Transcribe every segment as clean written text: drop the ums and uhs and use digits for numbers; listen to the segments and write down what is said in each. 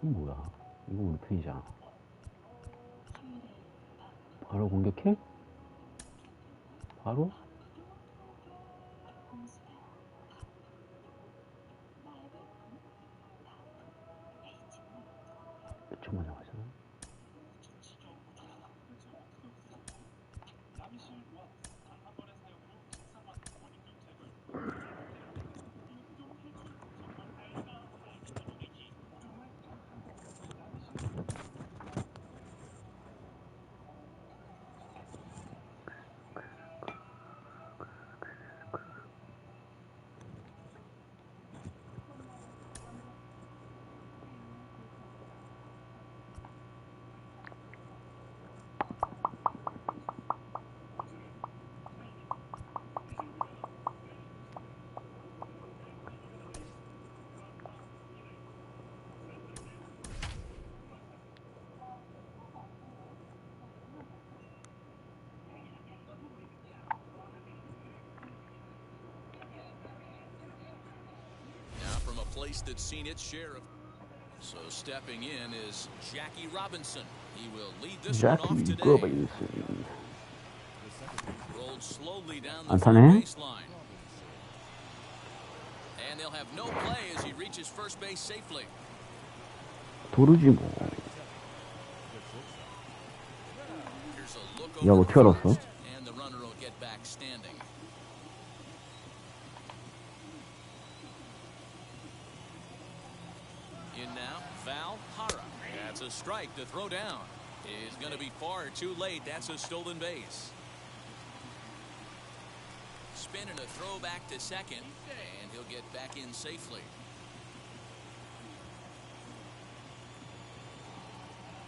뭐야? 이거 우리 편이잖아. 바로 공격해? 바로? 몇초 만에 가잖아. Place that's seen its share of. So stepping in is Jackie Robinson. He will lead this one off today. Rolled slowly down the baseline. And they'll have no play as he reaches first base safely. 도르지 뭐. 야, 어떻게 알았어? And the runner will get back standing. In now, Val Hara. That's a strike to throw down. Is going to be far too late. That's a stolen base. Spinning a throw back to second, and he'll get back in safely.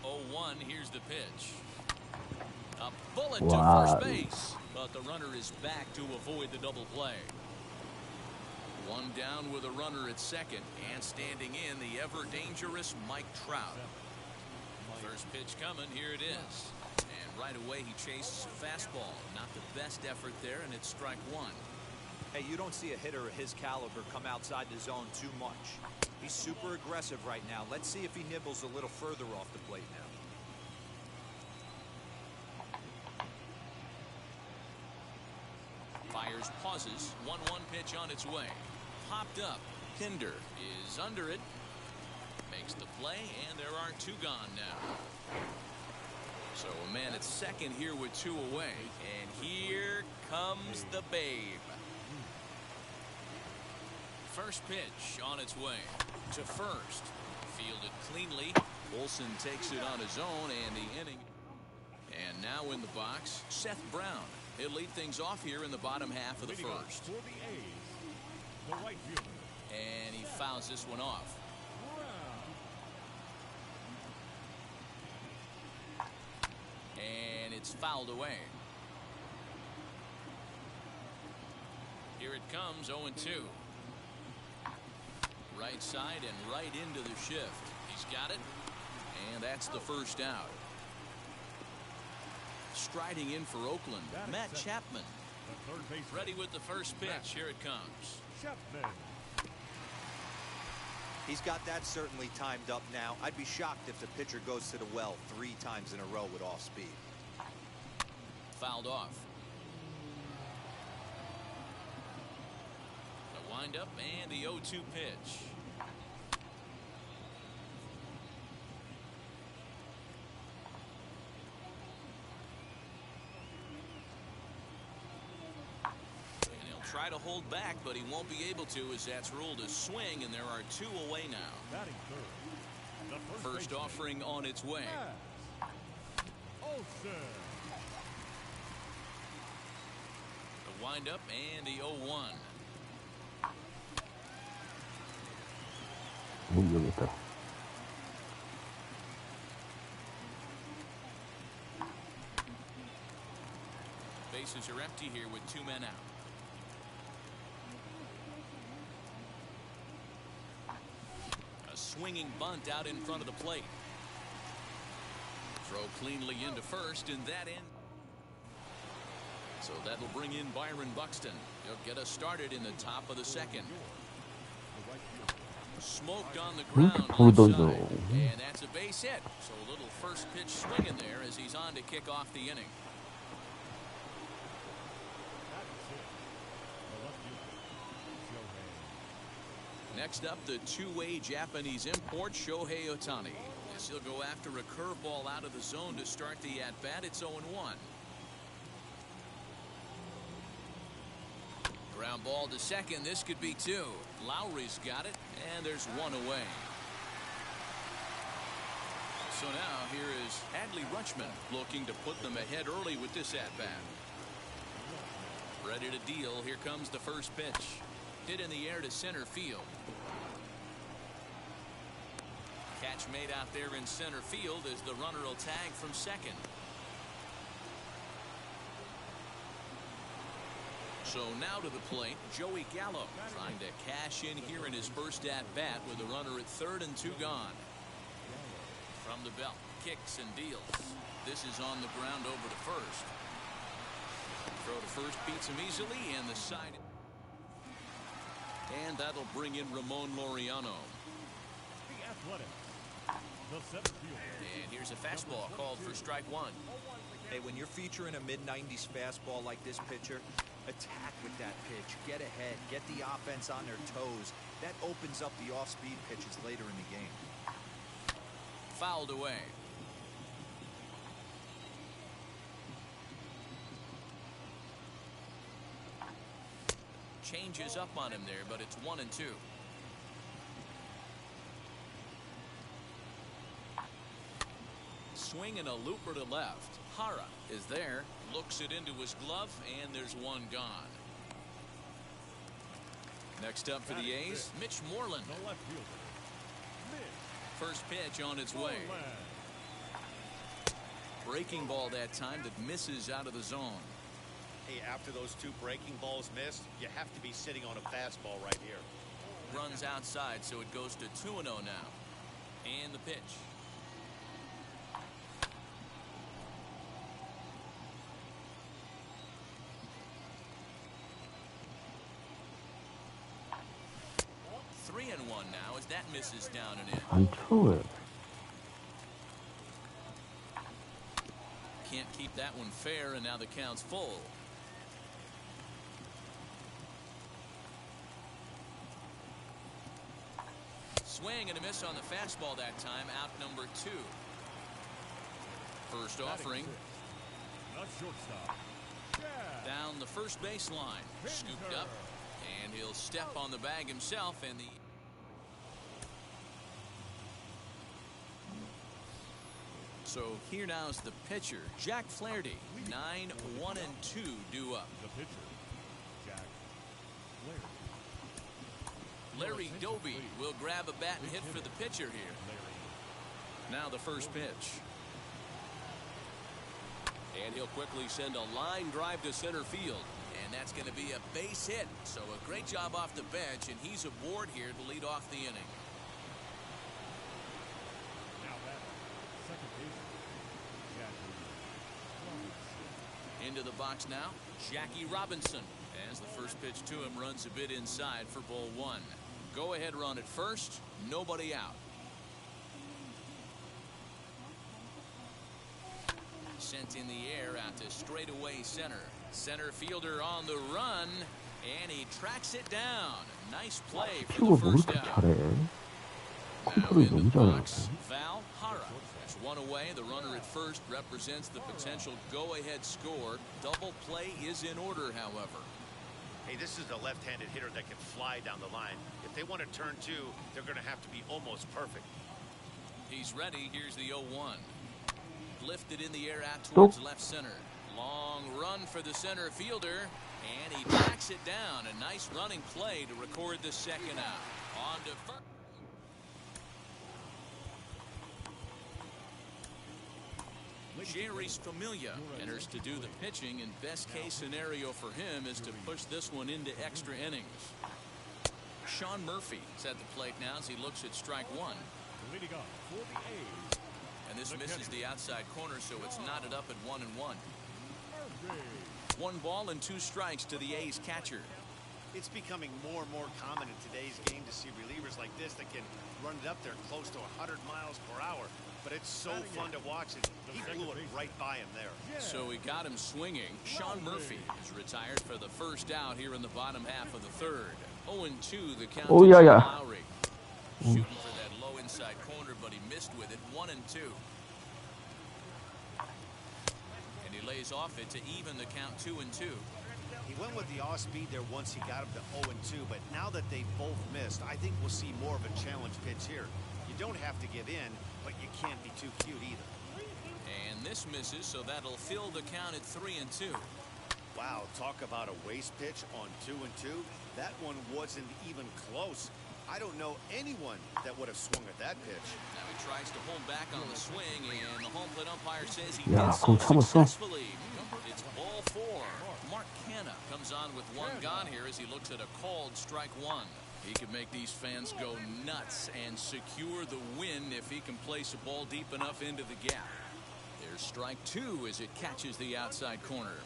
0-1, here's the pitch. A bullet to first base, but the runner is back to avoid the double play. One down with a runner at second, and standing in the ever-dangerous Mike Trout. First pitch coming, here it is. And right away he chases a fastball. Not the best effort there, and it's strike one. Hey, you don't see a hitter of his caliber come outside the zone too much. He's super aggressive right now. Let's see if he nibbles a little further off the plate now. Fires pauses. 1-1 pitch on its way. Popped up. Pinder is under it. Makes the play, and there are two gone now. So a man at second here with two away. And here comes the Babe. First pitch on its way to first. Fielded cleanly. Olsen takes it on his own, and the inning. And now in the box, Seth Brown. He'll lead things off here in the bottom half of the first. And he fouls this one off. And it's fouled away. Here it comes, 0-2. Right side and right into the shift. He's got it, and that's the first out. Striding in for Oakland, Matt Chapman. Ready with the first pitch. Here it comes. Chapman. He's got that certainly timed up now. I'd be shocked if the pitcher goes to the well 3 times in a row with off speed. Fouled off. The windup and the 0-2 pitch. Try to hold back, but he won't be able to, as that's ruled a swing, and there are 2 away now. First offering on its way. The windup and the 0-1. Bases are empty here with 2 men out. Swinging bunt out in front of the plate. Throw cleanly into first, and that in. So that'll bring in Byron Buxton. He'll get us started in the top of the second. Smoked on the 응? ground 돌 left 던져. side. And that's a base hit. So a little first pitch swinging there as he's on to kick off the inning. Next up, the two-way Japanese import, Shohei Ohtani. Yes, he'll go after a curveball out of the zone to start the at-bat. It's 0-1. Ground ball to second. This could be two. Lowry's got it, and there's one away. So now here is Adley Rutschman looking to put them ahead early with this at-bat. Ready to deal. Here comes the first pitch. Hit in the air to center field. Catch made out there in center field as the runner will tag from second. So now to the plate, Joey Gallo trying to cash in here in his first at-bat with a runner at third and two gone. From the belt, kicks and deals. This is on the ground over to first. Throw to first beats him easily, and the side. And that'll bring in Ramon Laureano. And here's a fastball called for strike one. Hey, when you're featuring a mid-90s fastball like this pitcher, attack with that pitch. Get ahead. Get the offense on their toes. That opens up the off-speed pitches later in the game. Fouled away. Changes up on him there, but it's 1-2. Swing and a looper to left. Hara is there, looks it into his glove, and there's one gone. Next up for the A's, Mitch Moreland. First pitch on its way. Breaking ball that time that misses out of the zone. Hey, after those two breaking balls missed, you have to be sitting on a fastball right here. Runs outside, so it goes to 2-0 now. And the pitch. One now as that misses down and in. 안 쳐, 왜? Can't keep that one fair, and now the count's full. Swing and a miss on the fastball that time. Out number two. First offering. Down the first baseline. Scooped up. And he'll step on the bag himself, and the so here now is the pitcher, Jack Flaherty. 9-1-2 due up. The pitcher, Jack Flaherty. Larry Doby will grab a bat and hit for the pitcher here. Now the first pitch. And he'll quickly send a line drive to center field. And that's going to be a base hit. So a great job off the bench, and he's aboard here to lead off the inning. Now that second baseman, Into the box now, Jackie Robinson. As the first pitch to him runs a bit inside for ball one. Go ahead run at first, nobody out. Sent in the air out to straightaway center. Center fielder on the run, and he tracks it down. Nice play for 피부가 the 뭘 first 그렇게 out. 잘해? Now 컨트롤이 in 너무 the 잘해. box, Val Hara. There's one away. The runner at first represents the potential go-ahead score. Double play is in order, however. Hey, this is a left-handed hitter that can fly down the line. If they want to turn two, they're going to have to be almost perfect. He's ready. Here's the 0-1. Lifted in the air out towards left center. Long run for the center fielder, and he tracks it down. A nice running play to record the second out. On to first. Jerry's Familia enters to do the pitching, and best case scenario for him is to push this one into extra innings. Sean Murphy is at the plate now as he looks at strike one. leading off for the A's. And this misses the outside corner, so it's knotted up at 1-1. 1 ball and 2 strikes to the A's catcher. It's becoming more and more common in today's game to see relievers like this that can run it up there close to 100 miles per hour. But it's so fun to watch it. He blew it right by him there. So he got him swinging. Sean Murphy is retired for the first out here in the bottom half of the third. 0-2 the count to Lowry. Shooting for that low inside corner, but he missed with it. 1-2. And he lays off it to even the count 2-2. He went with the off-speed there once he got him to 0-2, but now that they both missed, I think we'll see more of a challenge pitch here. You don't have to give in, but you can't be too cute either. And this misses, so that'll fill the count at 3-2. Wow, talk about a waste pitch on 2-2. That one wasn't even close. I don't know anyone that would have swung at that pitch. Now he tries to hold back on the swing, and the home plate umpire says he 야, did so 공 참았어. successfully. It's ball 4. Mark Canha comes on with one gone here as he looks at a called strike one. He can make these fans go nuts and secure the win if he can place a ball deep enough into the gap. There's strike 2 as it catches the outside corner.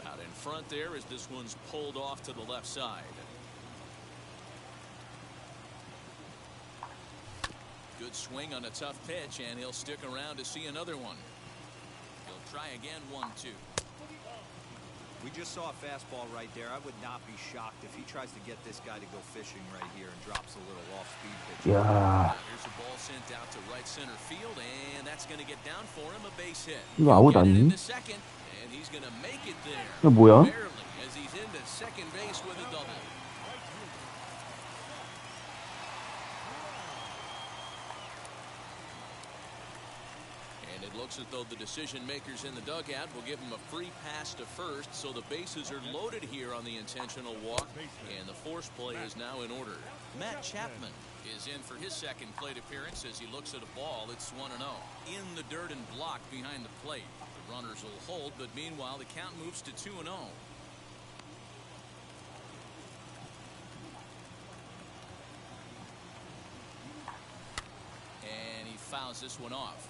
Out in front there as this one's pulled off to the left side. Good swing on a tough pitch, and he'll stick around to see another one. He'll try again. 1-2. We just saw a fastball right there. I would not be shocked if he tries to get this guy to go fishing right here and drops a little off-speed pitch. 야, Here's a ball sent out to right center field, and that's going to get down for him, a base hit. 이거 아웃 Get it 아니니? into second, and he's going to make it there. 이거 뭐야? Barely, as he's into second base with a double. And it looks as though the decision makers in the dugout will give him a free pass to first, so the bases are loaded here on the intentional walk, and the force play is now in order. Matt Chapman is in for his second plate appearance as he looks at a ball. It's 1-0. In the dirt and block behind the plate. The runners will hold, but meanwhile the count moves to 2-0. And he fouls this one off.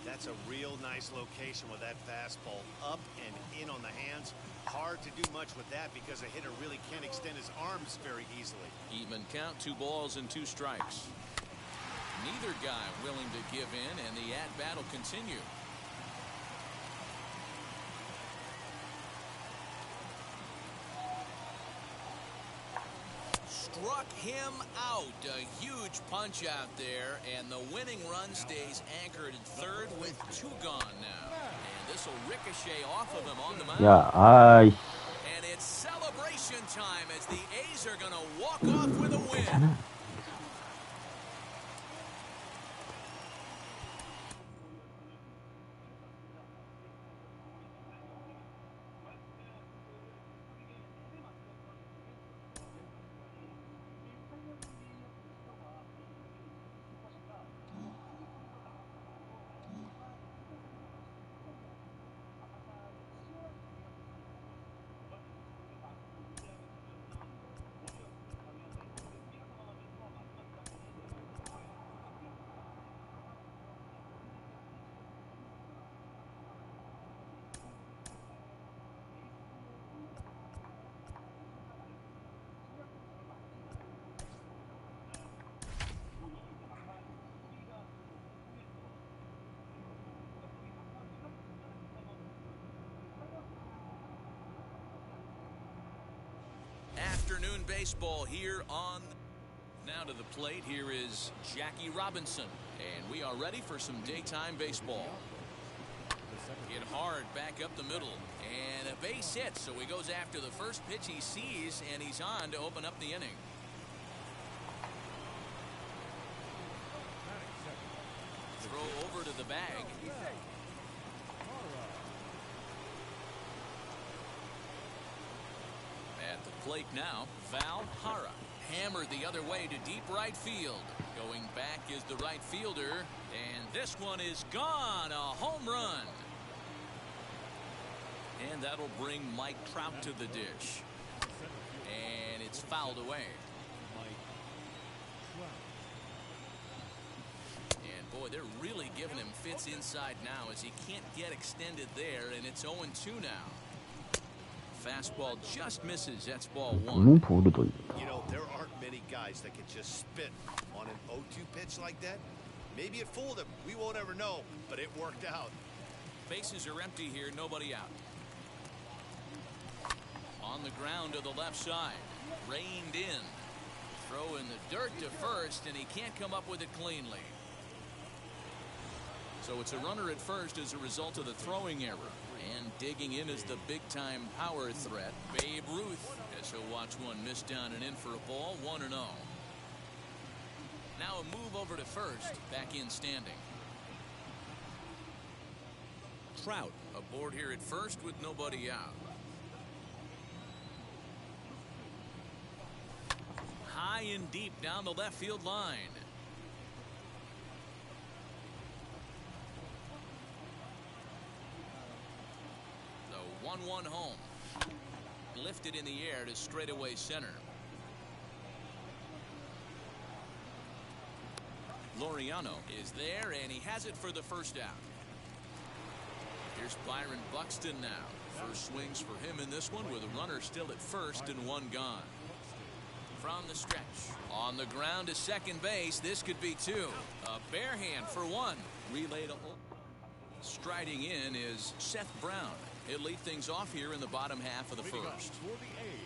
That's a real nice location with that fastball up and in on the hands. Hard to do much with that because a hitter really can't extend his arms very easily. Even count, 2 balls and 2 strikes. Neither guy willing to give in, and the at-bat will continue. Struck him out. A huge punch out there, and the winning run stays anchored at third with 2 gone now. And this will ricochet off of him on the mound. 야, 아이. And it's celebration time as the A's are going to walk off with a win. Afternoon baseball here on. Now to the plate, here is Jackie Robinson, and we are ready for some daytime baseball. Hit hard back up the middle, and a base hit, so he goes after the first pitch he sees, and he's on to open up the inning. Throw over to the bag. At the plate now, Val Hara. Hammered the other way to deep right field. Going back is the right fielder, and this one is gone. A home run. And that'll bring Mike Trout to the dish. And it's fouled away. And boy, they're really giving him fits inside now as he can't get extended there, and it's 0-2 now. fastball just misses. That's ball one. 너무 볼을 던진다. You know, there aren't many guys that can just spit on an 0-2 pitch like that. Maybe it fooled him. We won't ever know, but it worked out. Bases are empty here, nobody out. On the ground to the left side, reined in. Throw in the dirt to first, and he can't come up with it cleanly. So it's a runner at first as a result of the throwing error. And digging in is the big-time power threat, Babe Ruth, as he'll watch one miss down and in for a ball, 1-0. Now a move over to first, back in standing. Trout aboard here at first with nobody out. High and deep down the left field line. The 1-1 home. Lifted in the air to straightaway center. Laureano is there, and he has it for the first out. Here's Byron Buxton now. First swings for him in this one with a runner still at first and one gone. From the stretch. On the ground to second base. This could be two. A bare hand for one. Relay to home. Striding in is Seth Brown. He'll lead things off here in the bottom half of the first. For the A's,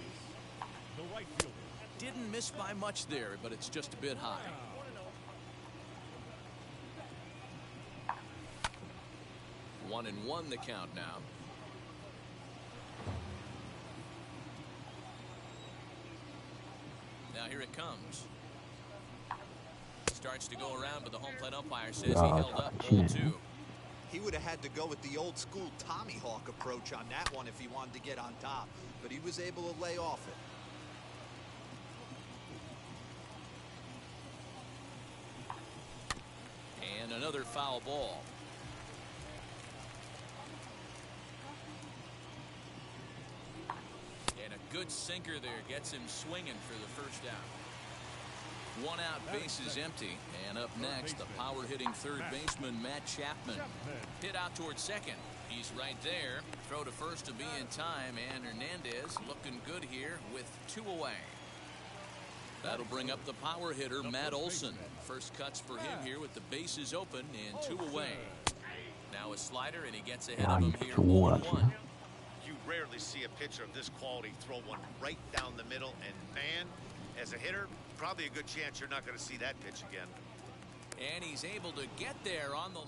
the right fielder. Didn't miss by much there, but it's just a bit high. 1-1 the count now. Now here it comes. Starts to go around, but the home plate umpire says he held up ball two. He would have had to go with the old school Tommy Hawk approach on that one if he wanted to get on top, but he was able to lay off it. And another foul ball. And a good sinker there gets him swinging for the first out. One out, base is empty. And up next, the power-hitting third baseman, Matt Chapman. Hit out towards second. He's right there. Throw to first to be in time, and Hernandez looking good here with two away. That'll bring up the power hitter, Matt Olson. First cuts for him here with the bases open and two away. Now a slider, and he gets ahead of him here, 1-1. You rarely see a pitcher of this quality throw one right down the middle, and man, as a hitter, probably a good chance you're not going to see that pitch again. And he's able to get there on the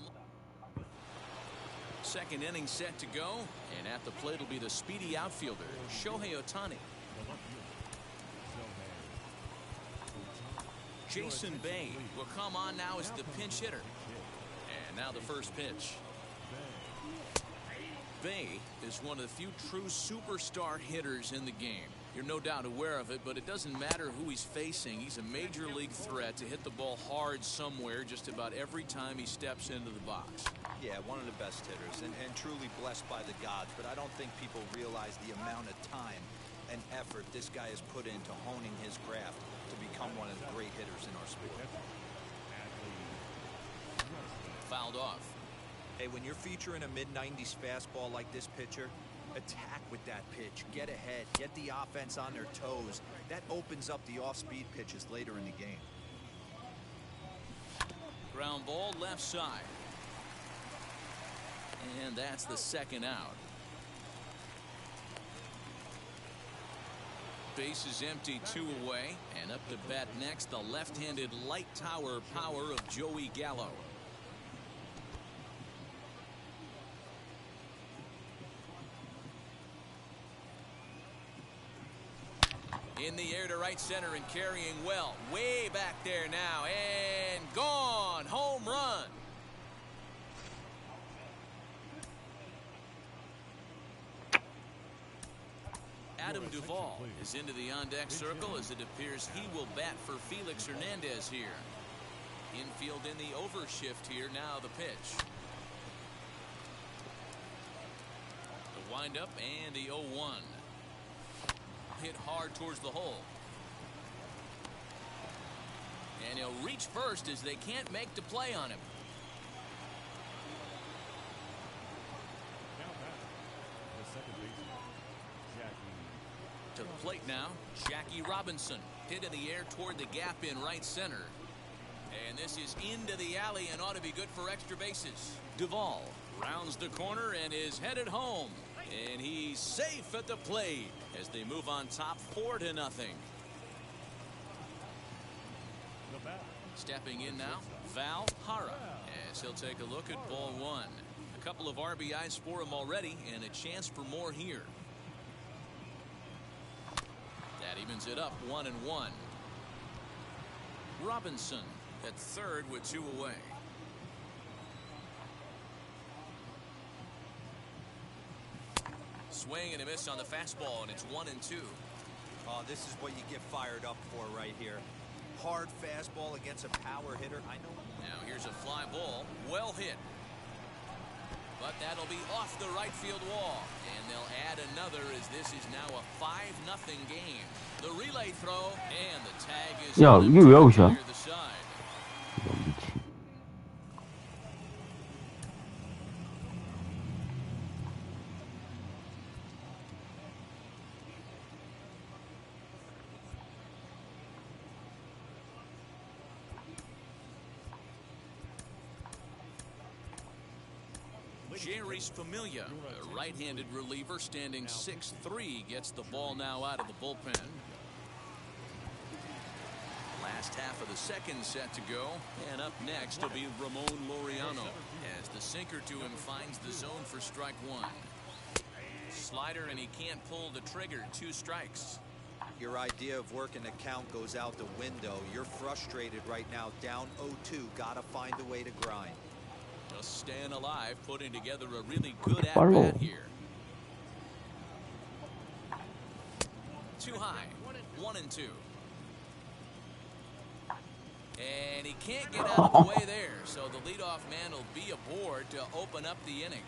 second inning set to go, and at the plate will be the speedy outfielder, Shohei Ohtani. Jason Bay will come on now as the pinch hitter. And now the first pitch. Bay is one of the few true superstar hitters in the game. You're no doubt aware of it, but it doesn't matter who he's facing. He's a major league threat to hit the ball hard somewhere just about every time he steps into the box. Yeah, one of the best hitters and truly blessed by the gods, but I don't think people realize the amount of time and effort this guy has put into honing his craft to become one of the great hitters in our sport. Fouled off. Hey, when you're featuring a mid-90s fastball like this pitcher, attack with that pitch. Get ahead. Get the offense on their toes. That opens up the off-speed pitches later in the game. Ground ball left side. And that's the second out. Base is empty, two away. And up to bat next, the left-handed light tower power of Joey Gallo. In the air to right center and carrying well. Way back there now. And gone. Home run. Adam Duvall is into the on-deck circle as it appears he will bat for Felix Hernandez here. Infield in the overshift here. Now the pitch. The windup and the 0-1. Hit hard towards the hole. And he'll reach first as they can't make the play on him. Now back, the second baseman, To the plate now, Jackie Robinson. Hit in the air toward the gap in right center. And this is into the alley and ought to be good for extra bases. Duvall rounds the corner and is headed home. And he's safe at the plate as they move on top 4-0. Stepping in now, Val Hara, as he'll take a look at ball one. A couple of RBIs for him already and a chance for more here. That evens it up 1-1. Robinson at third with 2 away. Swing and a miss on the fastball, and it's 1-2. Oh, this is what you get fired up for right here. Hard fastball against a power hitter. I know. Now here's a fly ball, well hit. But that'll be off the right field wall. And they'll add another as this is now a 5-0 game. The relay throw and the tag is 야, 이게 왜 아웃이야? near the side. 미친. Jerry's Familia, a right-handed reliever standing 6'3", gets the ball now out of the bullpen. Last half of the second set to go, and up next will be Ramon Laureano as the sinker to him finds the zone for strike one. Slider, and he can't pull the trigger. 2 strikes. Your idea of working the count goes out the window. You're frustrated right now, down 0-2. Gotta find a way to grind. Just staying alive, putting together a really good at-bat here. Too high. 1-2. And he can't get out of the way there, so the leadoff man will be aboard to open up the inning.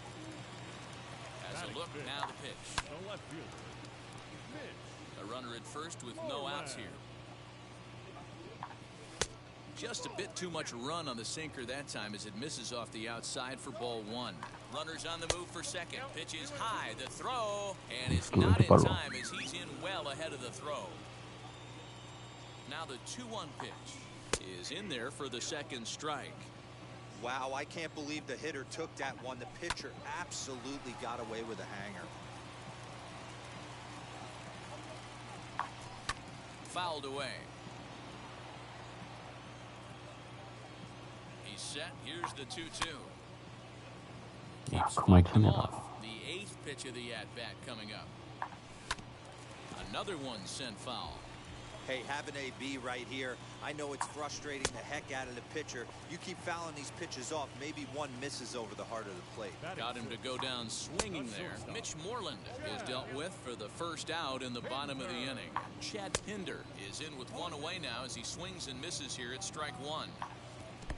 As a look, now the pitch. The left fielder. A runner at first with no outs here. Just a bit too much run on the sinker that time as it misses off the outside for ball one. Runners on the move for second. Pitch is high. The throw. And it's not in time as he's in well ahead of the throw. Now the 2-1 pitch is in there for the second strike. Wow, I can't believe the hitter took that one. The pitcher absolutely got away with a hanger. Fouled away. He's set. Here's the 2-2. 야, Keeps 그만 him 쳐내라. off. The 8th pitch of the at-bat coming up. Another one sent foul. Hey, have an AB right here. I know it's frustrating the heck out of the pitcher. You keep fouling these pitches off, maybe one misses over the heart of the plate. Got him to go down swinging there. Mitch Moreland is dealt with for the first out in the bottom of the inning. Chad Pinder is in with 1 away now as he swings and misses here at strike one.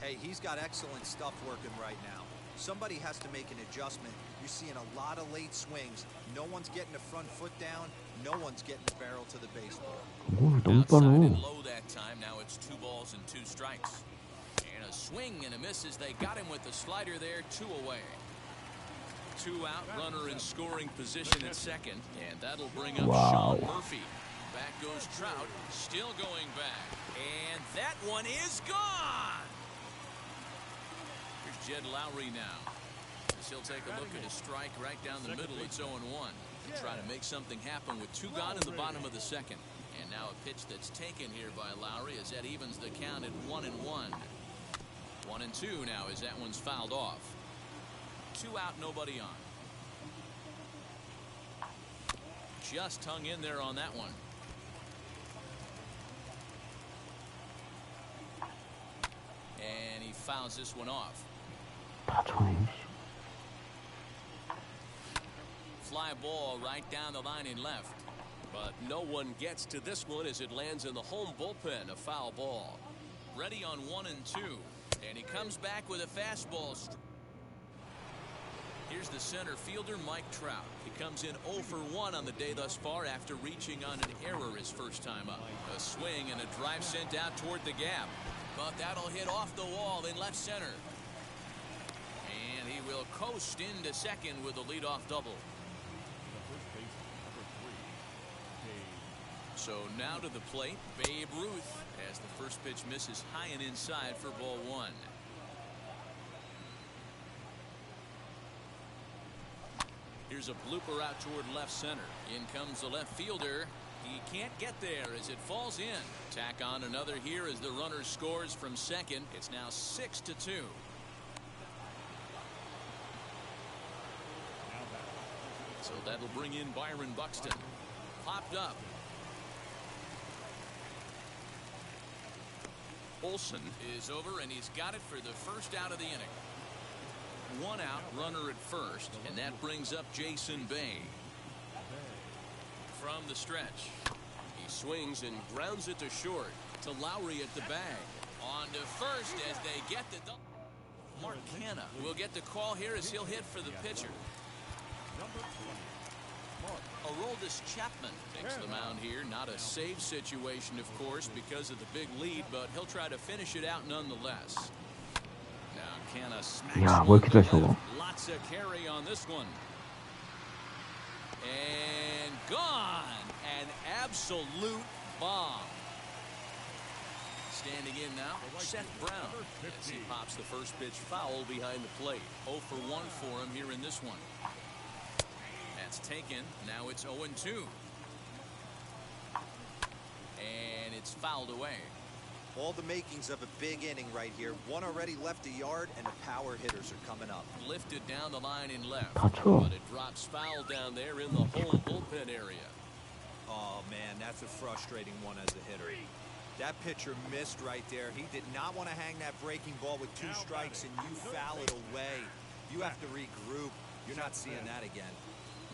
Hey, he's got excellent stuff working right now. Somebody has to make an adjustment. You're seeing a lot of late swings. No one's getting the front foot down. No one's getting the barrel to the baseball. 뭘 너무 Outside and 빨라. low that time. Now it's 2 balls and 2 strikes. And a swing and a miss as they got him with the slider there. 2 away. 2 out, runner in scoring position at second. And that'll bring up Wow. Sean Murphy. Back goes Trout. Still going back. And that one is gone. Here's Jed Lowry now. As he'll take a look at his strike right down the middle. It's 0-1. To try to make something happen with 2 gone in the bottom of the second. And now a pitch that's taken here by Lowry as that evens the count at 1-1. 1-2 now as that one's fouled off. 2 out, nobody on. Just hung in there on that one. And he fouls this one off. 다 쳐내. Fly ball right down the line in left. But no one gets to this one as it lands in the home bullpen. A foul ball. Ready on 1-2. And he comes back with a fastball. Here's the center fielder, Mike Trout. He comes in 0 for 1 on the day thus far after reaching on an error his first time up. A swing and a drive sent out toward the gap. But that'll hit off the wall in left center. And he will coast into second with a leadoff double. So now to the plate, Babe Ruth, as the first pitch misses high and inside for ball one. Here's a blooper out toward left center. In comes the left fielder. He can't get there as it falls in. Tack on another here as the runner scores from second. It's now 6-2. So that'll bring in Byron Buxton. Popped up. Olsen is over, and he's got it for the first out of the inning. One out, runner at first, and that brings up Jason Bay. From the stretch, he swings and grounds it to short. To Lowry at the bag. On to first as they get the double. Mark Canha will get the call here as he'll hit for the pitcher. Aroldis Chapman takes the mound here. Not a save situation, of course, because of the big lead, but he'll try to finish it out nonetheless. Now Canha smacks 야, 왜 one 이렇게 to 잘 쳐? left. Lots of carry on this one. And gone. An absolute bomb. Standing in now, Seth Brown, as he pops the first pitch foul behind the plate. 0 for 1 for him here in this one. That's taken. Now it's 0-2. And it's fouled away. All the makings of a big inning right here. One already left a yard, and the power hitters are coming up. Lifted down the line in left. 다 쳐. But it drops foul down there in the home bullpen area. Oh, man, that's a frustrating one as a hitter. That pitcher missed right there. He did not want to hang that breaking ball with 2 strikes, and you foul it away. You have to regroup. You're not seeing that again.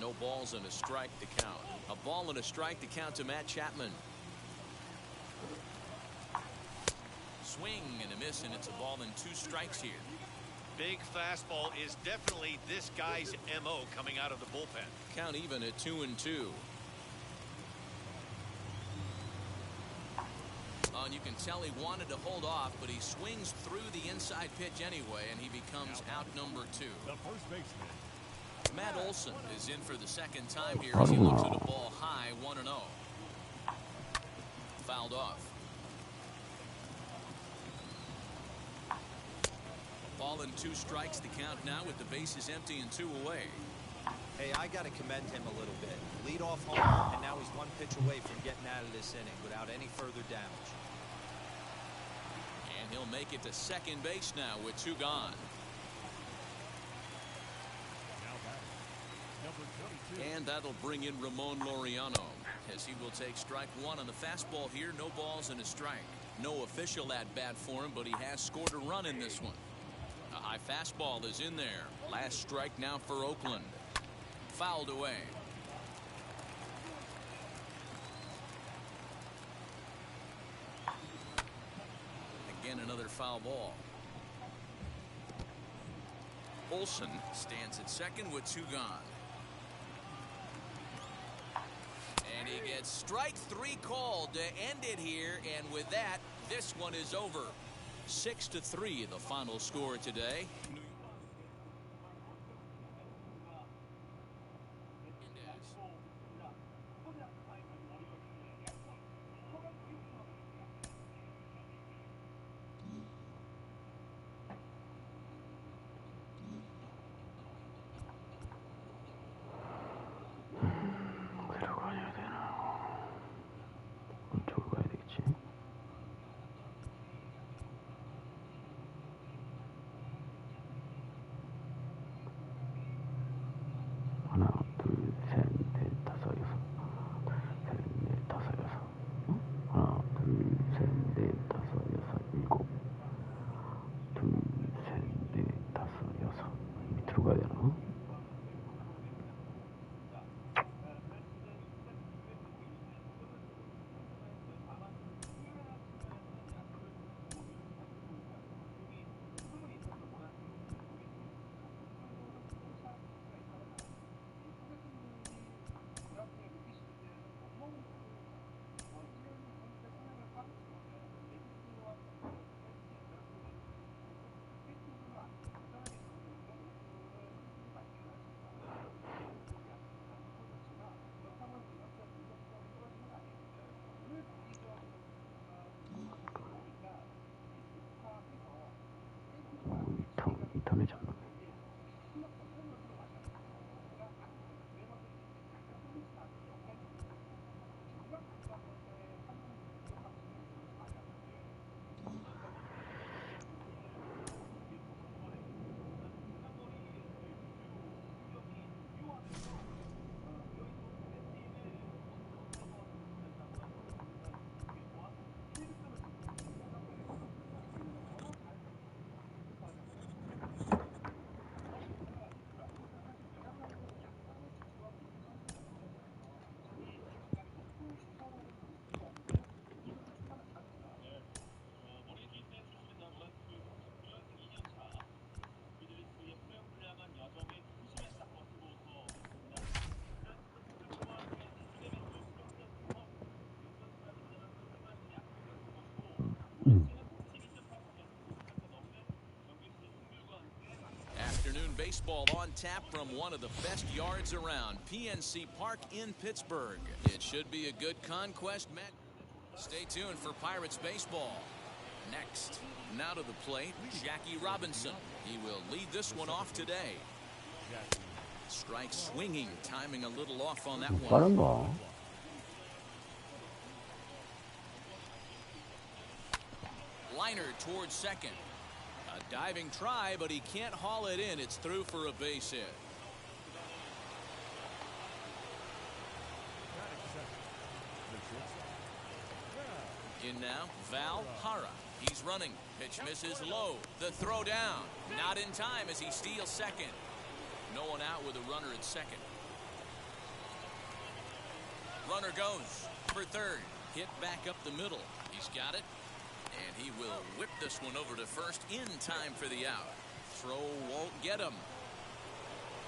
No balls and a strike to count. A ball and a strike to count to Matt Chapman. Swing and a miss, and it's a ball and 2 strikes here. Big fastball is definitely this guy's MO coming out of the bullpen. Count even at 2-2. And you can tell he wanted to hold off, but he swings through the inside pitch anyway, and he becomes out number 2. The first baseman. Matt Olson is in for the second time here as he looks at a ball high, 1-0. Fouled off. Ball and 2 strikes to count now with the bases empty and 2 away. Hey, I got to commend him a little bit. Lead off home, and now he's 1 pitch away from getting out of this inning without any further damage. And he'll make it to second base now with 2 gone. Now batting. Number 22. And that'll bring in Ramon Laureano as he will take strike 1 on the fastball here. No balls and a strike. No official at bat for him, but he has scored a run in this one. A high fastball is in there. Last strike now for Oakland. Fouled away. Again, another foul ball. Olsen stands at second with 2 gone. And he gets strike 3 called to end it here, and with that, this one is over. 6-3 the final score today. 어디로 가야 되나? 이쪽으로 가야 되겠지. 하나, 둘, 셋, 넷, 다섯, 여섯. 셋, 넷, 다섯, 여섯. 응? 하나, 둘, 셋, 넷, 다섯, 여섯, 일곱. 둘, 셋, 넷, 다섯, 여섯. 밑으로 가야 되나? 3회 전망. Afternoon baseball on tap from one of the best yards around, PNC Park in Pittsburgh. It should be a good conquest match. Stay tuned for Pirates baseball. Next, now to the plate, Jackie Robinson. He will lead this one off today. Strike swinging, timing a little off on that one. 빠른가? Liner towards second. A diving try, but he can't haul it in. It's through for a base hit. In now, Val Hara. He's running. Pitch misses low. The throw down. Not in time as he steals second. No one out with a runner at second. Runner goes for third. Hit back up the middle. He's got it. And he will whip this one over to first in time for the out. Throw won't get him.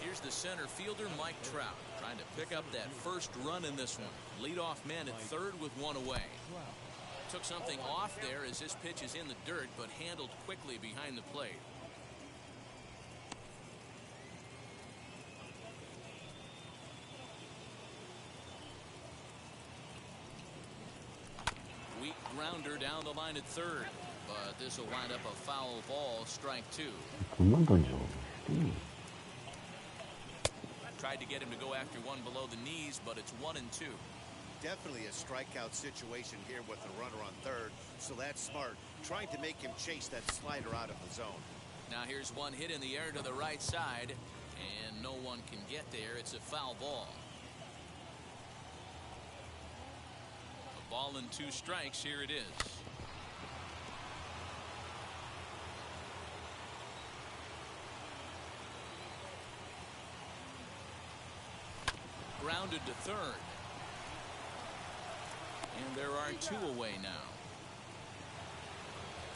Here's the center fielder, Mike Trout, trying to pick up that first run in this one. Leadoff man at third with one away. Took something off there as his pitch is in the dirt, but handled quickly behind the plate. Weak grounder down the line at third, but this will wind up a foul ball, strike two. 돈만 던져. Tried to get him to go after one below the knees, but it's 1-2. Definitely a strikeout situation here with the runner on third, so that's smart. Trying to make him chase that slider out of the zone. Now here's one hit in the air to the right side, and no one can get there. It's a foul ball. A ball and 2 strikes. Here it is. Grounded to third. And there are 2 away now.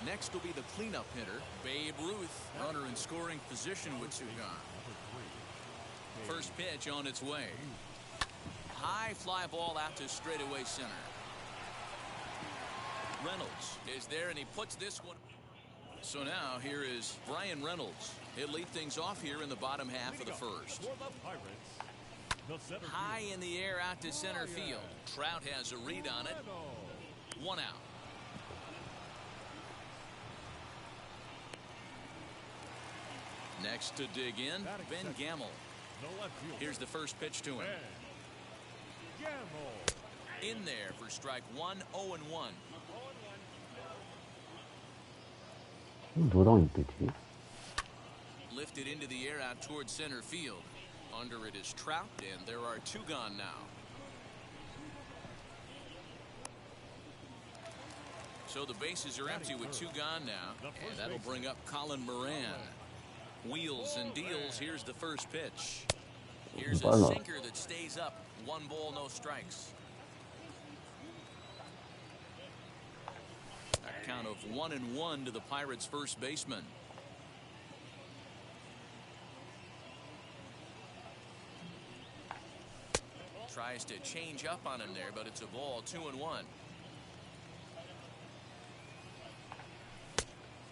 Next will be the cleanup hitter, Babe Ruth. Runner in scoring position with 2 gone. First pitch on its way. High fly ball out to straightaway center. Reynolds is there, and he puts this one. So now here is Brian Reynolds. He'll lead things off here in the bottom half of the first. High in the air out to center field. Trout has a read on it. 1 out. Next to dig in, Ben Gamel. Here's the first pitch to him. In there for strike 1, 0-1. 노랑이 뜨지? Lifted into the air out towards center field. Under it is Trout, and there are 2 gone now. So the bases are empty with 2 gone now, and that'll bring up Colin Moran. Wheels and deals. Here's the first pitch. Here's a sinker that stays up. 1 ball, no strikes. A count of 1-1 to the Pirates' first baseman. Tries to change up on him there, but it's a ball. 2-1.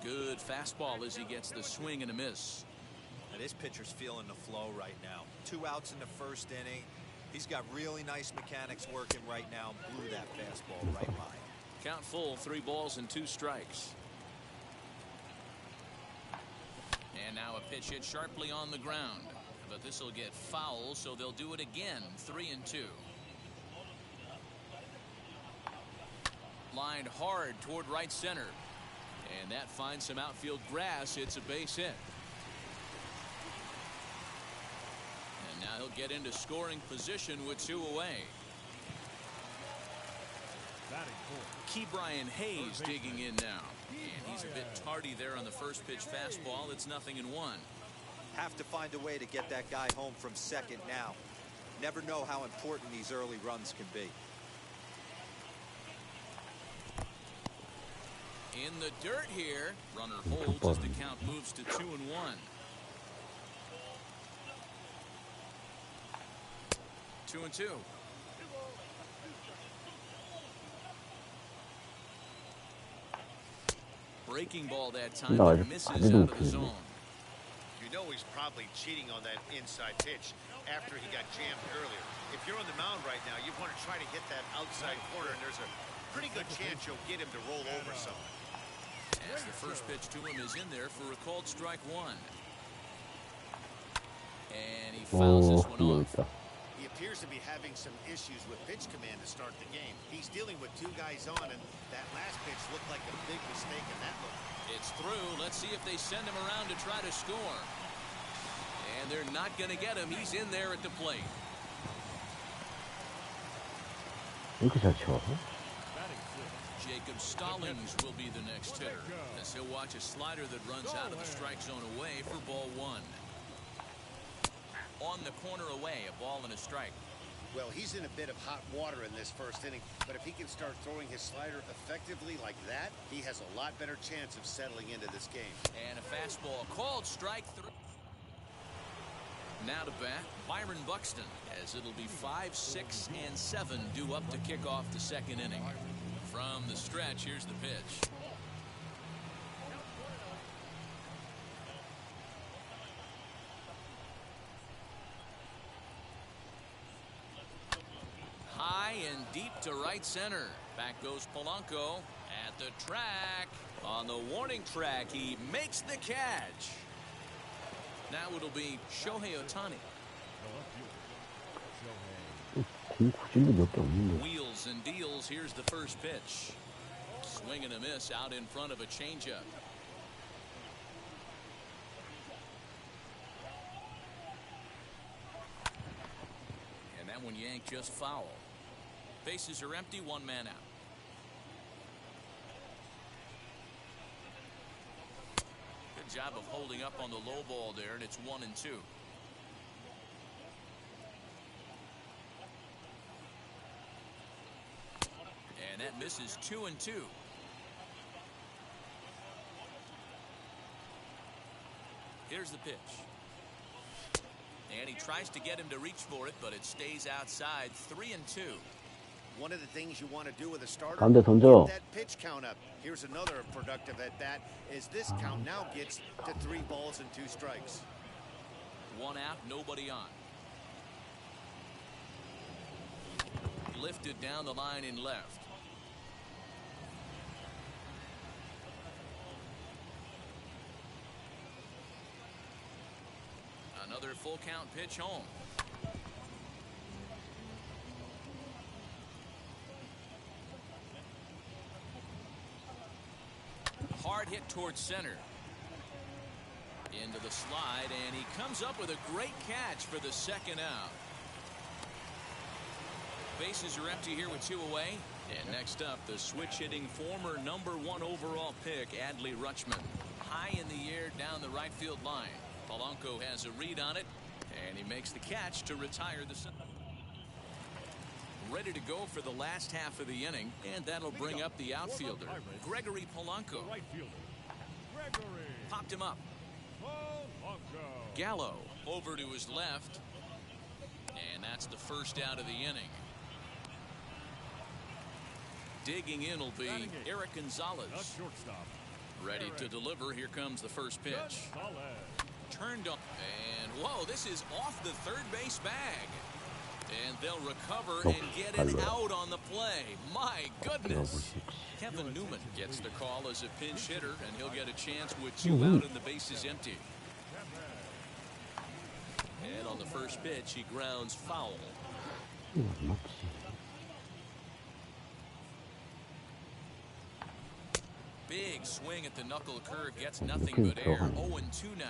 Good fastball as he gets the swing and a miss. Now this pitcher's feeling the flow right now. 2 outs in the first inning. He's got really nice mechanics working right now. Blew that fastball right by him. Count full, 3 balls and 2 strikes. And now a pitch hit sharply on the ground. But this will get foul, so they'll do it again. 3-2. Lined hard toward right center. And that finds some outfield grass. It's a base hit. And now he'll get into scoring position with 2 away. Ke'Bryan Hayes digging in now. And he's a bit tardy there on the first pitch fastball. It's 0-1. Have to find a way to get that guy home from second now. Never know how important these early runs can be. In the dirt here. Runner holds as the count moves to 2-1. 2-2. Breaking ball that time, but misses out of the zone. You know he's probably cheating on that inside pitch after he got jammed earlier. If you're on the mound right now, you want to try to hit that outside corner, and there's a pretty good chance you'll get him to roll over something. As the first pitch to him is in there for a called strike 1. And he fouls this one off. He appears to be having some issues with pitch command to start the game. He's dealing with 2 guys on, and that last pitch looked like a big mistake in that look. It's through. Let's see if they send him around to try to score. And they're not going to get him. He's in there at the plate. 이렇게 잘 쳐. Jacob Stallings will be the next hitter, as he'll watch a slider that runs out of the strike zone away for ball 1. On the corner away, a ball and a strike. Well, he's in a bit of hot water in this first inning, but if he can start throwing his slider effectively like that, he has a lot better chance of settling into this game. And a fastball called strike 3. Now to bat, Byron Buxton, as it'll be 5, 6, and 7 due up to kick off the second inning. From the stretch, here's the pitch. High and deep to right center. Back goes Polanco at the track. On the warning track, he makes the catch. Now it'll be Shohei Ohtani. Wheels and deals. Here's the first pitch. Swing and a miss out in front of a changeup. And that one yanked just foul. Bases are empty, 1 man out. Good job of holding up on the low ball there, and it's 1-2. And that misses 2-2. Here's the pitch. And he tries to get him to reach for it, but it stays outside. 3-2. One of the things you want to do with a starter, 가운데 던져. get that pitch count up. Here's another productive at bat, as this count now gets to 3 balls and 2 strikes. 1 out, nobody on. Lifted down the line in left. Another full count pitch home. Hard hit towards center. Into the slide, and he comes up with a great catch for the second out. Bases are empty here with 2 away. And next up, the switch-hitting former #1 overall pick, Adley Rutschman. High in the air down the right field line. Polanco has a read on it, and he makes the catch to retire the center. Ready to go for the last half of the inning, and that'll bring up the outfielder, Gregory Polanco. Popped him up. Gallo over to his left, and that's the first out of the inning. Digging in will be Eric Gonzalez. Ready to deliver. Here comes the first pitch. Turned on, and whoa, this is off the third base bag. And they'll recover and get it out on the play. My goodness. Kevin Newman gets the call as a pinch hitter, and he'll get a chance with 2 out and the bases empty. On the first pitch, he grounds foul. Big swing at the knuckle curve, gets nothing but air. 0-2 now.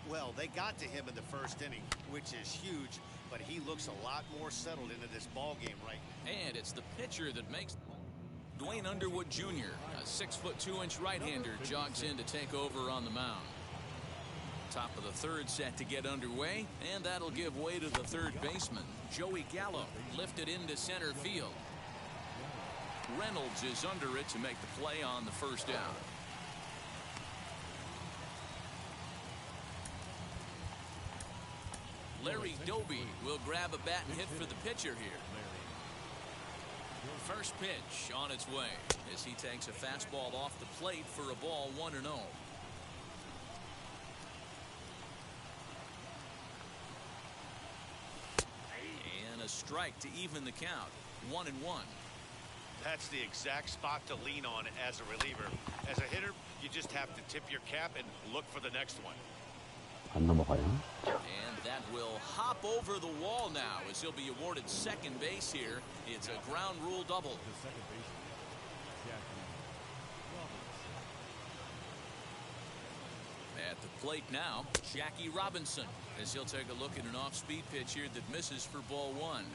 Well, they got to him in the first inning, which is huge, but he looks a lot more settled into this ball game right now. And it's the pitcher that makes Dwayne Underwood Jr., a 6'2" right-hander, jogs in to take over on the mound. Top of the third set to get underway, and that'll give way to the third baseman, Joey Gallo, lifted into center field. Reynolds is under it to make the play on the first down. Larry Doby will grab a bat and hit for the pitcher here. First pitch on its way as he takes a fastball off the plate for a ball 1-0. And a strike to even the count. 1-1. That's the exact spot to lean on as a reliever. As a hitter, you just have to tip your cap and look for the next one. 안 넘어가요. And that will hop over the wall now as he'll be awarded second base here. It's a ground rule double. The second baseman, Jackie Robinson. At the plate now, Jackie Robinson, as he'll take a look at an off-speed pitch here that misses for ball 1.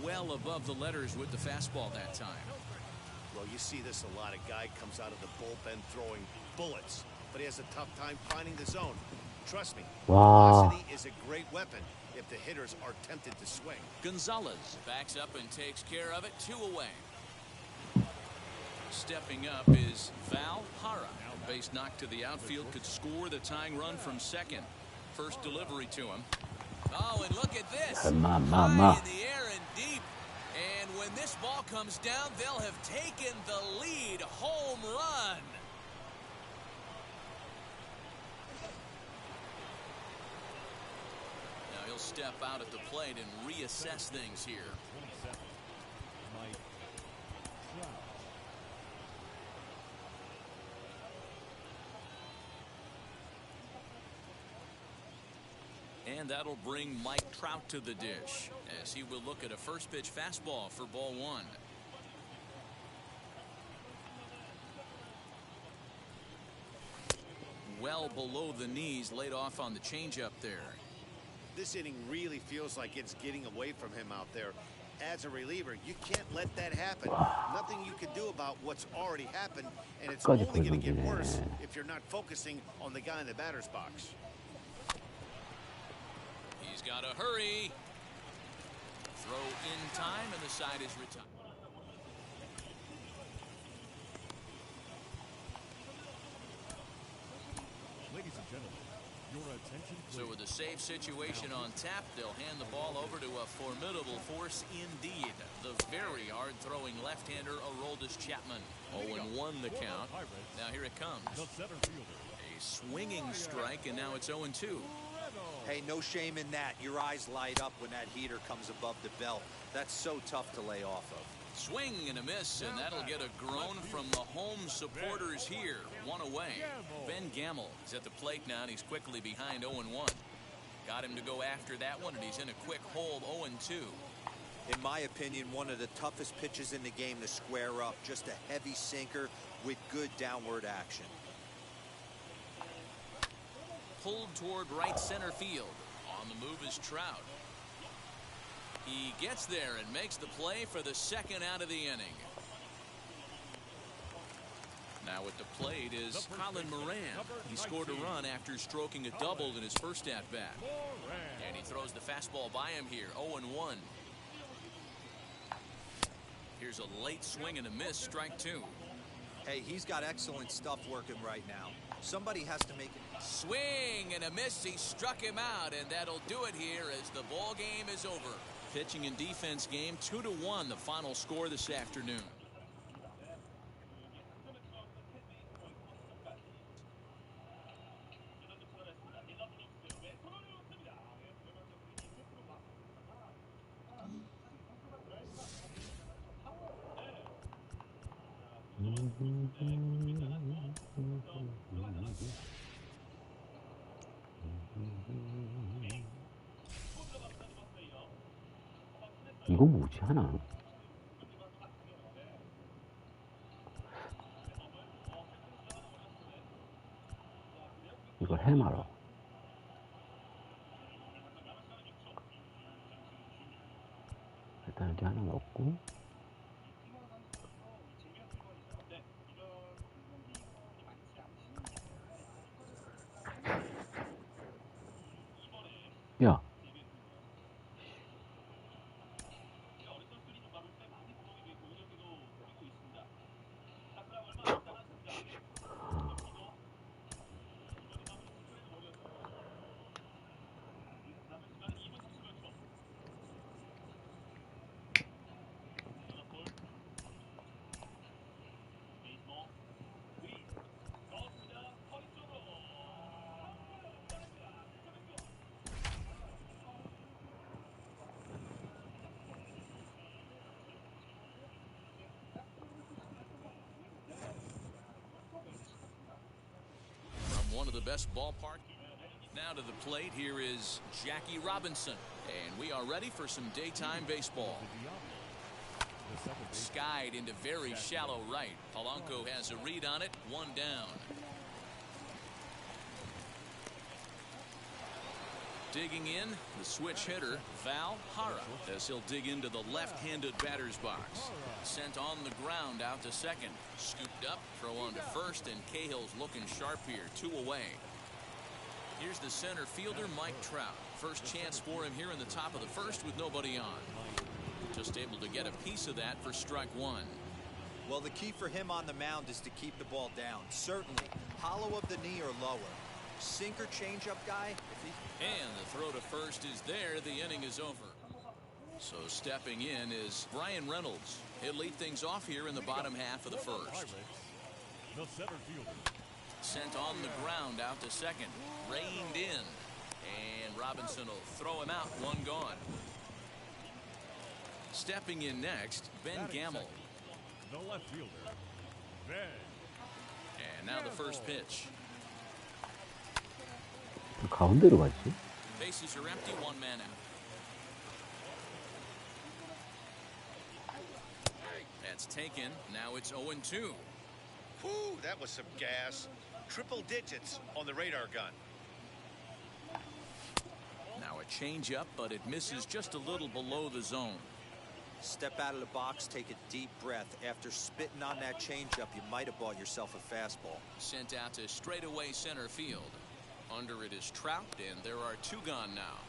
Well above the letters with the fastball that time. Well, you see this a lot. A guy comes out of the bullpen throwing bullets, but he has a tough time finding the zone. Trust me, Wow. velocity is a great weapon if the hitters are tempted to swing. Gonzalez backs up and takes care of it. 2 away. Stepping up is Val Hara. A base knock to the outfield could score the tying run from second. First delivery to him. Oh, and look at this. High in the air and deep. And when this ball comes down, they'll have taken the lead. Home run. Now he'll step out at the plate and reassess things here. 27, Mike Trout. And that'll bring Mike Trout to the dish as he will look at a first pitch fastball for ball 1. Well below the knees, laid off on the changeup there. This inning really feels like it's getting away from him out there. As a reliever, you can't let that happen. Nothing you can do about what's already happened, and it's only going to get worse if you're not focusing on the guy in the batter's box. He's got to hurry. Throw in time, and the side is retired. Ladies and gentlemen, your attention please. So with a safe situation on tap, they'll hand the ball over to a formidable force indeed. The very hard-throwing left-hander, Aroldis Chapman. 0-1 the count. Now here it comes. The center fielder. A swinging strike, and now it's 0-2. Hey, no shame in that. Your eyes light up when that heater comes above the belt. That's so tough to lay off of. Swing and a miss, and that'll get a groan from the home supporters here. 1 away. Ben Gamble is at the plate now, and he's quickly behind 0-1. Got him to go after that one, and he's in a quick hold 0-2. In my opinion, one of the toughest pitches in the game to square up. Just a heavy sinker with good downward action. Pulled toward right center field. On the move is Trout. He gets there and makes the play for the second out of the inning. Now at the plate is Colin Moran. He scored a run after stroking a double in his first at-bat. And he throws the fastball by him here. 0-1. Here's a late swing and a miss. Strike 2. Hey, he's got excellent stuff working right now. Somebody has to make it. Swing and a miss. He struck him out, and that'll do it here as the ball game is over. Pitching and defense game 2-1, the final score this afternoon. 이거 뭐지 하나? 이걸 해마라. 일단 여기 하나 넣고. 야. One of the best ballpark. Now to the plate, here is Jackie Robinson. And we are ready for some daytime baseball. Skied into very shallow right. Polanco has a read on it, one down. Digging in, the switch hitter, Val Hara, as he'll dig into the left-handed batter's box. Sent on the ground out to second. Scooped up, throw on to first, and Cahill's looking sharp here, 2 away. Here's the center fielder, Mike Trout. First chance for him here in the top of the first with nobody on. Just able to get a piece of that for strike 1. Well, the key for him on the mound is to keep the ball down. Certainly, hollow of the knee or lower. Sinker changeup guy. And the throw to first is there. The inning is over. So stepping in is Brian Reynolds. He'll lead things off here in the bottom half of the first. The center fielder. Sent on the ground out to second. Reined in. And Robinson will throw him out. 1 gone. Stepping in next, Ben Gamble. The left fielder, Ben. And now the first pitch. 가운데로 갔지? Bases are empty, 1 man out. That's taken. Now it's 0-2. Whew, that was some gas. Triple digits on the radar gun. Now a changeup, but it misses just a little below the zone. Step out of the box, take a deep breath. After spitting on that changeup, you might have bought yourself a fastball. Sent out to straightaway center field. Under it is Trout, and there are 2 gone now.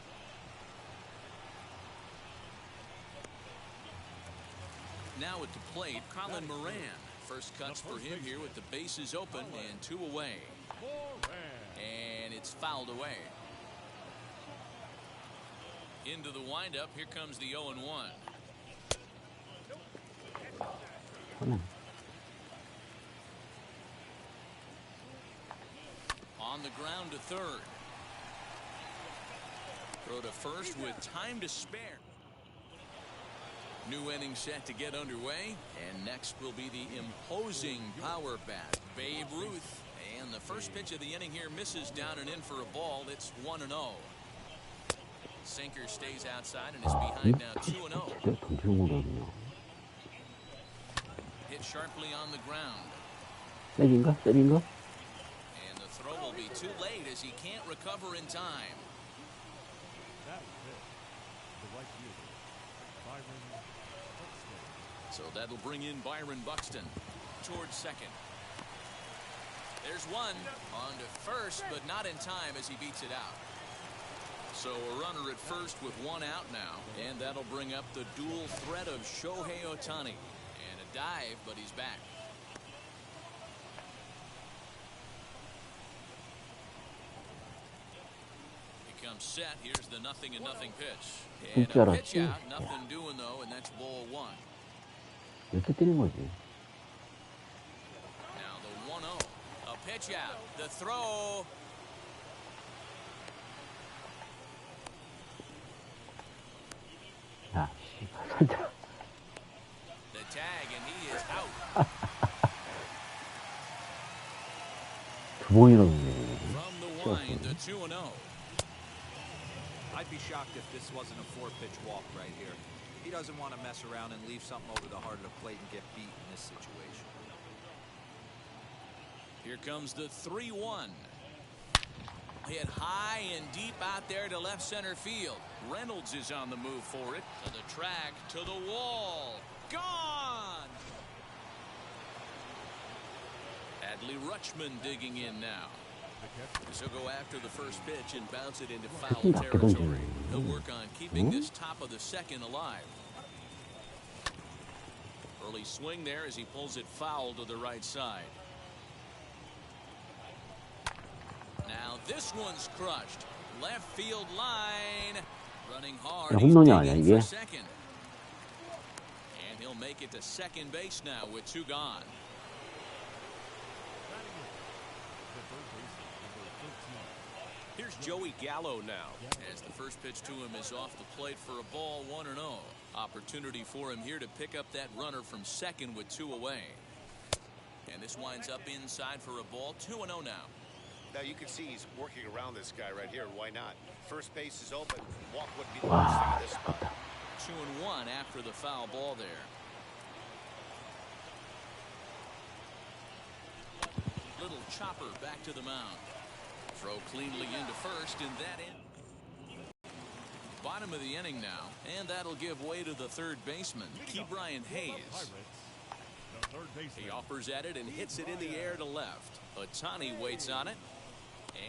Now at the plate, Colin Moran. First cuts for him here with the bases open and 2 away. And it's fouled away. Into the windup, here comes the 0-1. On the ground to third. Throw to first with time to spare. New inning set to get underway, and next will be the imposing power bat, Babe Ruth. And the first pitch of the inning here misses down and in for a ball. It's 1-0. Sinker stays outside and is behind now 2-0. Hit sharply on the ground. 세긴가? 세긴가? And the throw will be too late as he can't recover in time. That is it. The right fielder, Byron Buxton. So that'll bring in Byron Buxton towards second. There's one on to first, but not in time as he beats it out. So a runner at first with 1 out now, and that'll bring up the dual threat of Shohei Ohtani. And a dive, but he's back. He comes set. Here's the 0-0 pitch. And a pitch out, nothing doing though, and that's ball 1. 이렇게 뛰는 거지. Now the 1-0. A pitch out. The throw. 야, 씨, 살짝. The tag, and he is out. 2번이나 넣네. From the line, the 2-0. I'd be shocked if this wasn't a 4-pitch walk right here. He doesn't want to mess around and leave something over the heart of the plate and get beat in this situation. Here comes the 3-1. Hit high and deep out there to left center field. Reynolds is on the move for it. To the track, to the wall. Gone! Adley Rutschman digging in now. He'll go after the first pitch and bounce it into foul territory. He'll work on keeping this top of the second alive. Early swing there as he pulls it foul to the right side. Now this one's crushed. Left field line. Running hard. 야, He's 홈런이 아니야, digging 이게? for second. And he'll make it to second base now with 2 gone. Here's Joey Gallo now, as the first pitch to him is off the plate for a ball, 1-0. Opportunity for him here to pick up that runner from second with 2 away. And this winds up inside for a ball, 2-0 now. Now you can see he's working around this guy right here. Why not? First base is open. Walk wouldn't be the worst thing in this spot. 2-1 after the foul ball there. Little chopper back to the mound. Throw cleanly into first, and that in. Bottom of the inning now, and that'll give way to the third baseman, Ke'Bryan Hayes. He offers at it and hits it in the air to left. Ohtani waits on it,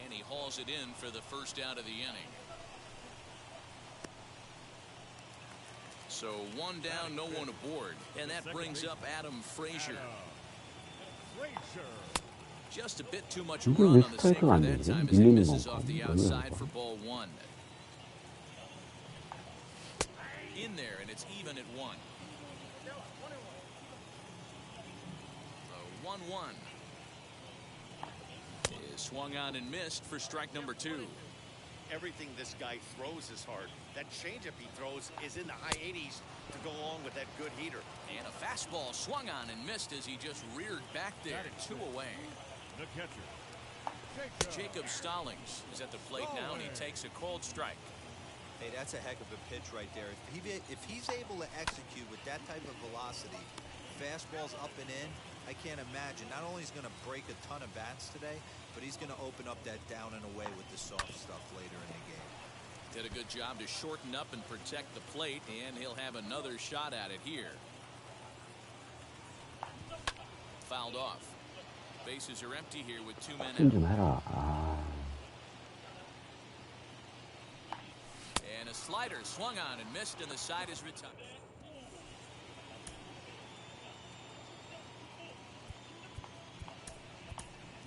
and he hauls it in for the first out of the inning. So 1 down, no one aboard, and that brings up Adam Frazier. Just a bit too much run on the sinker that time as he misses off the outside for ball 1. In there, and it's even at 1. The 1-1 is swung on and missed for strike number 2. Everything this guy throws is hard. That changeup he throws is in the high 80s to go along with that good heater. And a fastball swung on and missed as he just reared back there. 2 away. The catcher, Jacob Stallings is at the plate now, and he takes a cold strike. Hey, that's a heck of a pitch right there. If he's able to execute with that type of velocity, fastballs up and in, I can't imagine. Not only is he going to break a ton of bats today, but he's going to open up that down and away with the soft stuff later in the game. Did a good job to shorten up and protect the plate, and he'll have another shot at it here. Fouled off. Bases are empty here with 2 men 좀 out. 해라. 아. And a slider swung on and missed, and the side is retired.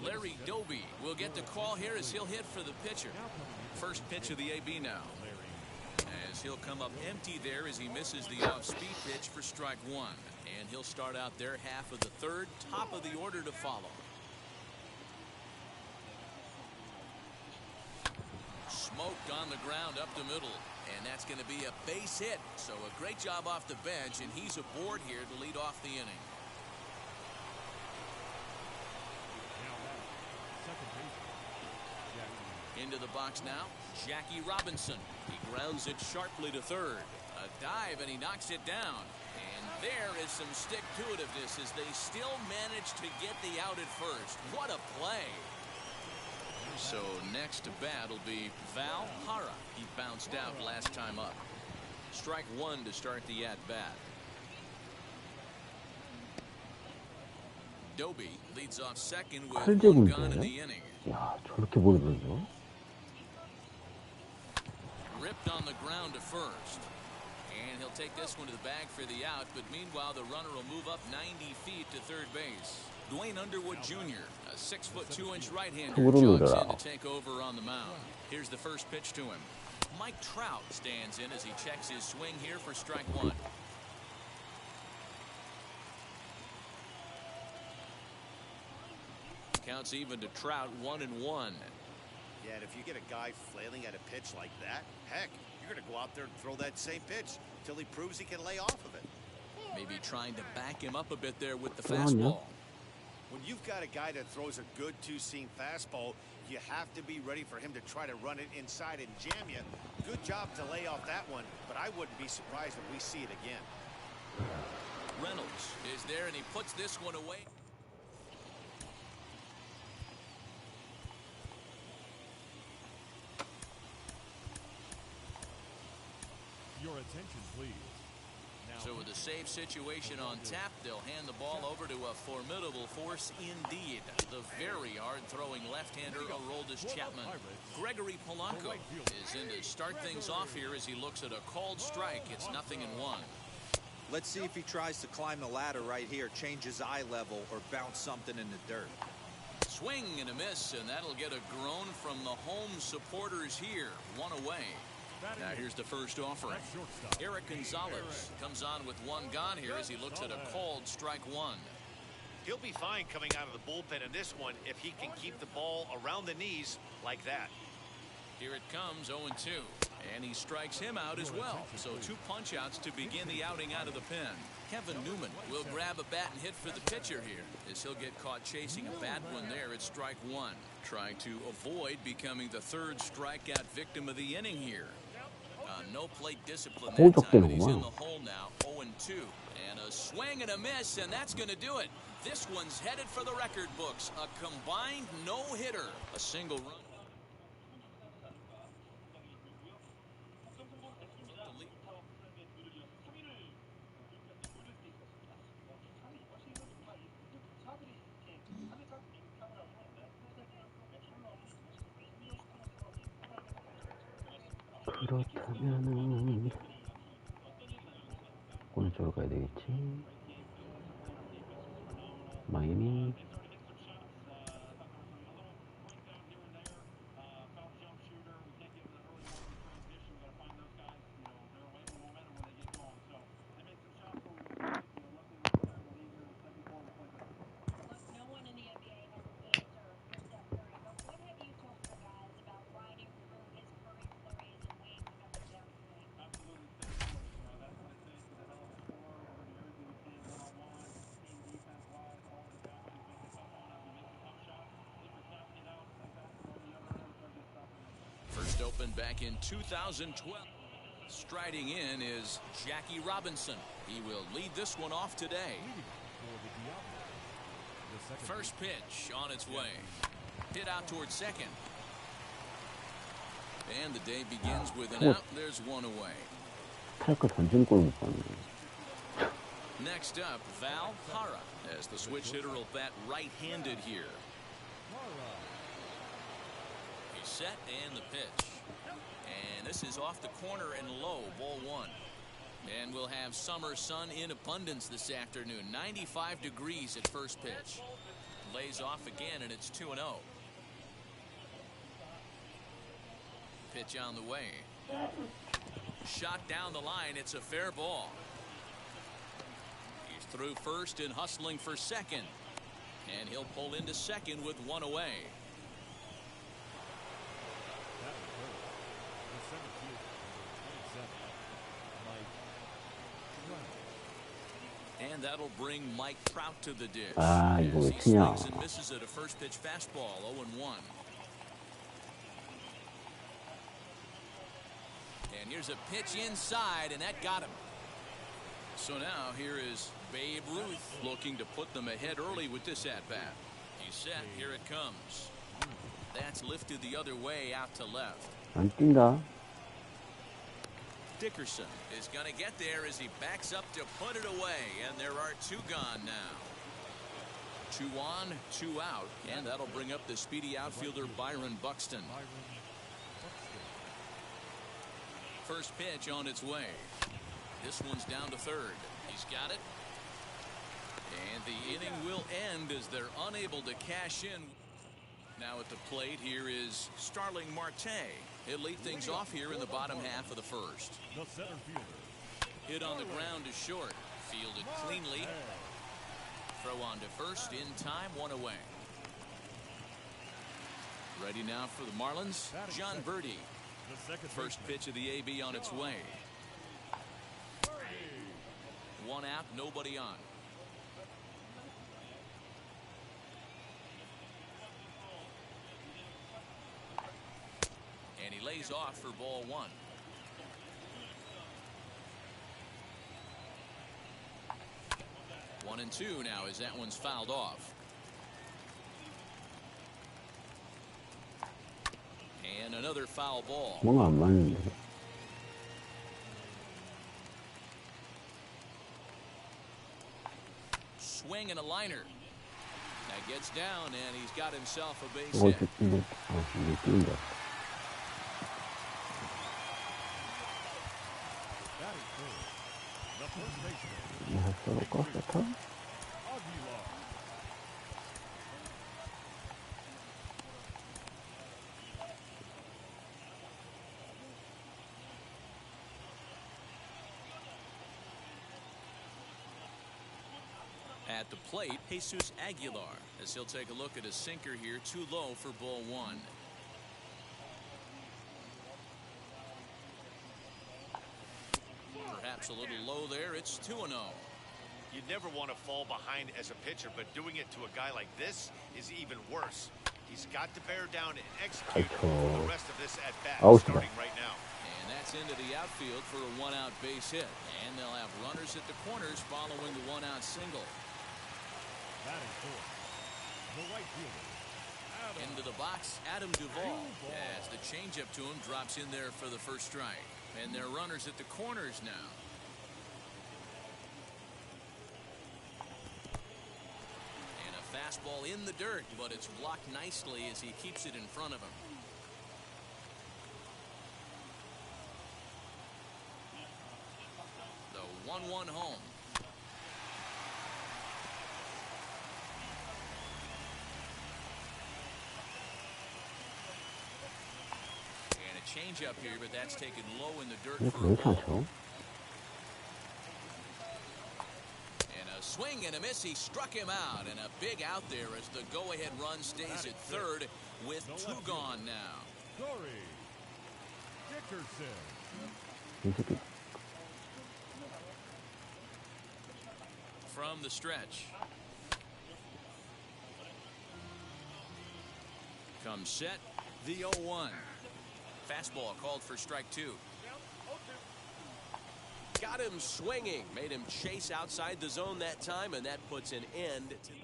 Larry Doby will get the call here as he'll hit for the pitcher. First pitch of the AB now. As he'll come up empty there as he misses the off-speed pitch for strike 1. And he'll start out their half of the third, top of the order to follow. Smoked on the ground up the middle, and that's going to be a base hit. So a great job off the bench, and he's aboard here to lead off the inning. Into the box now, Jackie Robinson. He grounds it sharply to third. A dive, and he knocks it down. And there is some stick-to-itiveness as they still manage to get the out at first. What a play. So next to bat will be Val Hara. He bounced out last time up. Strike 1 to start the at-bat. Doby leads off second with 1 gone in the inning. 야, 저렇게 보이더라고요. Ripped on the ground to first. And he'll take this one to the bag for the out, but meanwhile the runner will move up 90 feet to third base. Dwayne Underwood Jr., a 6'2" right-hander, jogs in to take over on the mound. Here's the first pitch to him. Mike Trout stands in as he checks his swing here for strike 1. Counts even to Trout, 1-1. Yeah, and if you get a guy flailing at a pitch like that, heck, you're going to go out there and throw that same pitch till he proves he can lay off of it. Maybe trying to back him up a bit there with the fastball. When you've got a guy that throws a good two-seam fastball, you have to be ready for him to try to run it inside and jam you. Good job to lay off that one, but I wouldn't be surprised if we see it again. Reynolds is there, and he puts this one away. Your attention, please. Now, So with a safe situation on tap, they'll hand the ball over to a formidable force indeed. The very hard-throwing left-hander Aroldis Chapman. Gregory Polanco is in to start things off here as he looks at a called strike. It's 0-1. Let's see if he tries to climb the ladder right here, change his eye level, or bounce something in the dirt. Swing and a miss, and that'll get a groan from the home supporters here. One away. Now here's the first offering. Eric Gonzalez comes on with one gone here as he looks at a called strike one. He'll be fine coming out of the bullpen in this one if he can keep the ball around the knees like that. Here it comes, 0-2. And he strikes him out as well. So 2 punch-outs to begin the outing out of the pen. Kevin Newman will grab a bat and hit for the pitcher here, as he'll get caught chasing a bad one there at strike one. Trying to avoid becoming the third strikeout victim of the inning here. No plate discipline that time, and he's in the hole now, 0-2. And a swing and a miss, and that's going to do it. This one's headed for the record books. A combined no-hitter. A single run. 그렇다면은 오른쪽으로 가야 되겠지. 마이애미. First opened back in 2012. Striding in is Jackie Robinson. He will lead this one off today. First pitch on its way. Hit out towards second. And the day begins with an out. There's one away. 스트라이크 던진 골 못 봤네. Next up, Val Hara, as the switch hitter will bat right-handed here. He's set and the pitch. And this is off the corner and low, ball one. And we'll have summer sun in abundance this afternoon. 95 degrees at first pitch. Lays off again, and it's 2-0. Pitch on the way. Shot down the line. It's a fair ball. He's through first and hustling for second. And he'll pull into second with one away. And that'll bring Mike Trout to the dish. 아, 이거 왜 He 치냐. swings and misses at a first pitch fastball, 0-1. And here's a pitch inside, and that got him. So now here is Babe Ruth looking to put them ahead early with this at-bat. He's set. Here it comes. That's lifted the other way out to left. 안 뛴다. Dickerson is going to get there as he backs up to put it away, and there are two gone now. 2 on, 2 out, and that'll bring up the speedy outfielder Byron Buxton. First pitch on its way. This one's down to third. He's got it. And the inning will end as they're unable to cash in. Now at the plate here is Starling Marte. He'll lead things off here in the bottom half of the first. The center fielder. Hit on the ground is short. Fielded cleanly. Throw on to first in time, 1 away. Ready now for the Marlins, John Birdie. First pitch of the AB on its way. 1 out, nobody on. lays off for ball one. One and two now as that one's fouled off. And another foul ball. 뭔가 안 맞는데. Swing and a liner. That gets down, and he's got himself a base 이거 hit. 이게 뛴다. Batting third, the first baseman, 야, 서로 껐어? Aguilar. At the plate, Jesus Aguilar, as he'll take a look at a sinker here, too low for ball one. Perhaps a little low there. It's 2-0. You never want to fall behind as a pitcher, but doing it to a guy like this is even worse. He's got to bear down and execute for the rest of this at bat, starting right now. And that's into the outfield for a one-out base hit. And they'll have runners at the corners following the one-out single. Batting fourth, the right fielder, Adam. Into the box, Adam Duvall. As the changeup to him drops in there for the first strike. And they're runners at the corners now. And a fastball in the dirt, but it's blocked nicely as he keeps it in front of him. The 1-1 home. Change up here, but that's taken low in the dirt for a ball. And a swing and a miss. He struck him out, and a big out there as the go-ahead run stays at third with two gone now. Corey Dickerson. From the stretch. Comes set, the 0-1. Fastball called for strike two. Got him swinging. Made him chase outside the zone that time, and that puts an end to the...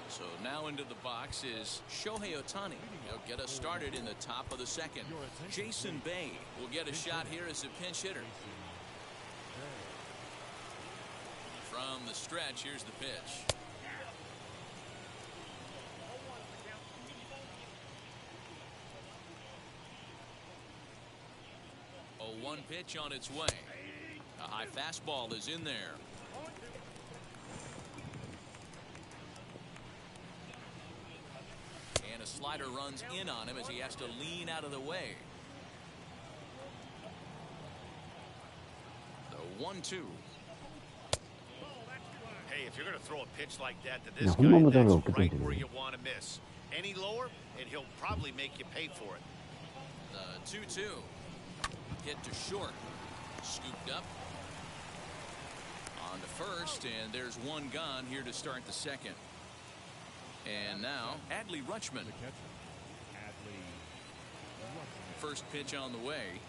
So now into the box is Shohei Ohtani. He'll get us started in the top of the second. Jason Bay will get a shot here as a pinch hitter. From the stretch, here's the pitch. 0-1 pitch on its way. A high fastball is in there. And a slider runs in on him as he has to lean out of the way. The 1-2. Hey, if you're going to throw a pitch like that to this guy, that's right where you want to miss. Any lower, and he'll probably make you pay for it. The 2-2. Hit to short. Scooped up. On to first, and there's one gone here to start the second. And now, Adley Rutschman. The catcher, Adley Rutschman. First pitch on the way.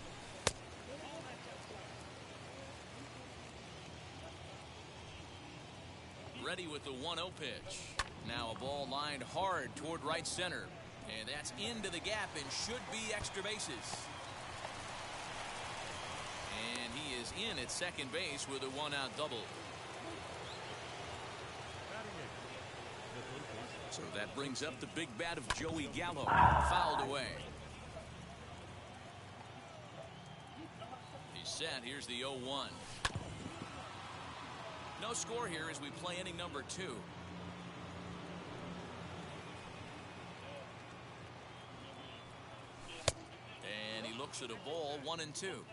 Ready with the 1-0 pitch. Now a ball lined hard toward right center. And that's into the gap and should be extra bases. And he is in at second base with a 1-out double. So that brings up the big bat of Joey Gallo. Fouled away. He's set. Here's the 0-1. No score here as we play inning number 2. And he looks at a ball, 1-2.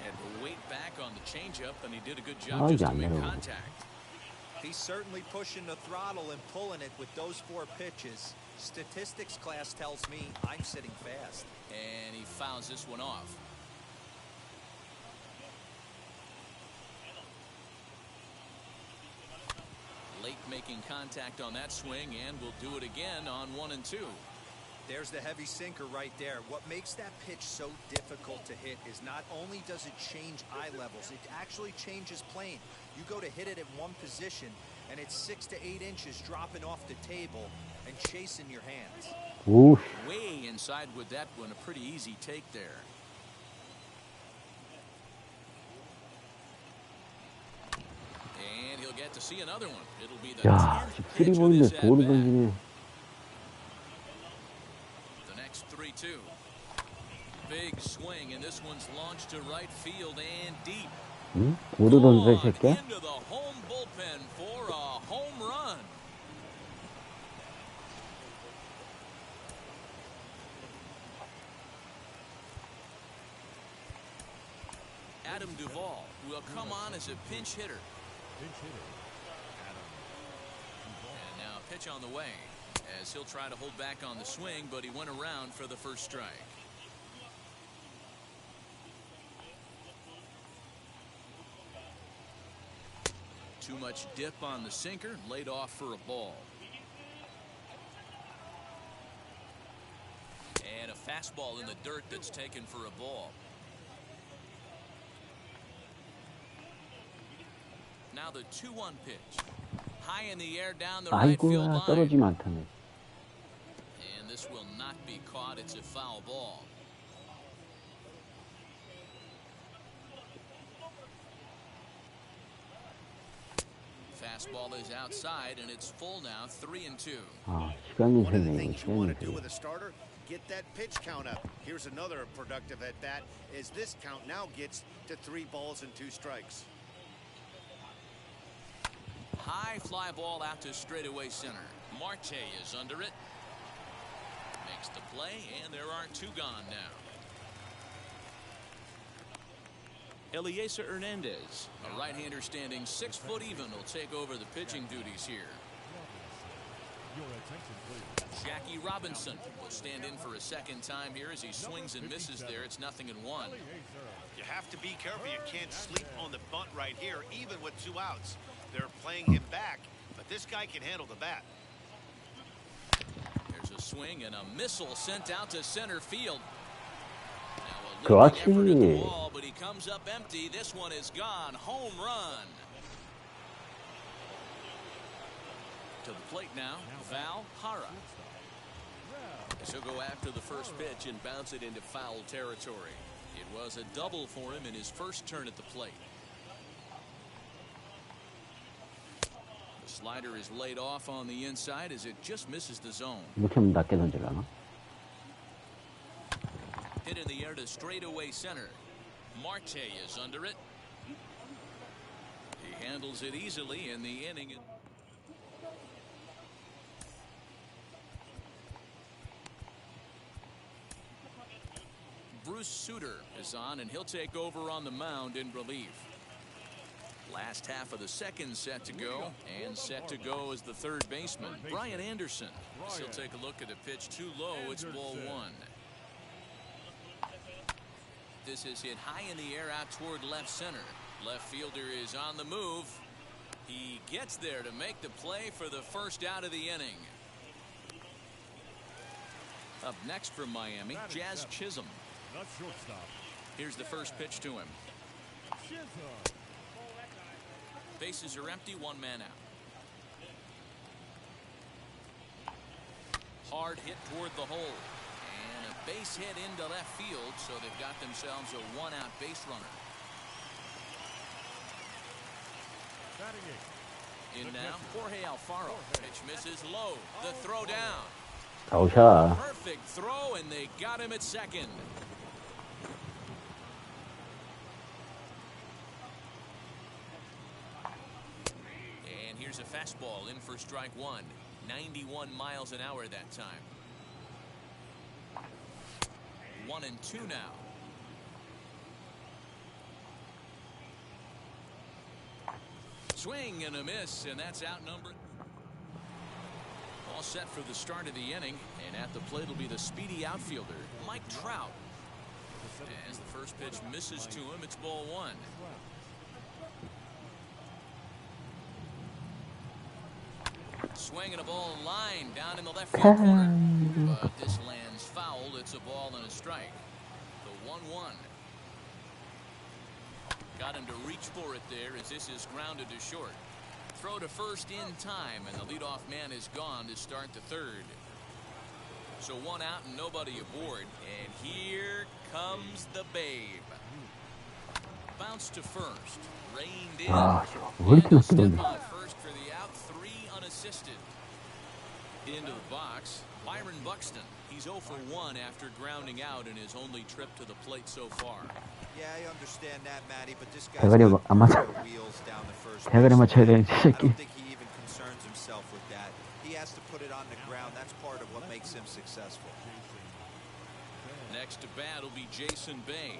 Had to wait back on the changeup, and he did a good job just to make contact. He's certainly pushing the throttle and pulling it with those 4 pitches. Statistics class tells me I'm sitting fast. And he fouls this one off. Late making contact on that swing, and will do it again on 1 and 2. There's the heavy sinker right there. What makes that pitch so difficult to hit is not only does it change eye levels, it actually changes plane. You go to hit it at one position, and it's 6 to 8 inches dropping off the table and chasing your hands. Oof. Way inside with that one. A pretty easy take there. And he'll get to see another one. It'll be the 야, 10th 스리 pitch of 보이는데 this 볼을 at-bat. 던지네. The next 3-2. Big swing, and this one's launched to right field and deep. 응? 볼을 던져, 이 Gone 새끼야? into the home bullpen for a home run. Adam Duvall will come on as a pinch hitter. Pinch hitter. And now a pitch on the way as he'll try to hold back on the swing, but he went around for the first strike. Too much dip on the sinker, laid off for a ball. And a fastball in the dirt that's taken for a ball. Now the 2-1 pitch. High in the air down the right field 아이고야, line. 떨어지면 않다네. And this will not be caught. It's a foul ball. Fastball is outside, and it's full now, 3-2. 아, 시간이 One of the 새네, things you want 시간이 to do 새네. with a starter, get that pitch count up. Here's another productive at bat, as this count now gets to 3 balls and 2 strikes. High fly ball out to straightaway center. Marte is under it. Makes the play, and there are 2 gone now. Eliezer Hernandez, a right-hander standing 6 foot even, will take over the pitching duties here. Your attention, please. Jackie Robinson will stand in for a second time here as he swings and misses there. It's 0-1. You have to be careful. You can't sleep on the bunt right here, even with 2 outs. They're playing him back, but this guy can handle the bat. There's a swing and a missile sent out to center field. Now a 그렇지. effort at the wall, but he comes up empty. This one is gone. Home run. To the plate now, Val Hara. He'll go after the first pitch and bounce it into foul territory. It was a double for him in his first turn at the plate. The slider is laid off on the inside as it just misses the zone. 이렇게 하면 낮게 던지려나? Hit in the air to straightaway center. Marte is under it. He handles it easily in the inning. Bruce Sutter is on, and he'll take over on the mound in relief. Last half of the second set to go, and set to go is the third baseman, Brian Anderson. As he'll take a look at a pitch too low. It's ball 1. This is hit high in the air out toward left center. Left fielder is on the move. He gets there to make the play for the first out of the inning. Up next from Miami, Jazz Chisholm. Not shortstop. Here's the first pitch to him. Chisholm. Bases are empty, 1 man out. Hard hit toward the hole. And a base hit into left field, so they've got themselves a 1-out base runner. Batting 8. In now, Jorge Alfaro. Pitch misses low. The throw down. 아우샤. Perfect throw, and they got him at second. And here's a fastball in for strike 1. 91 miles an hour that time. 1-2 now. Swing and a miss, and that's outnumbered. All set for the start of the inning, and at the plate will be the speedy outfielder, Mike Trout. As the first pitch misses to him, it's ball 1. swinging a ball line down in the left field corner. But this lands foul. It's a ball and a strike. The 1-1. Got him to reach for it there as this is grounded to short. Throw to first in time, and the leadoff man is gone to start the third. So one out and nobody aboard. And here comes the Babe. Bounce to first. Reined in. 왜 이렇게 And a step 늦게 on first for the out. 3 unassisted. Into the box, Byron Buxton. He's 0 for 1 after grounding out in his only trip to the plate so far. Yeah, I understand that, Matty, but this guy's 대가리 got 안 맞아. wheels down the first 대가리 base. 맞춰야 되는 I 새끼. don't think he even concerns himself with that. He has to put it on the ground. That's part of what makes him successful. Next to bat will be Jason Bay.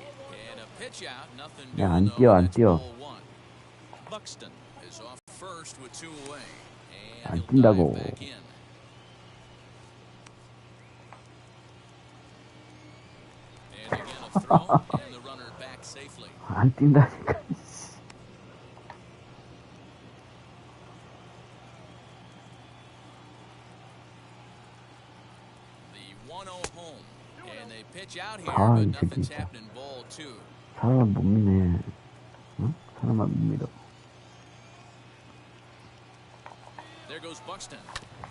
And a pitch out, nothing 야, doing 안 뛰어, though. 안 That's 뛰어. ball 1. Buxton is off first with 2 away. 안 And he'll 뛴다고. dive back in. And again a throw, and the runner back safely. 안 뛴다니까. The 1-0 home. And they pitch out here, 아, but 이 새끼 nothing's 진짜. happening. Ball 2. 사람만 못 믿네. 응? 사람만 못 믿어. There goes Buxton.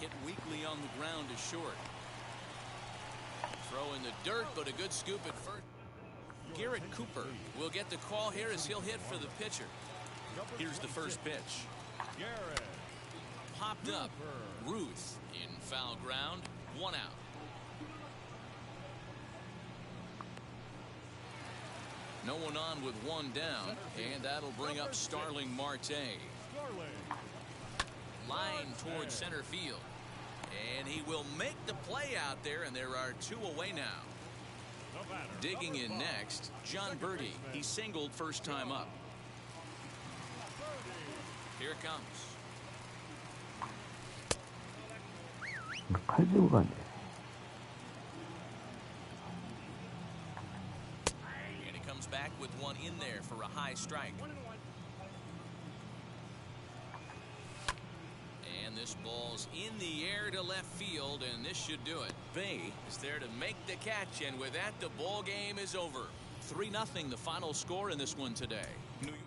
Hit weakly on the ground to short. Throw in the dirt, but a good scoop at first. Garrett Cooper will get the call here as he'll hit for the pitcher. Here's the first pitch. Garrett. Popped up. Ruth in foul ground. 1 out. No one on with 1 down, and that'll bring up Starling Marte. Starling. Line towards center field. And he will make the play out there, and there are 2 away now. The batter. Digging in next, John Birdie. He singled first time up. Here it comes. 칼 들고 가네. And he comes back with 1 in there for a high strike. And this ball's in the air to left field, and this should do it. Bay is there to make the catch, and with that, the ball game is over. 3-0 the final score in this one today. New York.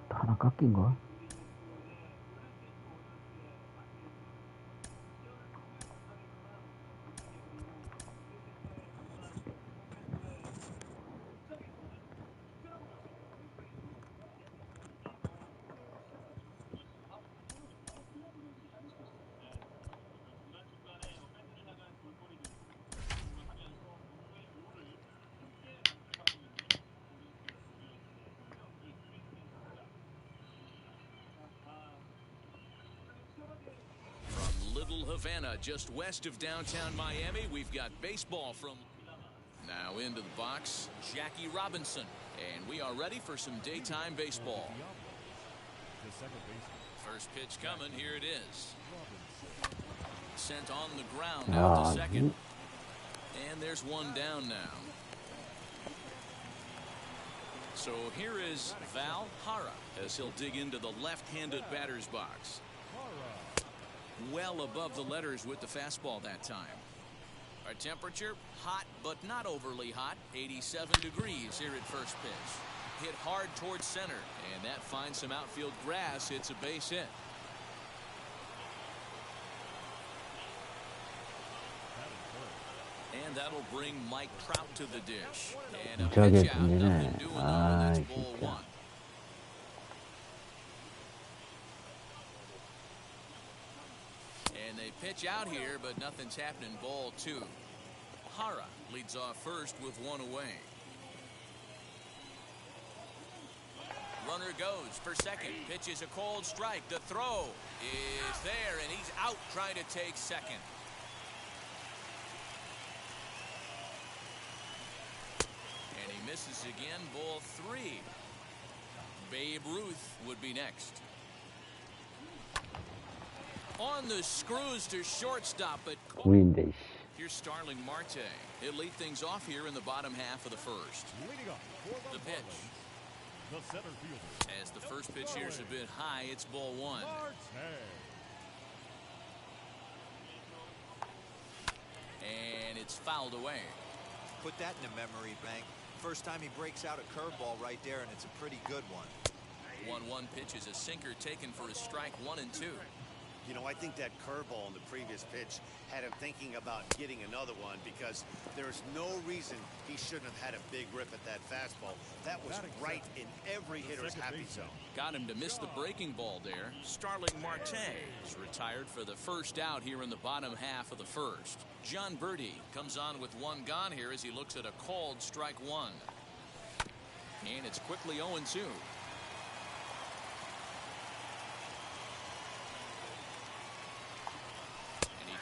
하나 깎인 거. Little Havana, just west of downtown Miami. We've got baseball from now into the box. Jackie Robinson, and we are ready for some daytime baseball. The second baseman. First pitch coming. Here it is. Sent on the ground out to second, and there's 1 down now. So here is Val Hara as he'll dig into the left-handed batter's box. Well above the letters with the fastball that time. Our temperature, hot but not overly hot, 87 degrees here at first pitch. Hit hard towards center, and that finds some outfield grass. It's a base hit. that'll bring Mike Trout to the dish. And a 저게 pitch out, 들리네. nothing doing 아, there, and it's ball 진짜. one. And they pitch out here, but nothing's happening. Ball two. Hara leads off first with one away. Runner goes for second. Pitches a cold strike. The throw is there, and he's out trying to take second. And he misses again. Ball three. Babe Ruth would be next. On the screws to shortstop, but 구인데, 씨. here's Starling Marte. He'll lead things off here in the bottom half of the first. Leading up for The pitch. Marlins, the center fielder. As the first pitch here is a bit high, it's ball one. Marte. And it's fouled away. Put that in the memory bank. First time he breaks out a curveball right there, and it's a pretty good one. 1-1 pitch is a sinker taken for a strike, 1 and 2. You know, I think that curveball in the previous pitch had him thinking about getting another one because there's no reason he shouldn't have had a big rip at that fastball. That was right in every hitter's happy zone. Got him to miss the breaking ball there. Starling Marte is retired for the first out here in the bottom half of the first. John Birdie comes on with one gone here as he looks at a called strike one. And it's quickly 0-2.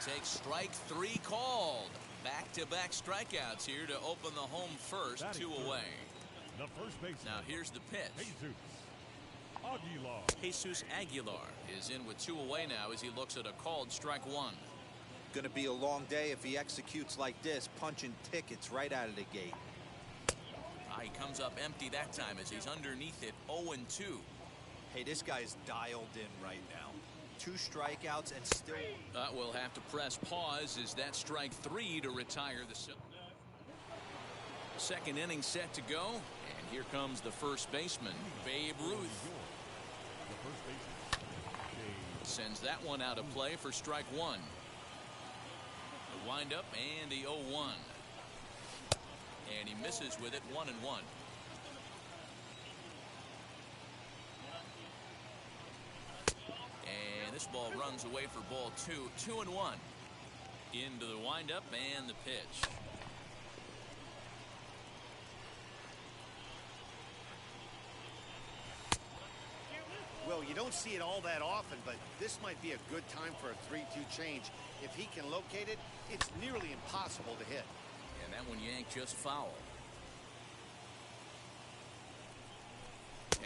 Takes strike three called. Back-to-back strikeouts here to open the home first, 2 away. The first baseman. Now here's the pitch. Jesus Aguilar is in with 2 away now as he looks at a called strike one. Gonna be a long day if he executes like this, punching tickets right out of the gate. He comes up empty that time as he's underneath it, 0-2. Hey, this guy's dialed in right now. 2 strikeouts and still. We'll have to press pause as that strike 3 to retire the second inning set to go. And here comes the first baseman, Babe Ruth. Sends that one out of play for strike one. The windup and the 0-1. And he misses with it, 1-1. This ball runs away for ball two. 2-1. Into the windup and the pitch. Well, you don't see it all that often, but this might be a good time for a 3-2 change. If he can locate it, it's nearly impossible to hit. And that one yanked just foul.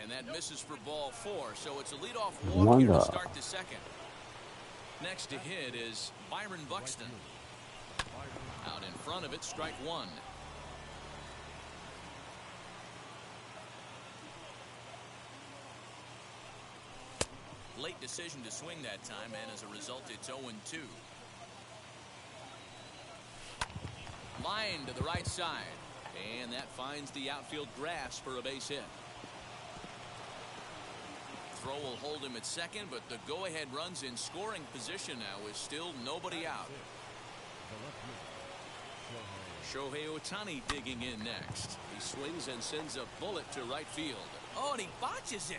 And that misses for ball 4, so it's a leadoff walk here to start the second. Next to hit is Byron Buxton. Out in front of it, strike one. Late decision to swing that time, and as a result, it's 0-2. Line to the right side, and that finds the outfield grass for a base hit. Throw will hold him at second, but the go-ahead runs in scoring position now with still nobody out. Shohei Ohtani digging in next. He swings and sends a bullet to right field. Oh, and he botches it.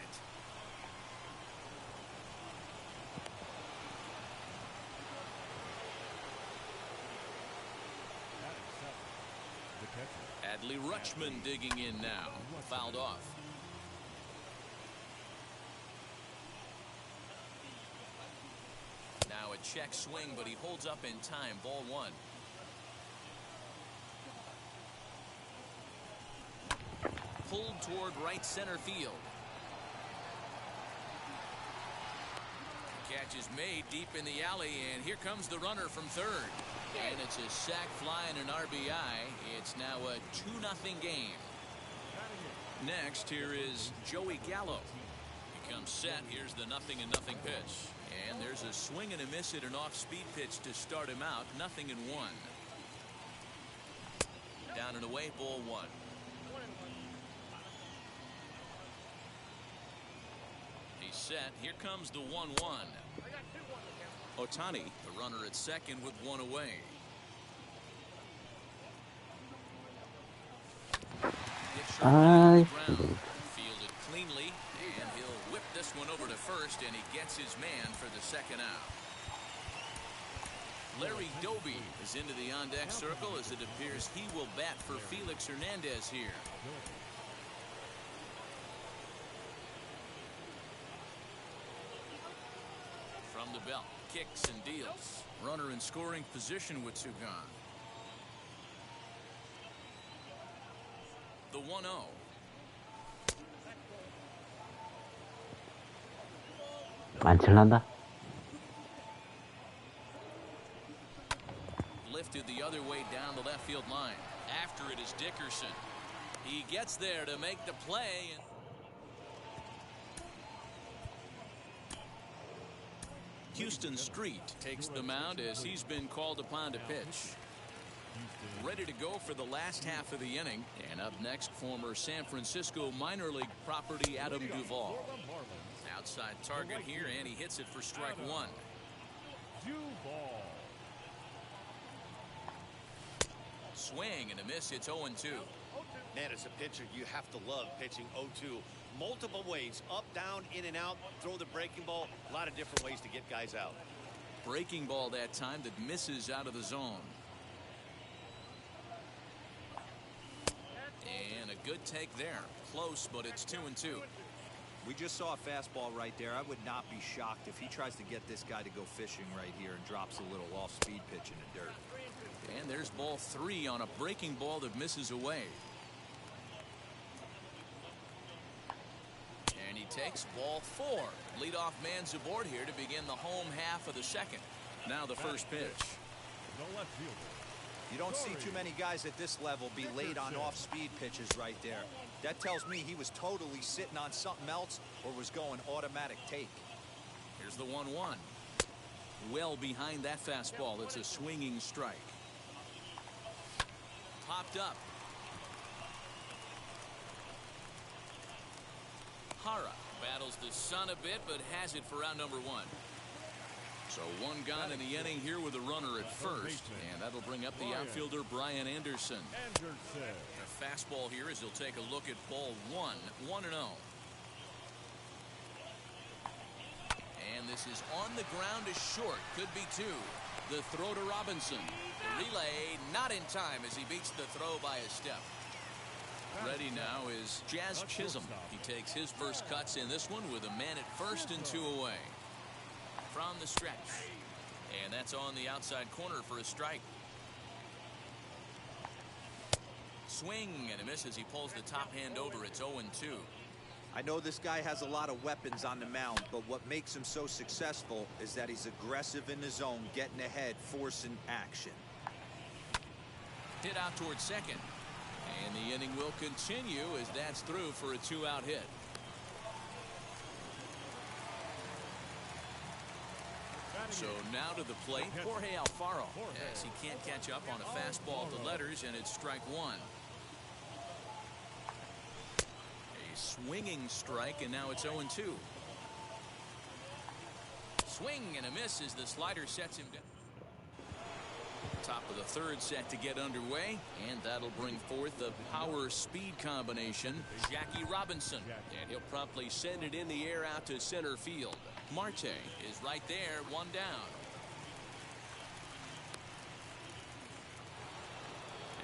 Adley Rutschman digging in now. Fouled off. Now a check swing, but he holds up in time. Ball one. Pulled toward right center field. Catch is made deep in the alley, and here comes the runner from third. And it's a sac fly and an RBI. It's now a 2-0 game. Next, here is Joey Gallo. He comes set. Here's the 0-0 pitch. And there's a swing and a miss at an off-speed pitch to start him out. 0-1. Down and away, ball one. He's set. Here comes the 1-1. Ohtani, the runner at second with one away. Hit 아이, sharply to the 이거. ground. Fielded cleanly, and he'll whip this one over to first, and he gets his man for the second out. Larry Doby is into the on-deck circle as it appears he will bat for Felix Hernandez here. From the belt, kicks and deals. Runner in scoring position with two gone. The 1-0. 안 칠란다. Lifted the other way down the left field line. After it is Dickerson. He gets there to make the play. Houston Street takes the mound as he's been called upon to pitch. Ready to go for the last half of the inning. And up next, former San Francisco minor league property Adam Duvall. Outside target here, and he hits it for strike one. Swing and a miss. It's 0-2. Man, as a pitcher, you have to love pitching 0-2. Multiple ways, up, down, in and out, throw the breaking ball. A lot of different ways to get guys out. Breaking ball that time that misses out of the zone. And a good take there. Close, but it's 2-2. We just saw a fastball right there. I would not be shocked if he tries to get this guy to go fishing right here and drops a little off-speed pitch in the dirt. And there's ball 3 on a breaking ball that misses away. And he takes ball 4. Leadoff man's aboard here to begin the home half of the second. Now the first pitch. You don't see too many guys at this level be late on off-speed pitches right there. That tells me he was totally sitting on something else or was going automatic take. Here's the 1-1. Well behind that fastball. It's a swinging strike. Popped up. Hara battles the sun a bit, but has it for out number 1. So one gone in the inning here with a runner at first, and that'll bring up the outfielder Brian Anderson. The fastball here as he'll take a look at ball 1, 1-0. And this is on the ground is short, could be 2. The throw to Robinson. The relay not in time as he beats the throw by a step. Ready now is Jazz Chisholm. He takes his first cuts in this one with a man at first and 2 away. From the stretch. And that's on the outside corner for a strike. Swing and a miss as he pulls the top hand over. It's 0-2. I know this guy has a lot of weapons on the mound, but what makes him so successful is that he's aggressive in the zone, getting ahead, forcing action. Hit out towards second. And the inning will continue as that's through for a 2-out hit. So now to the plate, Jorge Alfaro, as he can't catch up on a fastball at the letters, and it's strike 1. A swinging strike, and now it's 0-2. Swing and a miss as the slider sets him down. Top of the third set to get underway, and that'll bring forth the power-speed combination, Jackie Robinson. And he'll promptly send it in the air out to center field. Marte is right there, 1 down.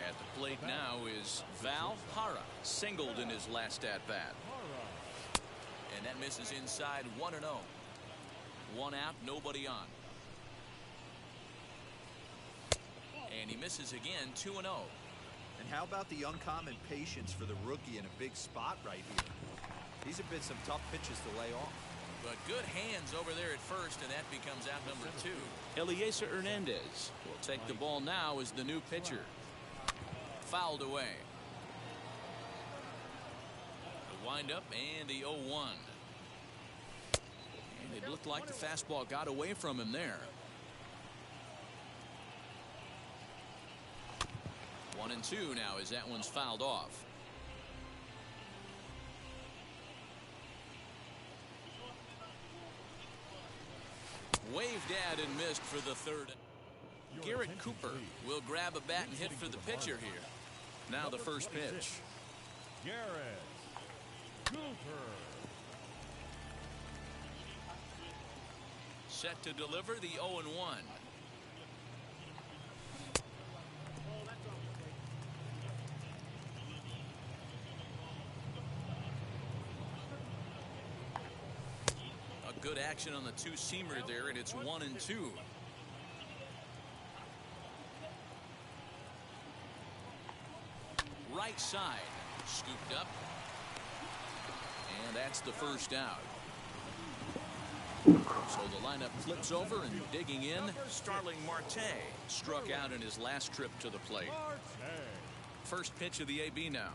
At the plate now is Val Hara, singled in his last at-bat. And that misses inside 1-0. 1 out, nobody on. And he misses again, 2-0. And how about the uncommon patience for the rookie in a big spot right here? These have been some tough pitches to lay off. But good hands over there at first, and that becomes out number 2. Eliezer Hernandez will take the ball now as the new pitcher. Fouled away. The windup and the 0-1. And it looked like the fastball got away from him there. 1-2 now as that one's fouled off. Waved at and missed for the third. Garrett Cooper will grab a bat and hit for the pitcher here. Now the first pitch. Garrett Cooper. Set to deliver the 0-1. A good action on the two-seamer there, and it's 1-2. Right side, scooped up, and that's the first out. So the lineup flips over, and digging in, Starling Marte struck out in his last trip to the plate. First pitch of the AB now.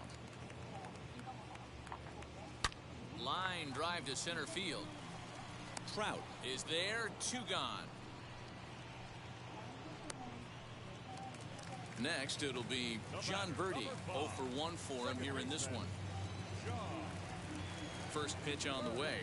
Line drive to center field. Trout is there, 2 gone. Next, it'll be John Birdie. 0 for 1 for him here in this one. First pitch on the way.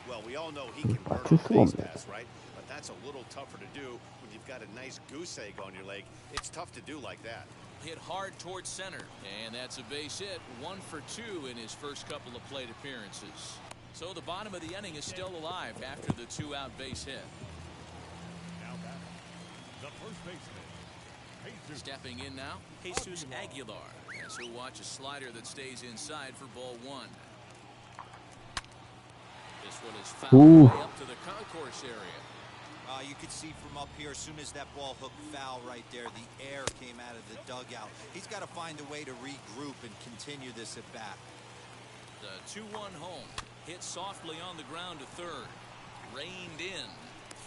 Well, we all know he can burn a base pass, right? But that's a little tougher to do when you've got a nice goose egg on your leg. It's tough to do like that. Hit hard towards center, and that's a base hit. 1 for 2 in his first couple of plate appearances. So the bottom of the inning is still alive after the 2-out base hit. Now back, the first baseman, Jesus. Stepping in now, Jesus Aguilar. As he'll watch a slider that stays inside for ball 1. This one is fouled way up to the concourse area. You could see from up here, as soon as that ball hooked foul right there, the air came out of the dugout. He's got to find a way to regroup and continue this at bat. The 2-1 home. Hit softly on the ground to third. Reined in.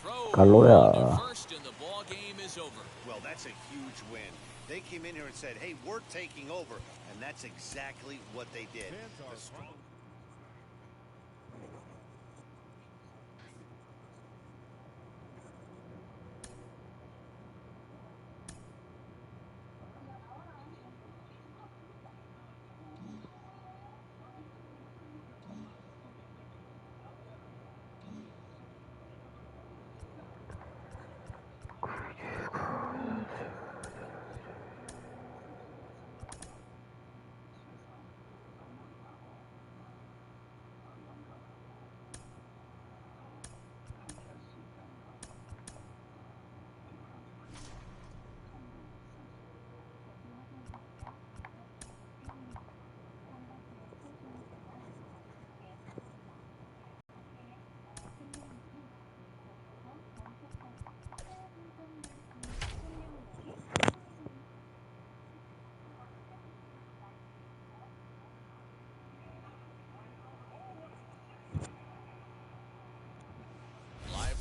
Throw to first, and the ball game is over. Well, that's a huge win. They came in here and said, hey, we're taking over. And that's exactly what they did.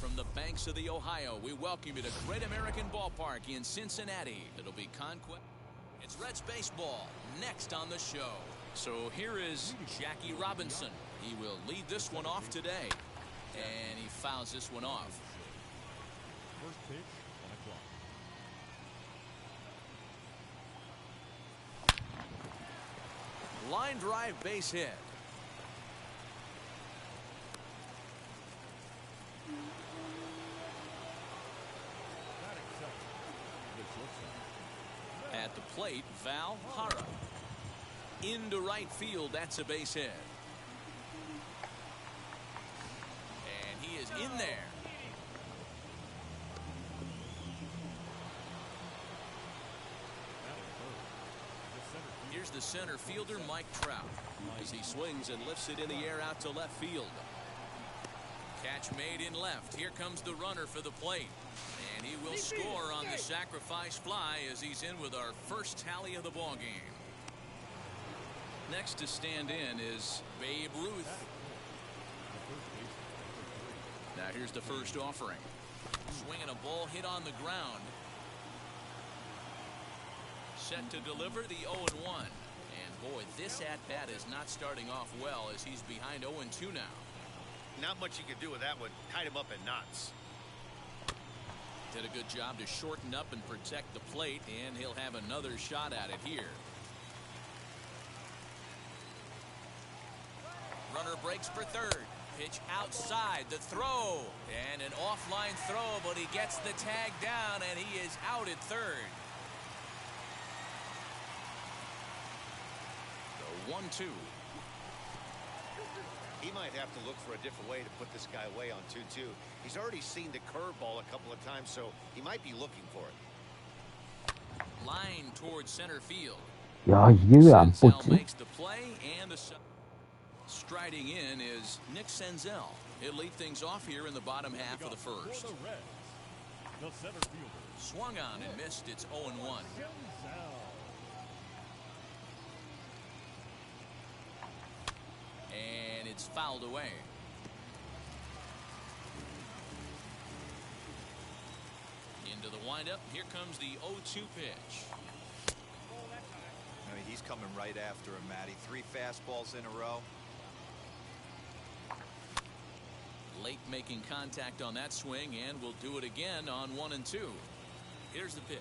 From the banks of the Ohio, we welcome you to Great American Ballpark in Cincinnati. It'll be Conquest. It's Reds baseball next on the show. So here is Jackie Robinson. He will lead this one off today, and he fouls this one off. First pitch on the clock. Line drive base hit. At the plate, Val Hara. Into right field, that's a base hit. And he is in there. Here's the center fielder, Mike Trout, as he swings and lifts it in the air out to left field. Catch made in left. Here comes the runner for the plate. And he will score on the sacrifice fly as he's in with our first tally of the ball game. Next to stand in is Babe Ruth. Now here's the first offering. Swinging a ball hit on the ground. Set to deliver the 0-1. And boy, this at-bat is not starting off well as he's behind 0-2 now. Not much you can do with that one. Tied him up in knots. Did a good job to shorten up and protect the plate, and he'll have another shot at it here. Runner breaks for third. Pitch outside. The throw. And an offline throw, but he gets the tag down, and he is out at third. 1-2. He might have to look for a different way to put this guy away on 2-2. He's already seen the curveball a couple of times, so he might be looking for it. Line towards center field. 야, 이게 왜 안 Senzel 뽑지? makes the play, and striding in is Nick Senzel. He'll lead things off here in the bottom half of the first. For the Reds, the center fielder. Swung on and missed. It's 0-1. And it's fouled away. Into the windup. Here comes the 0-2 pitch. I mean, he's coming right after him, Matty. 3 fastballs in a row. Late making contact on that swing, and will do it again on 1-2. Here's the pitch.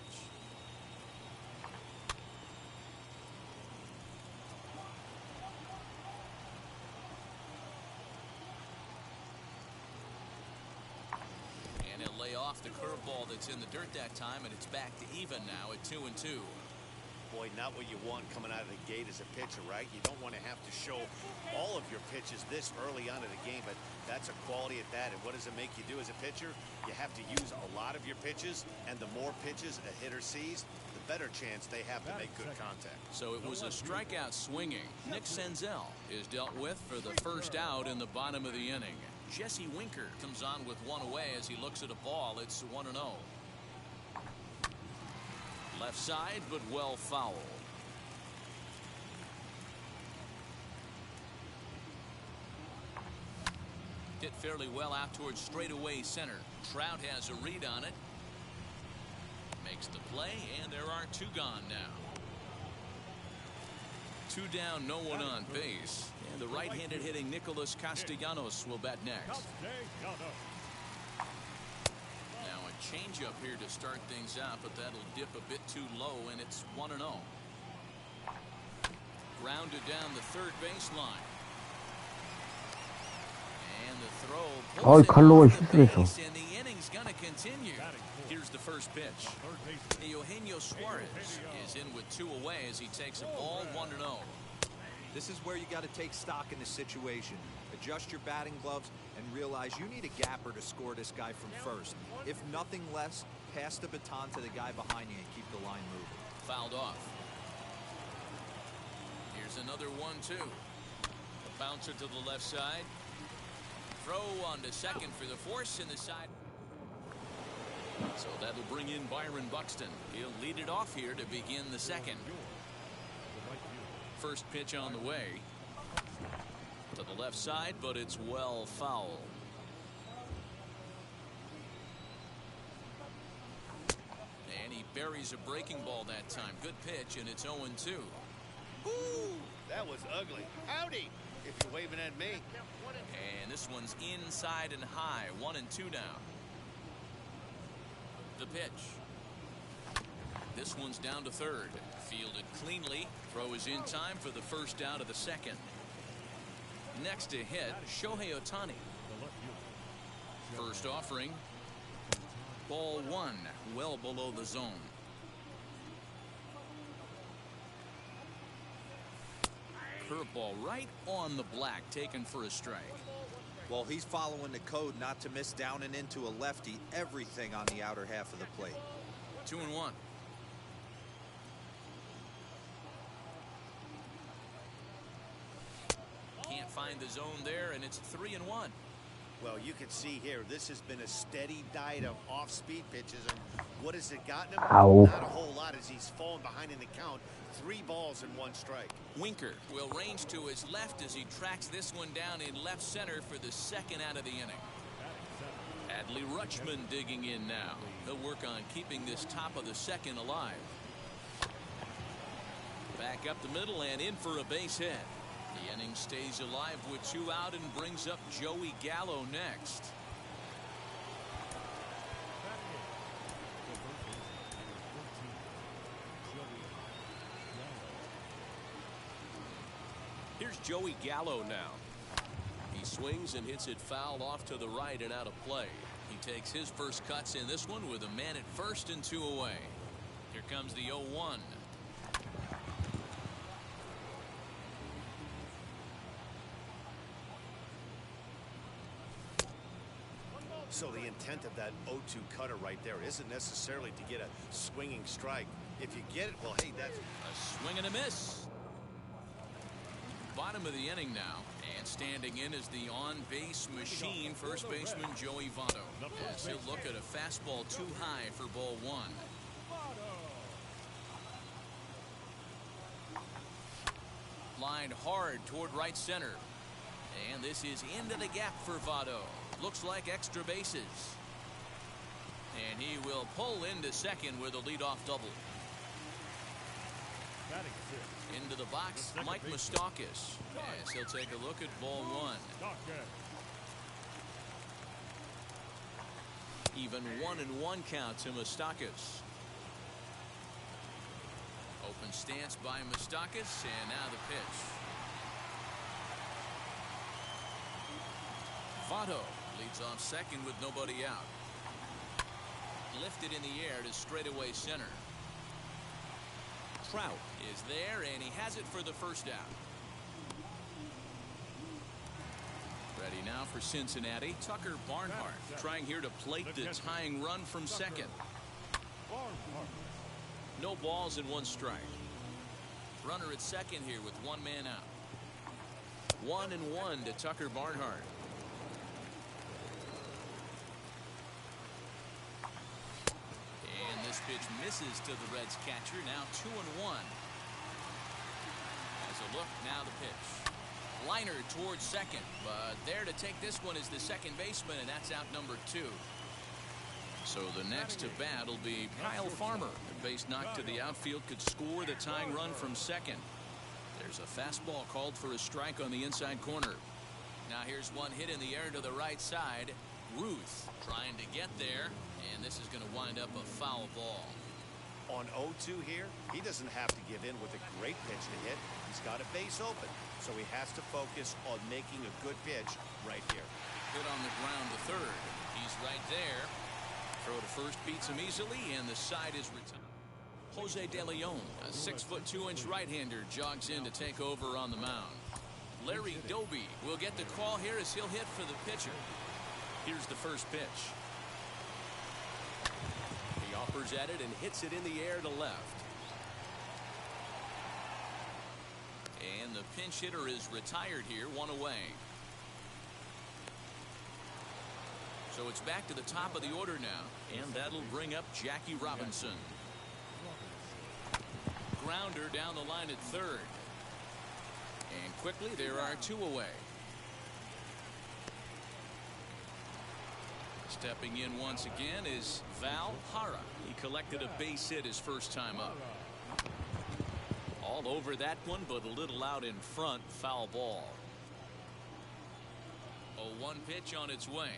And he'll lay off the curveball that's in the dirt that time, and it's back to even now at 2-2. Boy, not what you want coming out of the gate as a pitcher, right? You don't want to have to show all of your pitches this early on in the game, but that's a quality at that. And what does it make you do as a pitcher? You have to use a lot of your pitches, and the more pitches a hitter sees, the better chance they have to make good contact. So it was a strikeout swinging. Nick Senzel is dealt with for the first out in the bottom of the inning. Jesse Winker comes on with one away as he looks at a ball. It's 1-0. Left side, but well fouled. Hit fairly well out towards straightaway center. Trout has a read on it. Makes the play, and there are 2 gone now. 2 down, no one on base. And the right-handed hitting Nicholas Castellanos will bat next. Now a changeup here to start things out, but that'll dip a bit too low, and it's 1-0. Grounded down the third baseline. And the throw pulls it 칼로가 off the 실수했어. base, and the inning's going to continue. Here's the first pitch. Eugenio Suarez is in with 2 away as he takes a ball 1-0. This is where you got to take stock in the situation. Adjust your batting gloves and realize you need a gapper to score this guy from first. If nothing less, pass the baton to the guy behind you and keep the line moving. Fouled off. Here's another 1-2. A bouncer to the left side. Throw on to second for the force in the side. So that'll bring in Byron Buxton. He'll lead it off here to begin the second. First pitch on the way. To the left side, but it's well foul. And he buries a breaking ball that time. Good pitch, and it's 0-2. Ooh, that was ugly. Howdy, if you're waving at me. And this one's inside and high. 1-2 now. The pitch. This one's down to third. Fielded cleanly. Throw is in time for the first out of the second. Next to hit, Shohei Ohtani. First offering. Ball 1, well below the zone. Curveball right on the black, taken for a strike. Well, he's following the code not to miss down and into a lefty. Everything on the outer half of the plate. 2-1. Can't find the zone there, and it's 3-1. Well, you can see here, this has been a steady diet of off-speed pitches, and what has it gotten him? Ow. Not a whole lot as he's fallen behind in the count. 3 balls and 1 strike. Winker will range to his left as he tracks this one down in left center for the second out of the inning. Adley Rutschman digging in now. He'll work on keeping this top of the second alive. Back up the middle and in for a base hit. The inning stays alive with 2 out and brings up Joey Gallo next. Here's Joey Gallo now. He swings and hits it foul off to the right and out of play. He takes his first cuts in this one with a man at first and 2 away. Here comes the 0-1. So the intent of that 0-2 cutter right there isn't necessarily to get a swinging strike. If you get it, well, hey, that's A swing and a miss. Bottom of the inning now, and standing in is the on-base machine, first baseman Joey Votto, as he'll look at a fastball too high for ball one. Lined hard toward right center, and this is into the gap for Votto. Looks like extra bases, and he will pull into second with a leadoff double. Into the box, Mike Moustakas, as he'll take a look at ball one. Even 1-1 count to Moustakas. Open stance by Moustakas, and now the pitch. Votto leads off second with nobody out. Lifted in the air to straightaway center. Trout is there, and he has it for the first out. Ready now for Cincinnati. Tucker Barnhart trying here to plate the tying run from second. No balls and one strike. Runner at second here with one man out. 1-1 to Tucker Barnhart. And this pitch misses to the Reds catcher. Now 2-1. As a look, now the pitch. Liner towards second, but there to take this one is the second baseman, and that's out number 2. So the next to bat will be Kyle Farmer. The base knock to the outfield could score the tying run from second. There's a fastball called for a strike on the inside corner. Now here's one hit in the air to the right side. Ruth trying to get there, and this is going to wind up a foul ball. on 0-2 here. He doesn't have to give in with a great pitch to hit. He's got a base open, so he has to focus on making a good pitch right here. Hit on the ground to third. He's right there. Throw to first beats him easily, and the side is retired. Jose De Leon, a 6'2" right-hander, jogs in to take over on the mound. Larry Doby will get the call here as he'll hit for the pitcher. Here's the first pitch. He offers at it and hits it in the air to left. And the pinch hitter is retired here, one away. So it's back to the top of the order now, and that'll bring up Jackie Robinson. Grounder down the line at third. And quickly there are two away. Stepping in once again is Val Hara. He collected a base hit his first time up. All over that one, but a little out in front. Foul ball. A 1 pitch on its way.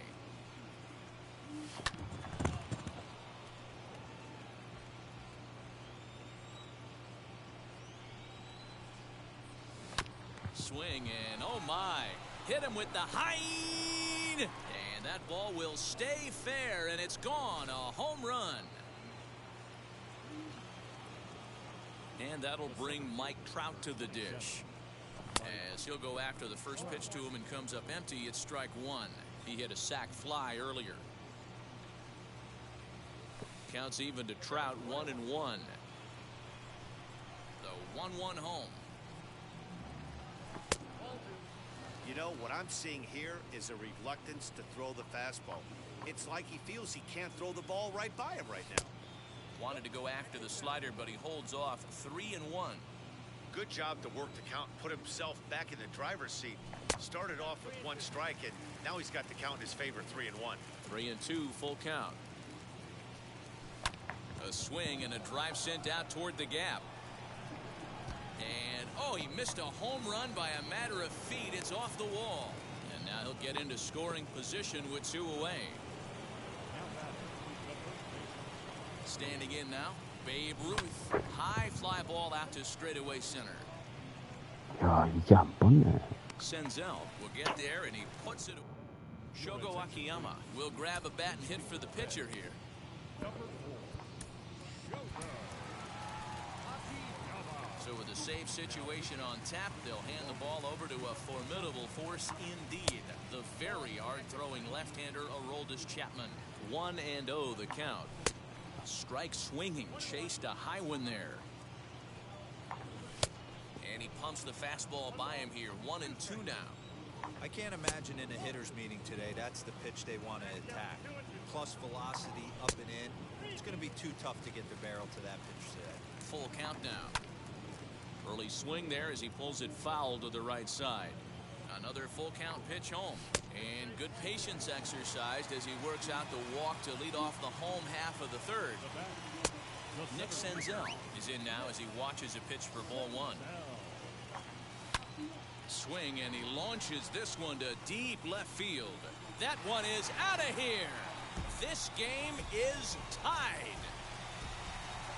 Swing, and oh my, hit him with the hide, and that ball will stay fair, and it's gone. A home run. And that'll bring Mike Trout to the dish as he'll go after the first pitch to him and comes up empty. It's strike one. He hit a sac fly earlier. Counts even to Trout, 1-1. The 1-1 home. You know, what I'm seeing here is a reluctance to throw the fastball. It's like he feels he can't throw the ball right by him right now. Wanted to go after the slider, but he holds off. 3-1. Good job to work the count, put himself back in the driver's seat. Started off with 1 strike, and now he's got the count in his favor, 3-1. 3-2, full count. A swing and a drive sent out toward the gap. And oh, he missed a home run by a matter of feet. It's off the wall. And now he'll get into scoring position with 2 away. Standing in now, Babe Ruth. High fly ball out to straightaway center. 야, 이게 안 뻗네. Senzel will get there, and he puts it. Shogo Akiyama will grab a bat and hit for the pitcher here. So So with a save situation on tap, they'll hand the ball over to a formidable force indeed. The very hard-throwing left-hander Aroldis Chapman. 1-0 the count. Strike swinging, chased a high one there. And he pumps the fastball by him here. 1-2 now. I can't imagine in a hitter's meeting today that's the pitch they want to attack. Plus velocity up and in. It's going to be too tough to get the barrel to that pitch today. Full count now. Early swing there as he pulls it foul to the right side. Another full count pitch home. And good patience exercised as he works out the walk to lead off the home half of the third. Nick Senzel is in now as he watches a pitch for ball one. Swing, and he launches this one to deep left field. That one is out of here. This game is tied.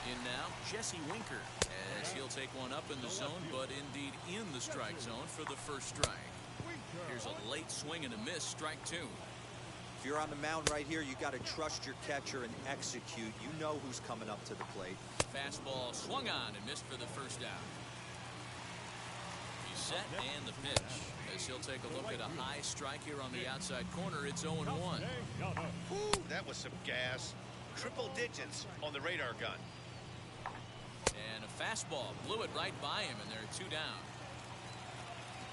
In now, Jesse Winker, as he'll take one up in the zone, but indeed in the strike zone for the first strike. Here's a late swing and a miss, strike two. If you're on the mound right here, you got to trust your catcher and execute. You know who's coming up to the plate. Fastball swung on and missed for the first out. He's set and the pitch. As he'll take a look at a high strike here on the outside corner, it's 0-1. Ooh, that was some gas. Triple digits on the radar gun. And a fastball blew it right by him, and there are two down.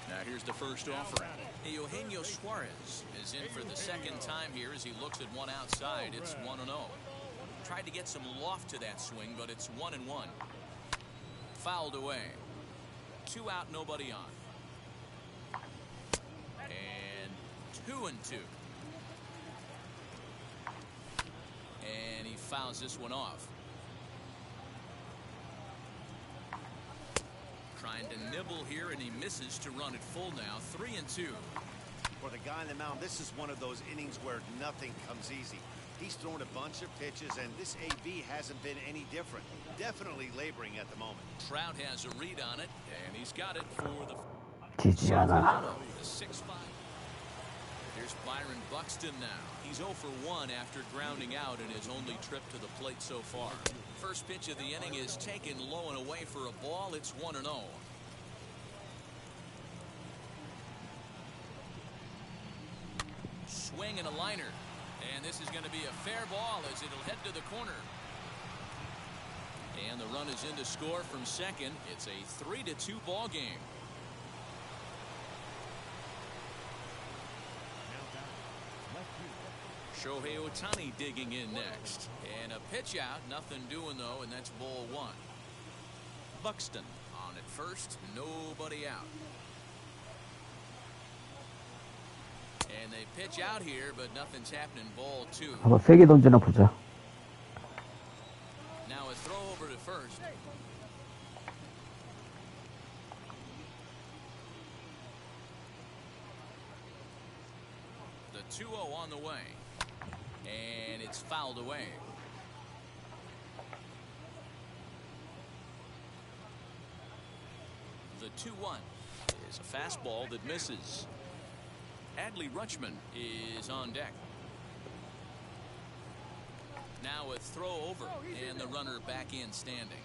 Now here's the first offering. Eugenio Suarez is in for the second time here as he looks at one outside. It's 1-0. Tried to get some loft to that swing, but it's 1-1. Fouled away. 2 out, nobody on. And 2-2. And he fouls this one off. Trying to nibble here, and he misses to run it full now. 3-2. For the guy on the mound, this is one of those innings where nothing comes easy. He's thrown a bunch of pitches, and this AB hasn't been any different. Definitely laboring at the moment. Trout has a read on it, and he's got it for the 지지 않아. 6-5. Here's Byron Buxton now. He's 0 for 1 after grounding out in his only trip to the plate so far. First pitch of the inning is taken low and away for a ball. It's 1-0. Swing and a liner. And this is going to be a fair ball as it'll head to the corner. And the run is in to score from second. It's a 3-2 ball game. Shohei Ohtani digging in next. And a pitch out. Nothing doing, though, and that's ball one. Buxton on at first. Nobody out. And they pitch out here, but nothing's happening. Ball two. 한번 세게 던지나 보자. Now a throw over to first. The 2-0 on the way. And it's fouled away. The 2-1 is a fastball that misses. Adley Rutschman is on deck. Now a throw over, and the runner back in standing.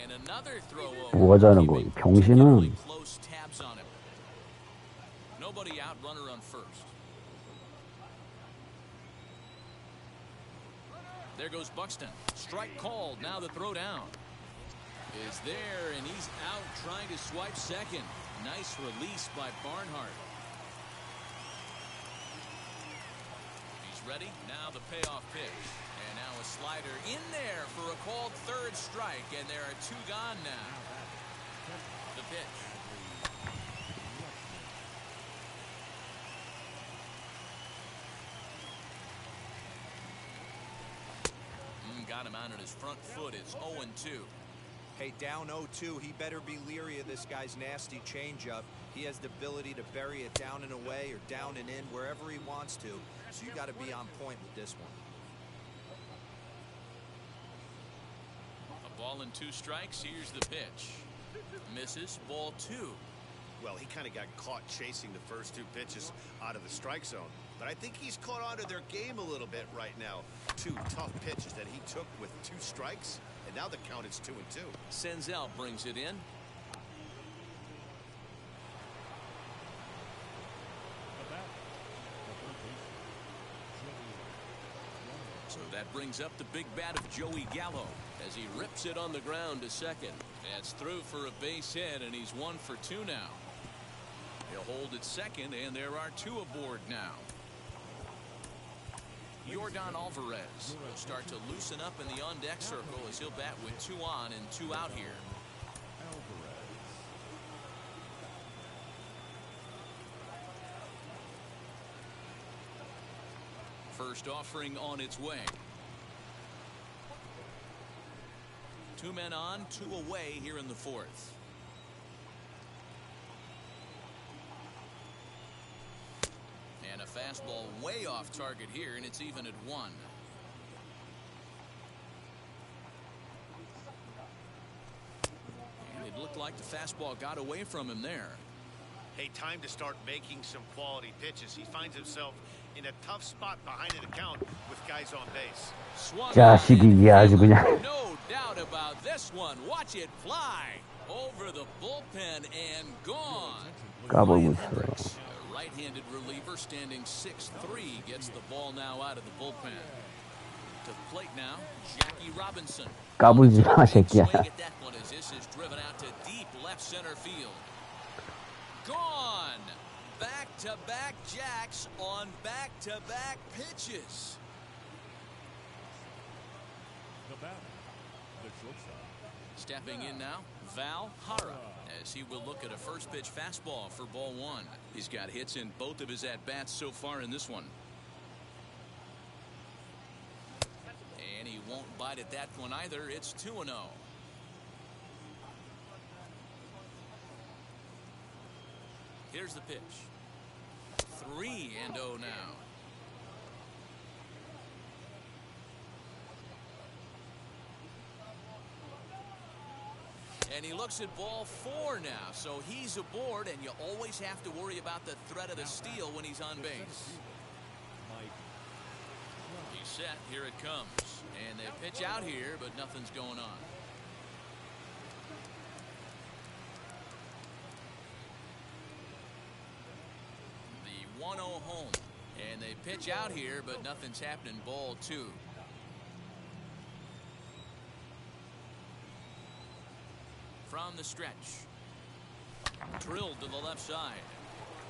And another throw over. 뭐가 자는 거야, 병신은. Close tabs on him. Nobody out, runner on first. There goes Buxton. Strike called. Now the throw down is there, and he's out trying to swipe second. Nice release by Barnhart. He's ready. Now the payoff pitch. And now a slider in there for a called third strike, and there are two gone now. The pitch. Got him out on his front foot. It's 0-2. Hey, down 0-2, he better be leery of this guy's nasty changeup. He has the ability to bury it down and away or down and in wherever he wants to. So you got to be on point with this one. A ball and 2 strikes. Here's the pitch. Misses. Ball 2. Well, he kind of got caught chasing the first 2 pitches out of the strike zone. But I think he's caught on to their game a little bit right now. 2 tough pitches that he took with 2 strikes, and now the count is 2-2. Senzel brings it in. So that brings up the big bat of Joey Gallo as he rips it on the ground to second. That's through for a base hit, and he's 1 for 2 now. He'll hold at second, and there are 2 aboard now. Yordan Alvarez will start to loosen up in the on-deck circle as he'll bat with 2 on and 2 out here. First offering on its way. 2 men on, 2 away here in the 4th. And a fastball way off target here, and it's even at 1. And it looked like the fastball got away from him there. Hey, time to start making some quality pitches. He finds himself in a tough spot behind an account with guys on base. 자식이 아주 그냥. No doubt about this one. Watch it fly over the bullpen and gone. 까불고 있어. Right-handed reliever standing 6'3" gets the ball now out of the bullpen. To the plate now, Jackie Robinson. 까불지 마, 새끼야. Swing at that one as this is driven out to deep left center field. Gone. Back-to-back jacks on back-to-back pitches. The batter, the shortstop. Stepping in now, Val Hara, as he will look at a first pitch fastball for ball 1. He's got hits in both of his at-bats so far in this one. And he won't bite at that one either. It's 2-0. Here's the pitch. 3-0 now. And he looks at ball 4 now, so he's aboard, and you always have to worry about the threat of the steal when he's on base. He's set. Here it comes. And they pitch out here, but nothing's going on. The 1-0 home. And they pitch out here, but nothing's happening. Ball 2. From the stretch. Drilled to the left side.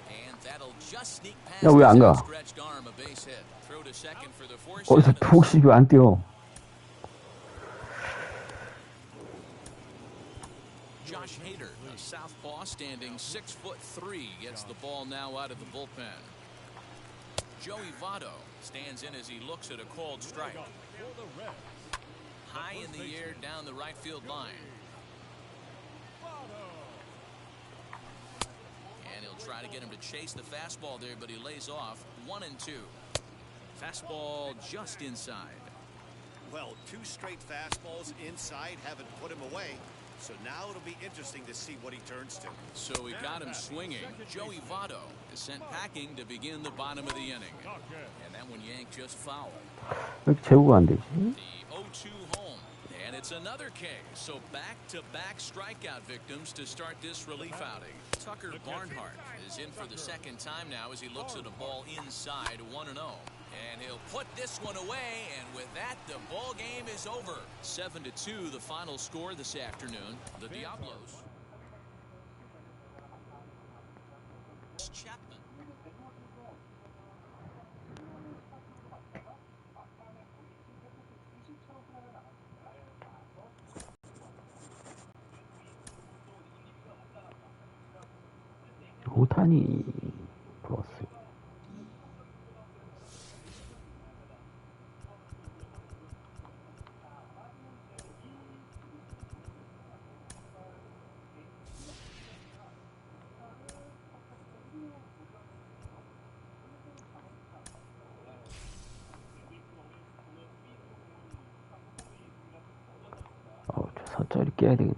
And that'll just sneak past 야, 왜 안 가? his stretched arm, a base hit. Throw to second for the force. 거기서 푹 왜 안 뛰어? Josh Hader, a southpaw standing 6'3", gets the ball now out of the bullpen. Joey Votto stands in as he looks at a called strike. High in the air down the right field line. And he'll try to get him to chase the fastball there, but he lays off. 1-2. Fastball just inside. Well, 2 straight fastballs inside haven't put him away. So now it'll be interesting to see what he turns to. So we got him swinging. Joey Votto is sent packing to begin the bottom of the inning. And that one yanked just foul. 왜 제구가 안 되지? The 0-2 home. And it's another K. So back-to-back strikeout victims to start this relief outing. Tucker Barnhart is in for the second time now as he looks at a ball inside 1-0. And he'll put this one away, and with that, the ball game is over. 7-2, the final score this afternoon. The Diablos. Chapman. 오타니 플러스. 저 사짜리 깨야 되겠네.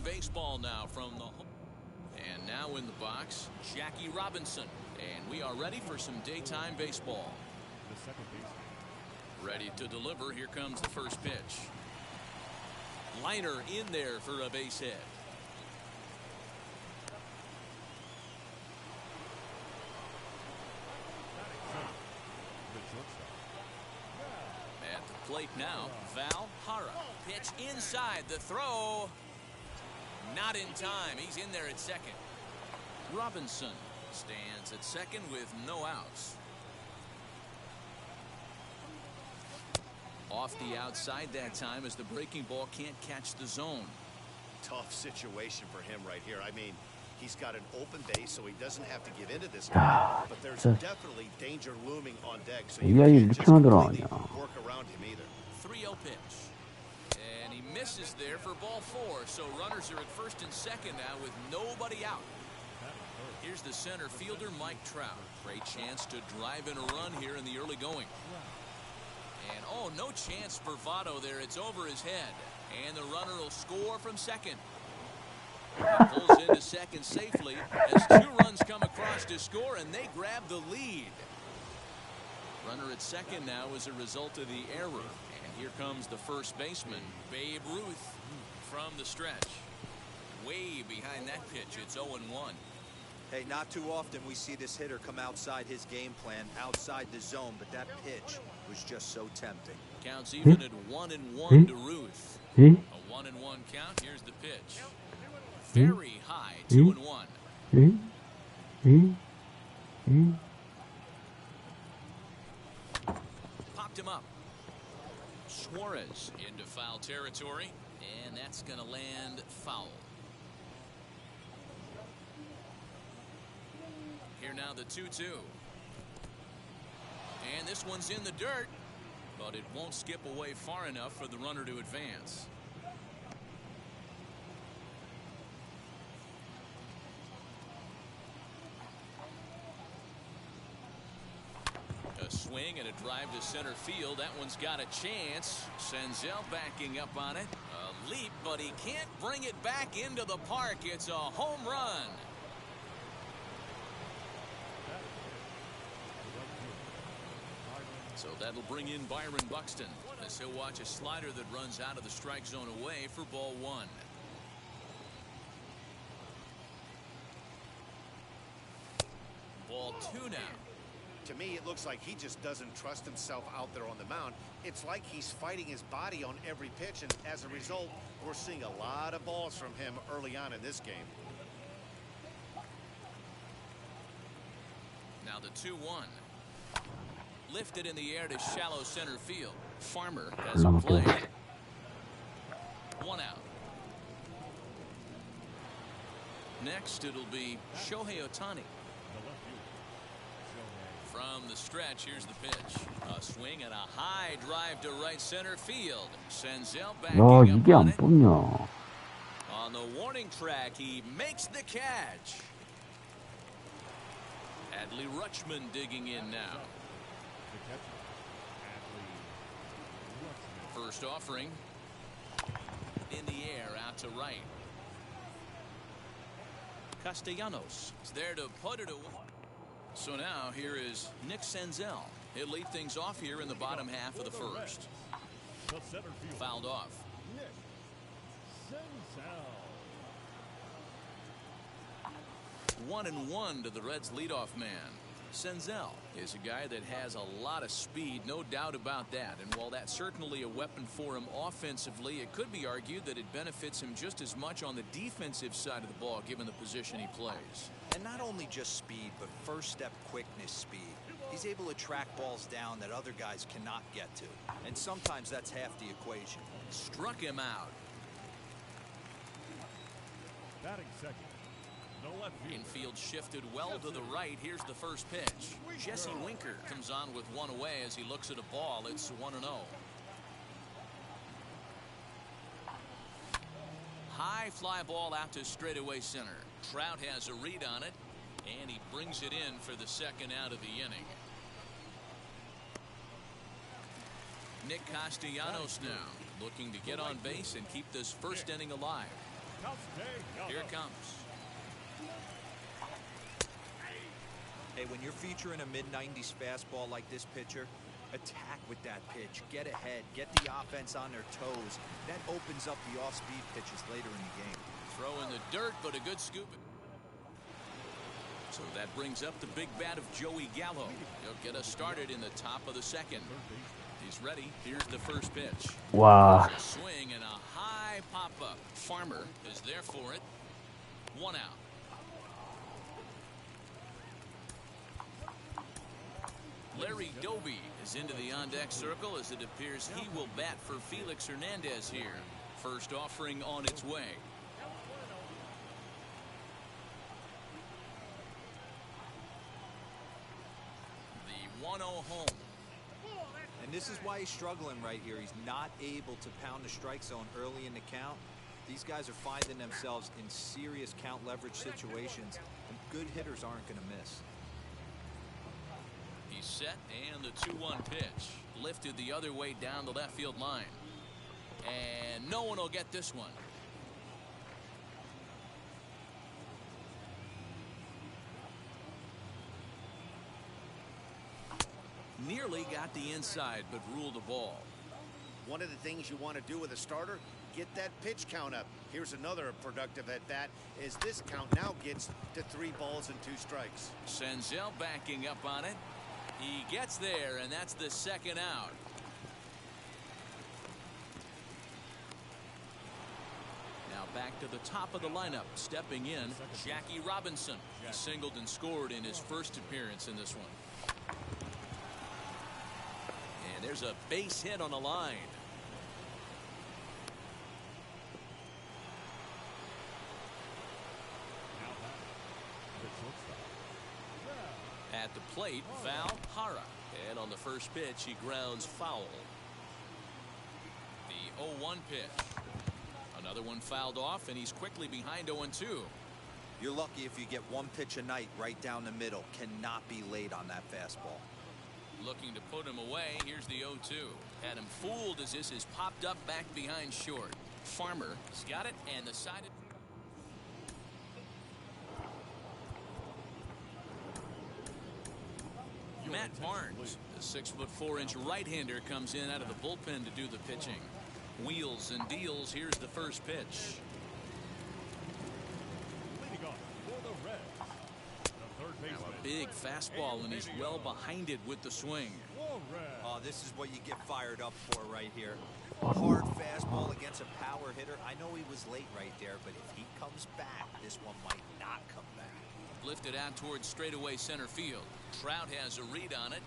baseball now from the home. And now in the box, Jackie Robinson. And we are ready for some daytime baseball. The second baseman. Ready to deliver. Here comes the first pitch. Liner in there for a base hit. The shortstop. At the plate now, Val Hara. Pitch inside, the throw. Not in time. He's in there at second. Robinson stands at second with no outs. Off the outside that time as the breaking ball can't catch the zone. Tough situation for him right here. I mean, he's got an open base, so he doesn't have to give into this guy. But there's definitely danger looming on deck, so you can't just completely work around him either. 3-0 pitch. And he misses there for ball 4. So runners are at first and second now with nobody out. Here's the center fielder, Mike Trout. Great chance to drive in a run here in the early going. And oh, no chance for Votto there. It's over his head. And the runner will score from second. He pulls into second safely as 2 runs come across to score, and they grab the lead. Runner at second now as a result of the error. And here comes the first baseman, Babe Ruth, from the stretch. Way behind that pitch. It's 0-1. Hey, not too often we see this hitter come outside his game plan, outside the zone, but that pitch was just so tempting. Counts even at 1-1 to Ruth. A 1-1 count. Here's the pitch. Very high, 2-1. Popped him up. Suarez into foul territory, and that's going to land foul. Here now the 2-2. And this one's in the dirt, but it won't skip away far enough for the runner to advance. A swing and a drive to center field. That one's got a chance. Senzel backing up on it. A leap, but he can't bring it back into the park. It's a home run. So that'll bring in Byron Buxton as he'll watch a slider that runs out of the strike zone away for ball 1. Ball 2 now. To me, it looks like he just doesn't trust himself out there on the mound. It's like he's fighting his body on every pitch, and as a result, we're seeing a lot of balls from him early on in this game. Now the 2-1. Lifted in the air to shallow center field. Farmer has a play. 1 out. Next, it'll be Shohei Ohtani. From the stretch, here's the pitch. A swing and a high drive to right center field. Senzel backing up on it. On the warning track, he makes the catch. Adley Rutschman digging in now. First offering. In the air, out to right. Castellanos is there to put it away. So now here is Nick Senzel. He'll lead things off here in the bottom half of the first. Fouled off. 1-1 to the Reds' leadoff man. Senzel is a guy that has a lot of speed, no doubt about that. And while that's certainly a weapon for him offensively, it could be argued that it benefits him just as much on the defensive side of the ball, given the position he plays. And not only just speed, but first step quickness speed. He's able to track balls down that other guys cannot get to. And sometimes that's half the equation. Struck him out. Batting second. Infield shifted well to the right. Here's the first pitch. Jesse Winker comes on with one away as he looks at a ball. It's 1-0. High fly ball out to straightaway center. Trout has a read on it, and he brings it in for the second out of the inning. Nick Castellanos now looking to get on base and keep this first inning alive. Here it comes. Hey, when you're featuring a mid-90s fastball like this pitcher, attack with that pitch. Get ahead. Get the offense on their toes. That opens up the off-speed pitches later in the game. Throw in the dirt, but a good scoop. So that brings up the big bat of Joey Gallo. He'll get us started in the top of the second. He's ready. Here's the first pitch. Wow. A swing and a high pop-up. Farmer is there for it. 1 out. Larry Doby is into the on-deck circle as it appears he will bat for Felix Hernandez here. First offering on its way. The 1-0 home. And this is why he's struggling right here. He's not able to pound the strike zone early in the count. These guys are finding themselves in serious count leverage situations, and good hitters aren't going to miss. He's set, and the 2-1 pitch lifted the other way down the left field line. And no one will get this one. Nearly got the inside, but ruled the ball. One of the things you want to do with a starter, get that pitch count up. Here's another productive at bat as this count now gets to 3 balls and 2 strikes. Senzel backing up on it. He gets there, and that's the second out. Now back to the top of the lineup. Stepping in, Jackie Robinson. He singled and scored in his first appearance in this one. And there's a base hit on the line. At the plate, Val Hara. And on the first pitch, he grounds foul. The 0-1 pitch. Another one fouled off, and he's quickly behind 0-2. You're lucky if you get 1 pitch a night right down the middle. Cannot be late on that fastball. Looking to put him away. Here's the 0-2. Had him fooled as this is popped up back behind short. Farmer's got it, and the side. Matt Barnes, the 6'4" right-hander, comes in out of the bullpen to do the pitching. Wheels and deals. Here's the first pitch. A big fastball, and he's well behind it with the swing. Oh, this is what you get fired up for right here. Hard fastball against a power hitter. I know he was late right there, but if he comes back, this one might not come back. Lifted out towards straightaway center field. Trout has a read on it,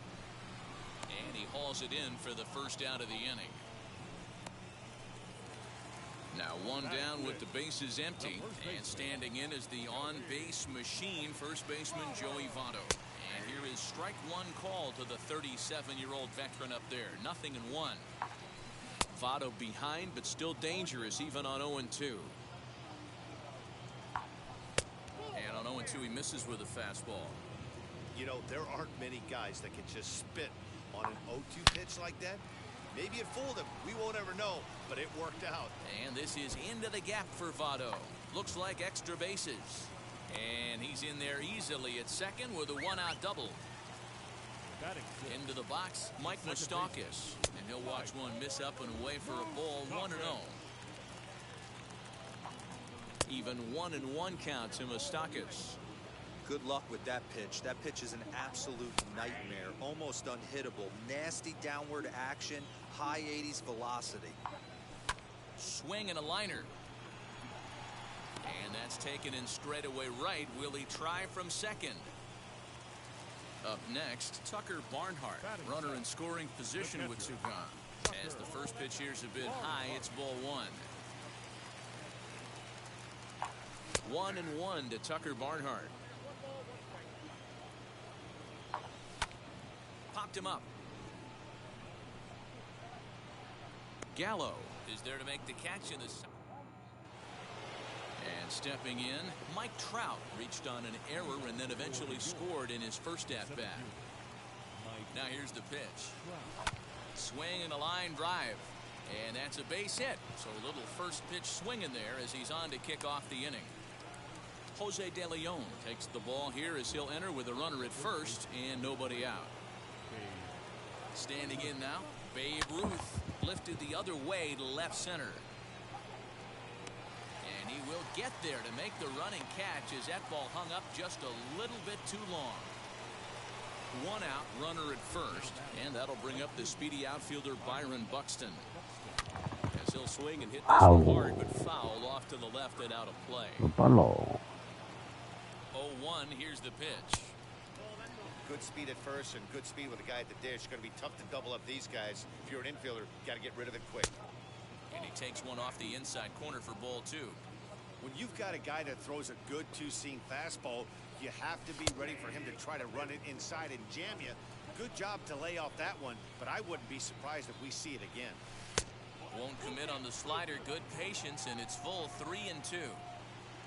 and he hauls it in for the first out of the inning. Now 1 down with the bases empty, and standing in is the on-base machine, first baseman Joey Votto. And here is strike 1 call to the 37-year-old veteran up there. 0-1. Votto behind, but still dangerous even on 0-2. And on 0-2, he misses with a fastball. You know, there aren't many guys that can just spit on an 0-2 pitch like that. Maybe it fooled him. We won't ever know, but it worked out. And this is into the gap for Votto. Looks like extra bases. And he's in there easily at second with a 1-out double. Into the box, Mike Moustakas. And he'll watch one miss up and away for a ball. 1-0. Even 1-1 count to Moustakas. Good luck with that pitch. That pitch is an absolute nightmare. Almost unhittable. Nasty downward action. High 80s velocity. Swing and a liner. And that's taken in straightaway right. Will he try from second? Up next, Tucker Barnhart. Runner in scoring position with 2 gone. As the first pitch here's a bit high, it's ball 1. 1-1 to Tucker Barnhart. Popped him up. Gallo is there to make the catch in this. And stepping in, Mike Trout reached on an error and then eventually scored in his first at-bat. Now here's the pitch. Swing and a line drive. And that's a base hit. So a little first pitch swing in there as he's on to kick off the inning. Jose De Leon takes the ball here as he'll enter with a runner at first and nobody out. Standing in now, Babe Ruth lifted the other way to left center. And he will get there to make the running catch as that ball hung up just a little bit too long. One out, runner at first, and that'll bring up the speedy outfielder Byron Buxton. As he'll swing and hit this one hard, but foul off to the left and out of play. 0-1, here's the pitch. Good speed at first and good speed with the guy at the dish. Going to be tough to double up these guys. If you're an infielder, got to get rid of it quick. And he takes one off the inside corner for ball 2. When you've got a guy that throws a good two-seam fastball, you have to be ready for him to try to run it inside and jam you. Good job to lay off that one, but I wouldn't be surprised if we see it again. Won't commit on the slider. Good patience, and it's full 3-2.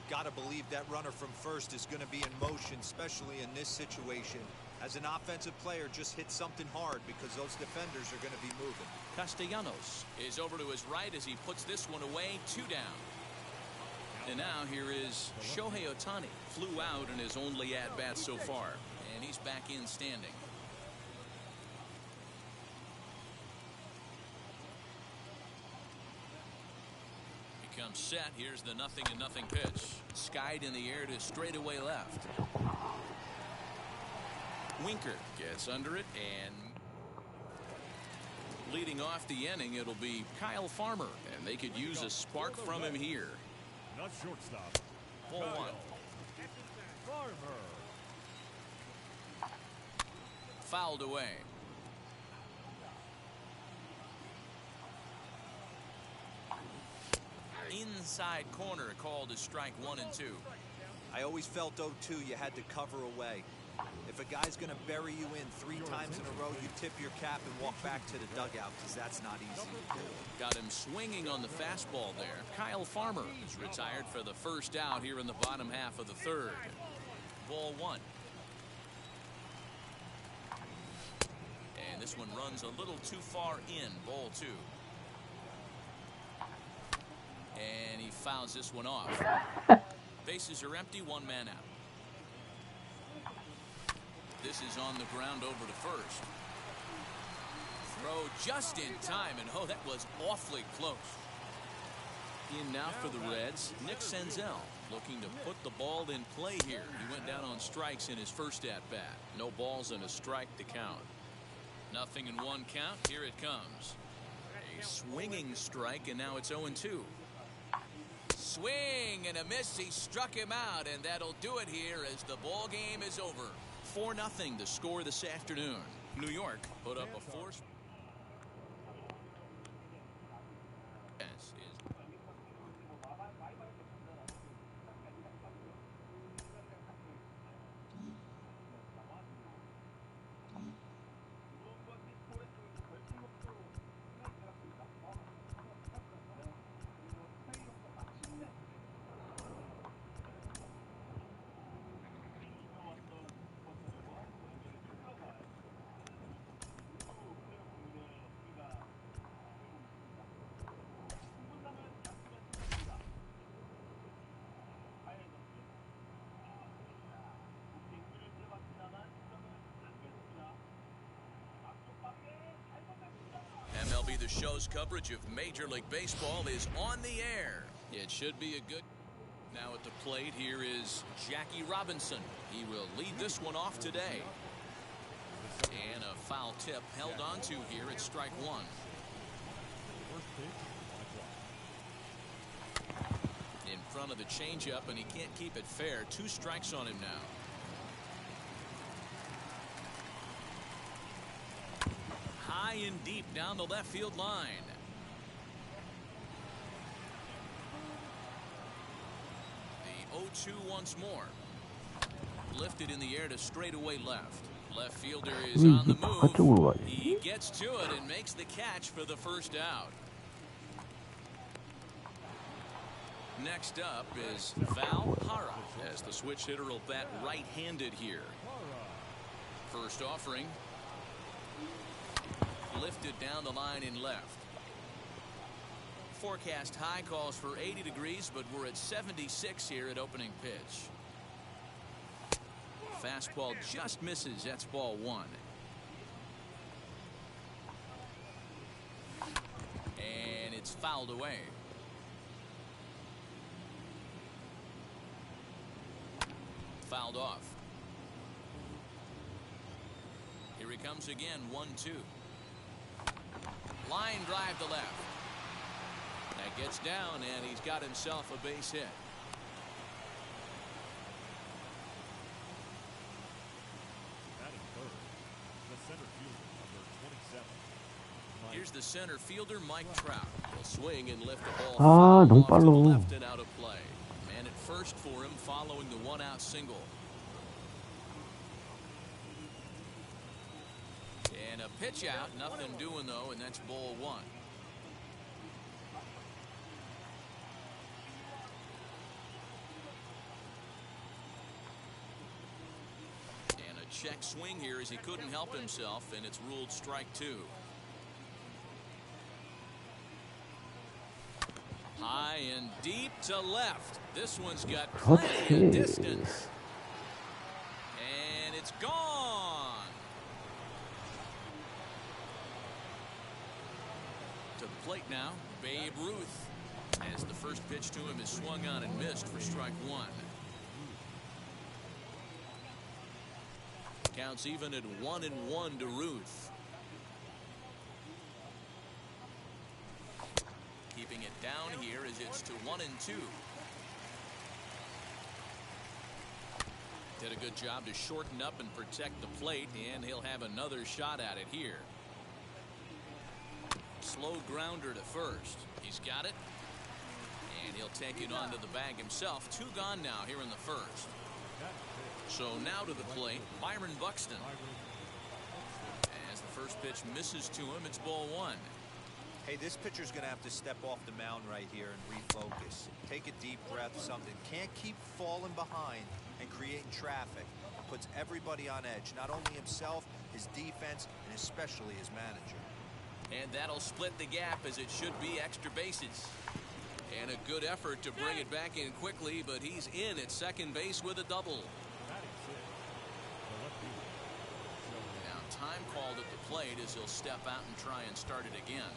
Gotta believe that runner from first is going to be in motion, especially in this situation. As an offensive player, just hit something hard because those defenders are going to be moving. Castellanos is over to his right as he puts this one away. 2 down. And now here is Shohei Ohtani. Flew out in his only at-bat so far, and he's back in standing. He comes set. Here's the 0-0 pitch. Skied in the air to straightaway left. Winker gets under it, and leading off the inning, it'll be Kyle Farmer, and they could use a spark from him here. Not shortstop. Ball 1. Farmer. Fouled away. Inside corner called as strike 1 and 2. I always felt 0-2 you had to cover away. If a guy's going to bury you in 3 times in a row, you tip your cap and walk back to the dugout because that's not easy. Got him swinging on the fastball there. Kyle Farmer is retired for the first out here in the bottom half of the 3rd. Ball 1. And this one runs a little too far in. Ball 2. And he fouls this one off. Bases are empty. 1 man out. This is on the ground over to first. Throw just in time, and oh, that was awfully close. In now for the Reds, Nick Senzel looking to put the ball in play here. He went down on strikes in his first at-bat. No balls and a strike to count. 0-1 count. Here it comes. A swinging strike, and now it's 0-2. Swing and a miss. He struck him out, and that'll do it here as the ball game is over. 4-0 the score this afternoon. New York put up a force. Mlb The Show's coverage of Major League Baseball is on the air. It should be a good. Now at the plate here is Jackie Robinson. He will lead this one off today. And a foul tip held onto here at strike 1. In front of the changeup, and he can't keep it fair. 2 strikes on him now. High and deep down the left field line. The 0-2 once more. Lifted in the air to straightaway left. Left fielder is on the move. He gets to it and makes the catch for the first out. Next up is Val Hara, as the switch hitter will bat right-handed here. First offering. Lifted down the line in left. forecast high calls for 80 degrees, but we're at 76 here at opening pitch. Fastball just misses. That's ball one. And it's fouled away. Fouled off. Here he comes again, 1-2. Line drive to left. That gets down, and he's got himself a base hit. Batting third, the center fielder, number 27. Here's the center fielder, Mike Trout. He'll swing and lift the ball 아, 너무 off to the 빨라. left and out of play. Man at first for him following the one-out single. And a pitch out, nothing doing though, and that's ball one. And a check swing here as he couldn't help himself, and it's ruled strike two. High and deep to left. This one's got plenty of distance. And it's gone. To the plate now, Babe Ruth. As the first pitch to him is swung on and missed for strike one. Counts even at 1-1 to Ruth. Keeping it down here as it's to 1-2. Did a good job to shorten up and protect the plate, and he'll have another shot at it here. Slow grounder to first. He's got it. And he'll take it onto the bag himself. Two gone now here in the first. So now to the plate, Byron Buxton. As the first pitch misses to him, it's ball one. Hey, this pitcher's going to have to step off the mound right here and refocus. Take a deep breath, something. Can't keep falling behind and creating traffic. Puts everybody on edge, not only himself, his defense, and especially his manager. And that'll split the gap as it should be extra bases. And a good effort to bring it back in quickly, but he's in at second base with a double. Now time called at the plate as he'll step out and try and start it again.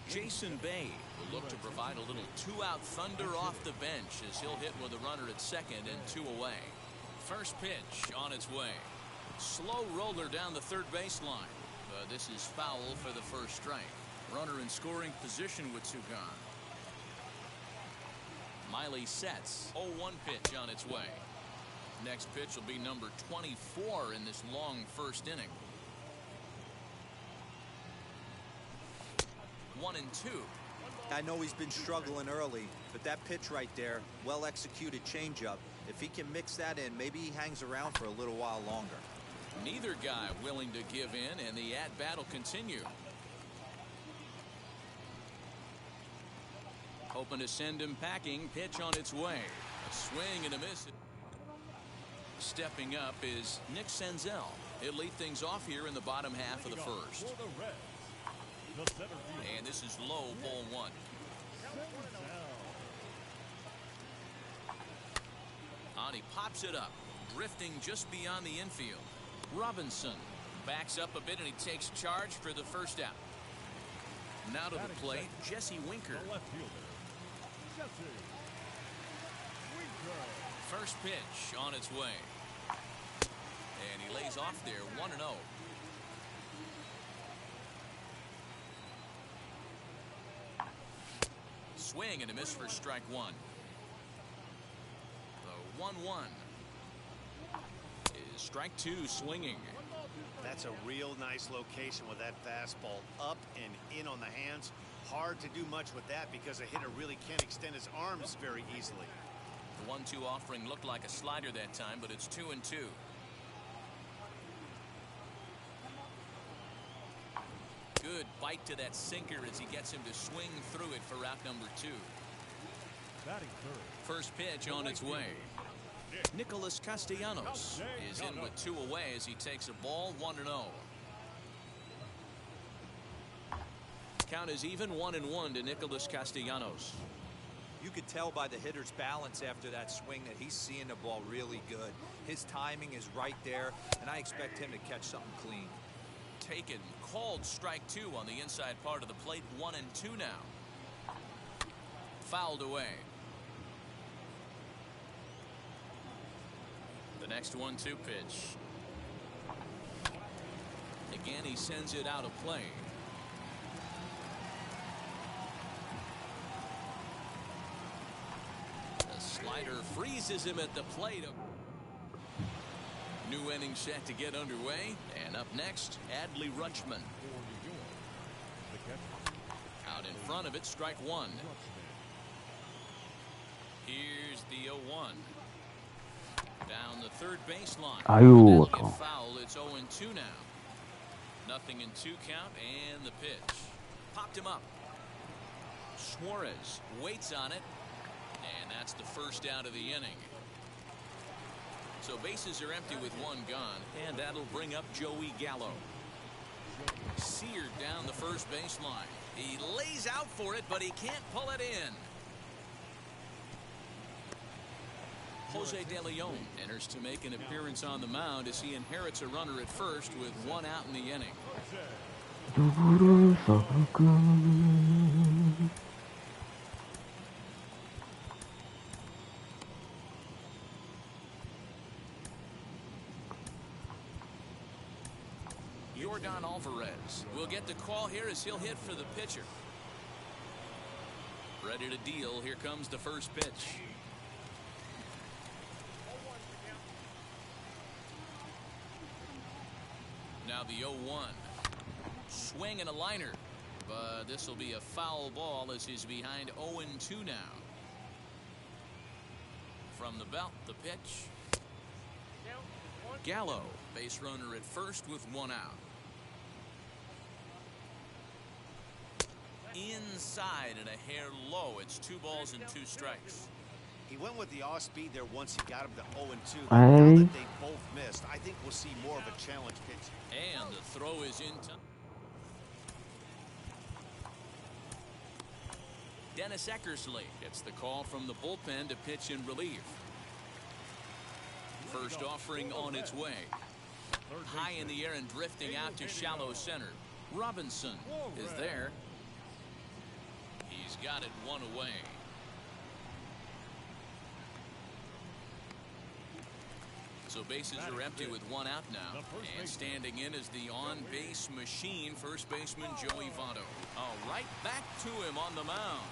Jason Bay will look to provide a little two-out thunder off the bench as he'll hit with a runner at second and two away. First pitch on its way. Slow roller down the third baseline. But this is foul for the first strike. Runner in scoring position with two gone. Miley sets. 0-1 pitch on its way. Next pitch will be number 24 in this long first inning. 1-2. I know he's been struggling early, but that pitch right there, well executed changeup. If he can mix that in, maybe he hangs around for a little while longer. Neither guy willing to give in, and the at-bat will continue. Hoping to send him packing. Pitch on its way. A swing and a miss. Stepping up is Nick Senzel. He'll lead things off here in the bottom half of the first. And this is low, ball one. On he pops it up, drifting just beyond the infield. Robinson backs up a bit and he takes charge for the first out. Now to the plate, Jesse Winker. First pitch on its way. And he lays off there, 1-0. Swing and a miss for strike one. The 1-1 is strike two swinging. That's a real nice location with that fastball up and in on the hands. Hard to do much with that because a hitter really can't extend his arms very easily. The 1-2 offering looked like a slider that time, but it's 2-2. Good bite to that sinker as he gets him to swing through it for out number two. First pitch on its way. Nicholas Castellanos is in with two away as he takes a ball, 1-0. Count is even 1-1 to Nicholas Castellanos. You could tell by the hitter's balance after that swing that he's seeing the ball really good. His timing is right there, and I expect him to catch something clean. Taken, called strike 2 on the inside part of the plate. 1-2 now. Fouled away. The next 1-2 pitch. Again, he sends it out of play. The slider freezes him at the plate. New inning set to get underway. And up next, Adley Rutschman. Out in front of it, strike 1. Here's the 0-1. Down the third baseline. 아유, Foul. It's 0-2 now. Nothing in 2 count, and the pitch. Popped him up. Suarez waits on it, and that's the first out of the inning. So bases are empty with 1 gone, and that'll bring up Joey Gallo. Seared down the first baseline. He lays out for it, but he can't pull it in. Jose De Leon enters to make an appearance on the mound as he inherits a runner at first with 1 out in the inning. 누구를 써볼까? Yordan Alvarez will get the call here as he'll hit for the pitcher. Ready to deal. Here comes the first pitch. Now the 0-1. Swing and a liner. But this will be a foul ball as he's behind 0-2 now. From the belt, the pitch. Gallo, base runner at first with 1 out. Inside and a hair low. It's 2 balls and 2 strikes. He went with the off speed there once he got him to 0-2. Aye. Now that they both missed, I think we'll see more of a challenge pitch. And the throw is in time. Dennis Eckersley gets the call from the bullpen to pitch in relief. First offering on its way. High in the air and drifting out to shallow center. Robinson is there. He's got it 1 away. So bases are empty with 1 out now. And standing in is the on-base machine, first baseman Joey Votto. Oh, right back to him on the mound.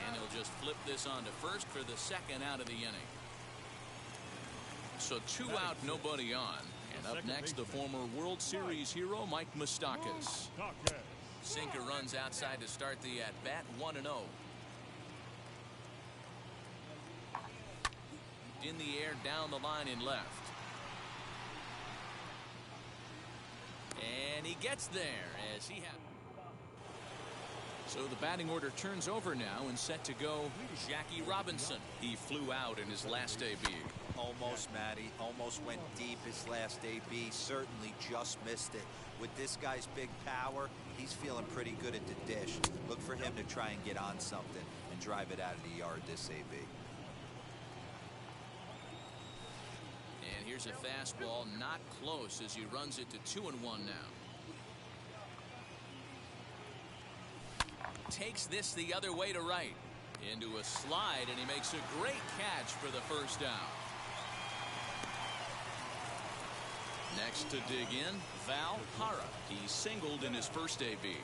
And he'll just flip this on to first for the 2nd out of the inning. So 2 out, nobody on. And up next, the former World Series hero, Mike Moustakas. Sinker runs outside to start the at-bat, 1-0. In the air, down the line in left. And he gets there as he has. So the batting order turns over now and set to go Jackie Robinson. He flew out in his last AB. Almost, Matty. Almost went deep his last AB. Certainly just missed it. With this guy's big power, he's feeling pretty good at the dish. Look for him to try and get on something and drive it out of the yard this AB. And here's a fastball, not close as he runs it to 2-1 now. Takes this the other way to right. Into a slide, and he makes a great catch for the first down. Next to dig in, Val Hara. He singled in his first AB.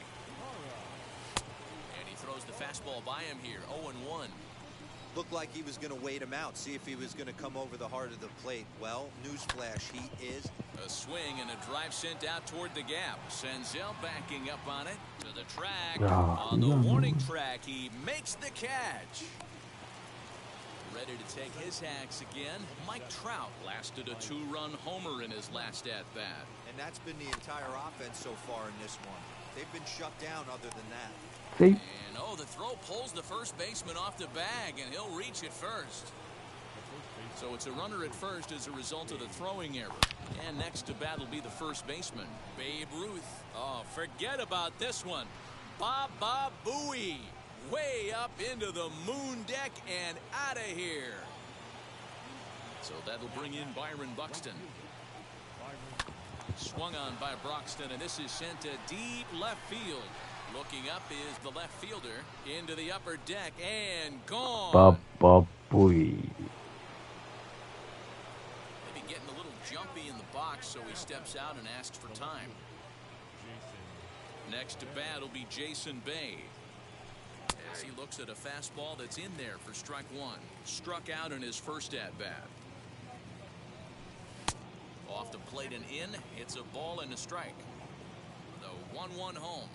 And he throws the fastball by him here, 0-1. Looked like he was going to wait him out, see if he was going to come over the heart of the plate. Well, newsflash, he is. A swing and a drive sent out toward the gap. Senzel backing up on it to the track. On the warning track, he makes the catch. Ready to take his hacks again. Mike Trout lasted a 2-run homer in his last at-bat. And that's been the entire offense so far in this one. They've been shut down other than that. See? And oh, the throw pulls the first baseman off the bag, and he'll reach it first. So it's a runner at first as a result of the throwing error. And next to bat will be the first baseman, Babe Ruth. Oh, forget about this one. Baba Booey. Way up into the moon deck and out of here. So that'll bring in Byron Buxton. Swung on by Broxton, and this is sent to deep left field. Looking up is the left fielder into the upper deck and gone. Baba Booey. Maybe getting a little jumpy in the box, so he steps out and asks for time. Next to bat will be Jason Bay, as he looks at a fastball that's in there for strike one. Struck out in his first at bat. Off the plate and in. It's a ball and a strike. The 1-1 home.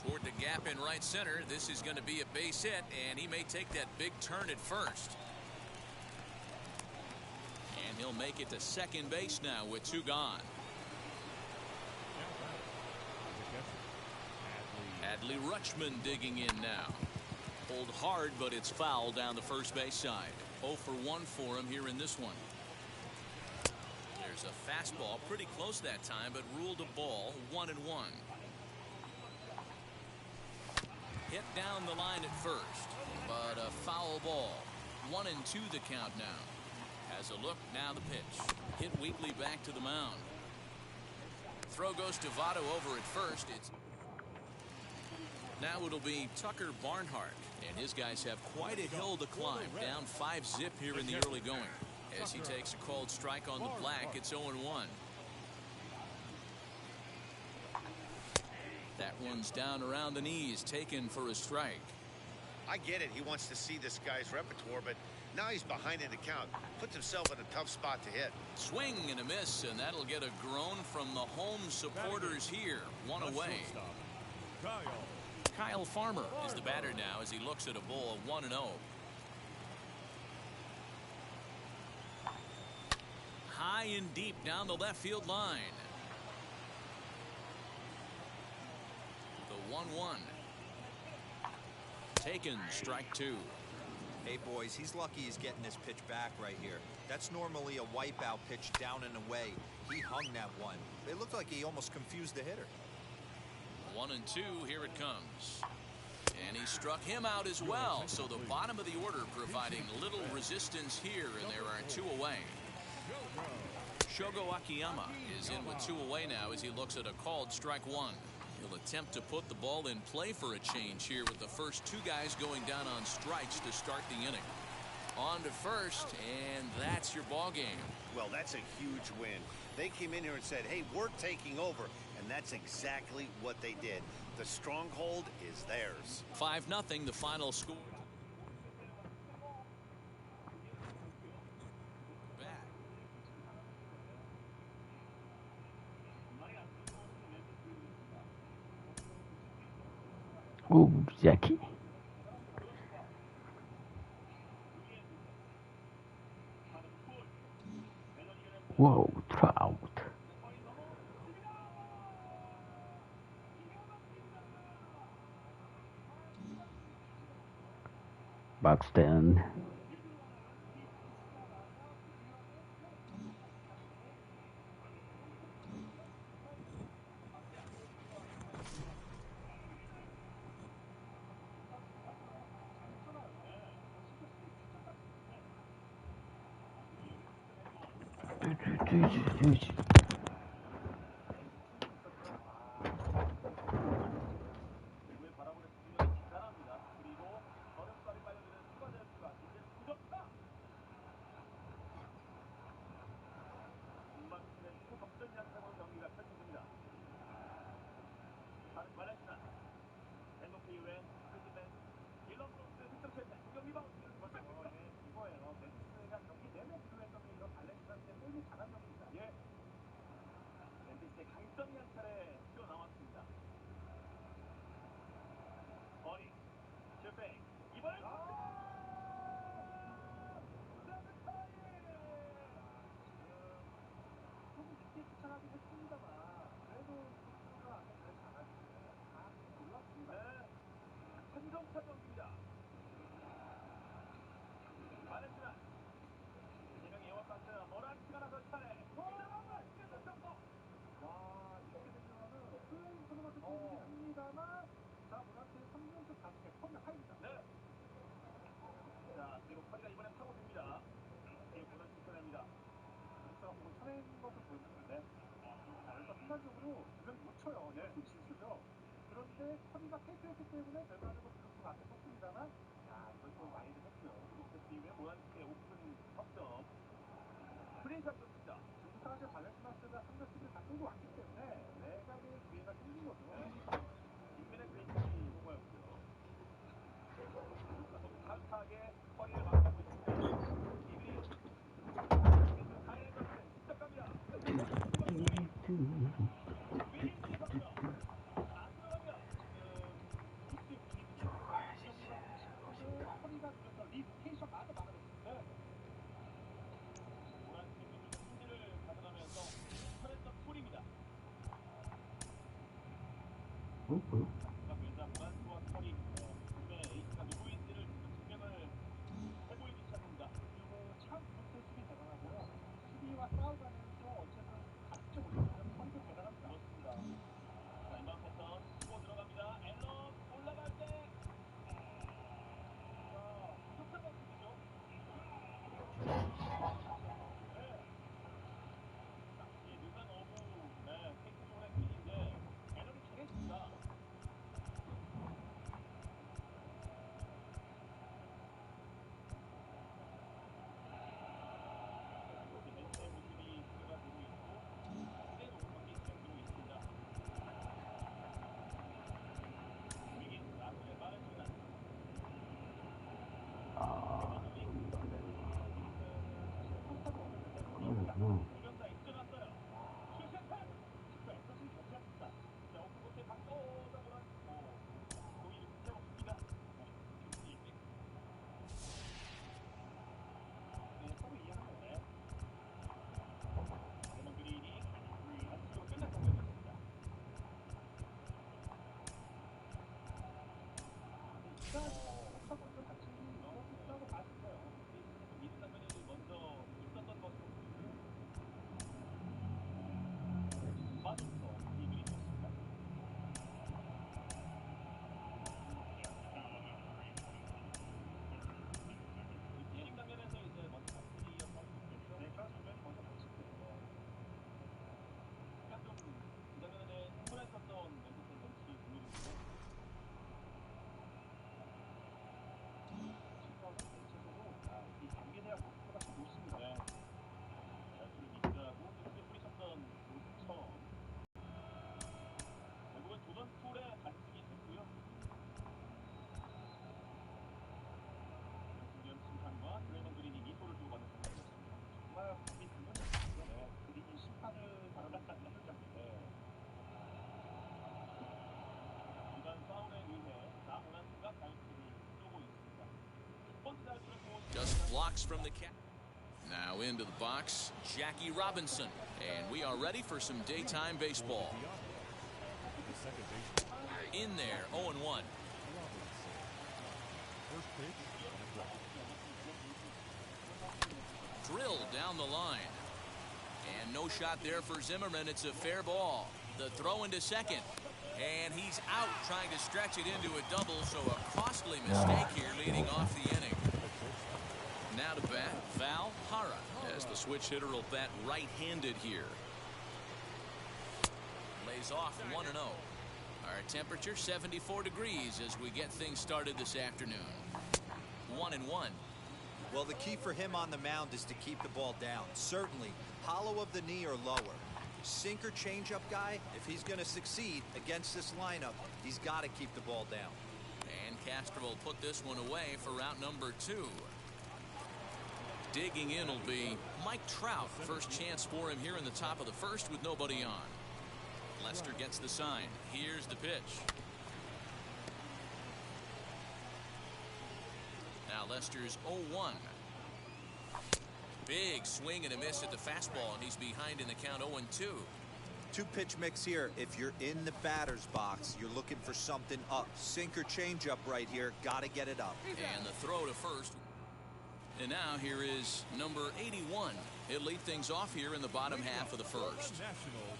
Toward the gap in right center. This is going to be a base hit, and he may take that big turn at first. And he'll make it to second base now with two gone. Adley Rutschman digging in now. Pulled hard, but it's foul down the first base side. 0 for 1 for him here in this one. There's a fastball pretty close that time, but ruled a ball. 1-1. Hit down the line at first, but a foul ball. 1-2 the count now. Has a look, now the pitch. Hit Wheatley back to the mound. Throw goes to Votto over at first. Now it'll be Tucker Barnhart, and his guys have quite a hill to climb. Down 5-zip here in the early going. As he takes a called strike on the black, it's 0-1. That one's down around the knees, taken for a strike. I get it. He wants to see this guy's repertoire, but now he's behind in the count. Puts himself in a tough spot to hit. Swing and a miss, and that'll get a groan from the home supporters here. One away. Kyle Farmer is the batter now as he looks at a ball of 1-0. High and deep down the left field line. The 1-1. Taken, strike two. Hey, boys, he's lucky he's getting his pitch back right here. That's normally a wipeout pitch down and away. He hung that one. It looked like he almost confused the hitter. 1-2, here it comes. And he struck him out as well. So the bottom of the order providing little resistance here, and there are two away. Shogo Akiyama is in with two away now as he looks at a called strike one. He'll attempt to put the ball in play for a change here with the first two guys going down on strikes to start the inning. On to first, and that's your ball game. Well, that's a huge win. They came in here and said, hey, we're taking over. And that's exactly what they did. The stronghold is theirs. 5-0 the final score. Ooh, Jackie. Whoa, Trout. Buxton. 그렇죠. 네, 실수죠. 그런데 커리가 패스했기 때문에 결과적으로 그렇게 앞에 섰습니다만, 야, 이걸 좀 많이 했고요. 그리고 이후에 모란스의 오픈 석점. 프레이샷입니다. 지금 사실 발렌시마스가 상대 수비를 다 끌고 왔기 때문에 외곽의 기회가 생긴 거죠. 빅맨의 페이스이 오버였고요. 너무 타하게 허리를 막고 있습니다. 이글이 하이라이트 시작합니다. 허리가 들어서 리스테이션 막아냈는데 승리를 가져가면서 터렛던 풀입니다. 모란스와 커리 국내 에이스가 누구인지를 증명을 해보이기 시작합니다. 그리고 참 그렇게 수비 대단하고요. 수비와 싸워가면서 어쨌든 각점 올리면 커리도 대단합니다. 그렇습니다. 자, 이번 패턴 치고 들어갑니다. 앨런 올라갈 때 부족한 모습이죠. 누가 너무 테크닉을 했는데 앨런이 잘했습니다. 벤치의 모습이 그가 되고 있고 그대로 경기 진행되고 있습니다. 위기 라스의 빠른 시간. 두명다 입증했어요. 슈세탄 직접 앵커스를 견제합니다. 자, 오프코트에 바꿔다 몰아주고 거의 문제없습니다. 네, 서로 이해하는 거네. 레몬 그린이 안쪽으로 끝난 공격이었습니다. 일단 첫 번째 다치는 너무 있다고 봤을 거예요. 이런 장면이 먼저 있었던 것으로 맞았어. 이 그림이었습니다. 예능 장면에서 이제 먼저 다치기 이어서 네, 저 장면이 먼저 다치고요. 약간 좀이 장면에 흥분했었던 멘트의 멘트 분위기인데 친구하고 벤치에서도 이 경기에 대한 목표가 참 좋습니다. 자유투를 미스하고 크게 뿌리쳤던 모습처럼 결국은 조던 폴의 반칙이 됐고요. 연승전 심판과 드레이먼 그린이 미소를 주고받는 장면이었습니다. 정말 감이 들렸는데 그린이 심판을 바라봤지 않는 장면인데 이번 파울에 의해 나모란스가 자유투를 쏘고 있습니다. 첫 번째 자유투를 쏘고 Just blocks from the cap. Now into the box, Jackie Robinson. And we are ready for some daytime baseball. The second baseman, In there, 0-1. first pitch and a ball. Drilled down the line. And no shot there for Zimmerman. It's a fair ball. The throw into second. And he's out trying to stretch it into a double, so a costly mistake here leading off the inning. Now to bat, Val Hara, as the switch hitter will bat right-handed here. Lays off 1-0. Our temperature 74 degrees as we get things started this afternoon. 1-1. Well, the key for him on the mound is to keep the ball down. Certainly, hollow of the knee or lower. Sinker changeup guy, if he's going to succeed against this lineup, he's got to keep the ball down. And Castro will put this one away for route number 2. Digging in will be Mike Trout. First chance for him here in the top of the first with nobody on. Lester gets the sign. Here's the pitch. Now Lester's 0-1. Big swing and a miss at the fastball, and he's behind in the count 0-2. Two-pitch mix here. If you're in the batter's box, you're looking for something up. Sinker changeup right here. Got to get it up. And the throw to first. And now here is number 81. He'll lead things off here in the bottom half of the first. Nationals,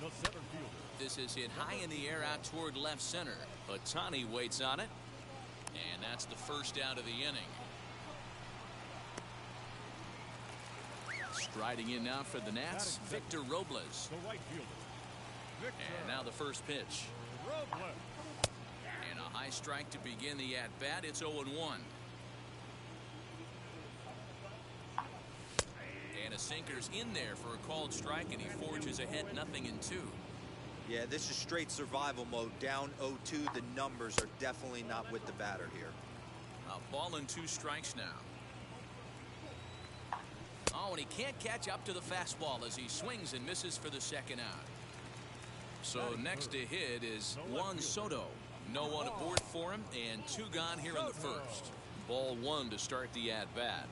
the center fielder. This is hit high in the air out toward left center. Ohtani waits on it. And that's the first out of the inning. Striding in now for the Nats, Victor Robles. The right fielder, And now the first pitch. And a high strike to begin the at-bat. It's 0-1. And a sinker's in there for a called strike, and he forges ahead 0-2. Yeah, this is straight survival mode. Down 0-2. The numbers are definitely not with the batter here. A ball and 2 strikes now. Oh, and he can't catch up to the fastball as he swings and misses for the second out. So next to hit is Juan Soto. No one aboard for him, and 2 gone here in the first. Ball 1 to start the at-bat.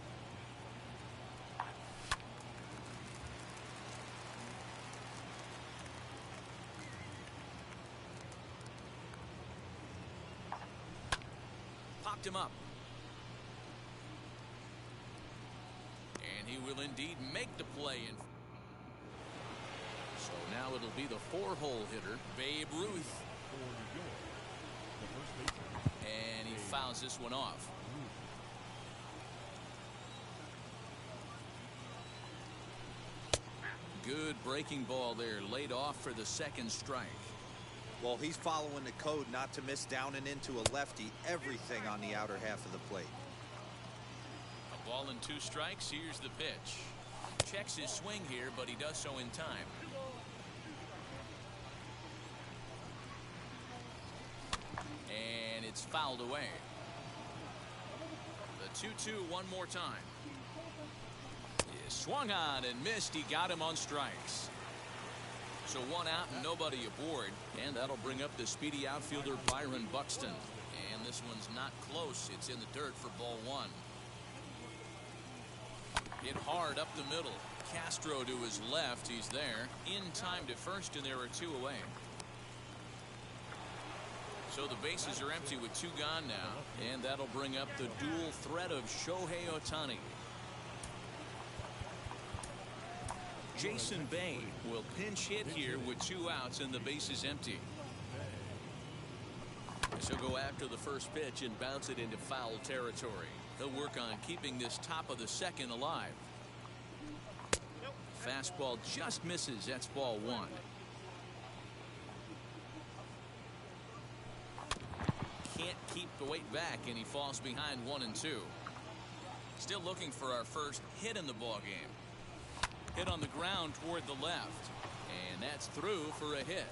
Popped him up. And he will indeed make the play. So now it'll be the 4-hole hitter, Babe Ruth. And he fouls this one off. Good breaking ball there, laid off for the second strike. Well, he's following the code not to miss down and into a lefty. Everything on the outer half of the plate. A ball and 2 strikes. Here's the pitch. Checks his swing here, but he does so in time. And it's fouled away. The 2-2 one more time. He swung on and missed. He got him on strikes. So 1 out and nobody aboard, and that'll bring up the speedy outfielder Byron Buxton. And this one's not close. It's in the dirt for ball 1. Hit hard up the middle. Castro to his left. He's there in time to first, and there are 2 away. So the bases are empty with 2 gone now, and that'll bring up the dual threat of Shohei Ohtani. Jason Bay will pinch hit here with 2 outs and the bases empty. So go after the first pitch and bounce it into foul territory. He'll work on keeping this top of the second alive. Fastball just misses. That's ball 1. Can't keep the weight back, and he falls behind 1-2. Still looking for our first hit in the ball game. Hit on the ground toward the left, and that's through for a hit.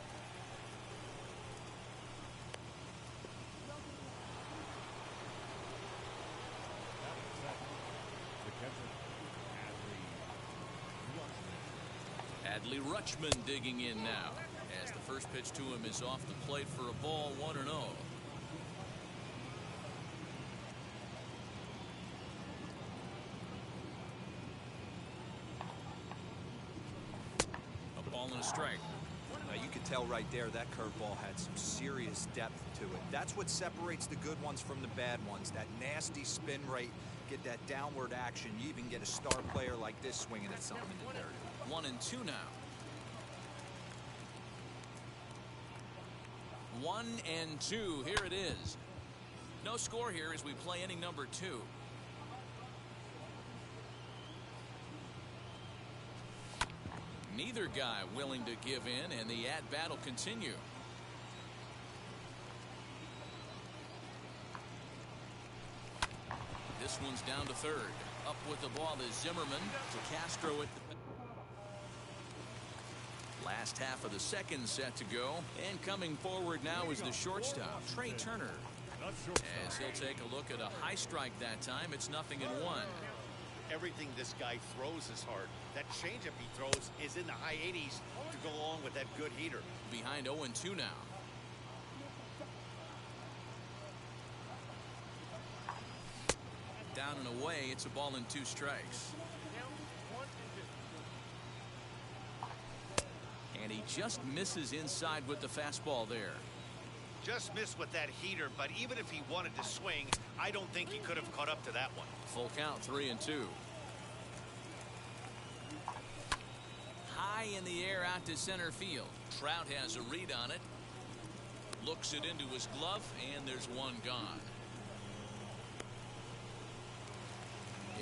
Adley Rutschman digging in now as the first pitch to him is off the plate for a ball, 1-0. A strike. Now you could tell right there that curveball had some serious depth to it. That's what separates the good ones from the bad ones. That nasty spin rate, get that downward action. You even get a star player like this swinging at something in the dirt. 1-2 now. 1-2. Here it is. No score here as we play inning number 2. Neither guy willing to give in, and the at-bat will continue. This one's down to third. Up with the ball is Zimmerman to Castro at the last half of the second set to go, and coming forward now is the shortstop, Trey Turner. As he'll take a look at a high strike that time. It's 0-1. Everything this guy throws is hard. That changeup he throws is in the high 80s to go along with that good heater. Behind 0-2 now. Down and away. It's a ball and 2 strikes. And he just misses inside with the fastball there. Just missed with that heater, but even if he wanted to swing, I don't think he could have caught up to that one. Full count, 3-2. High in the air out to center field. Trout has a read on it. Looks it into his glove, and there's one gone.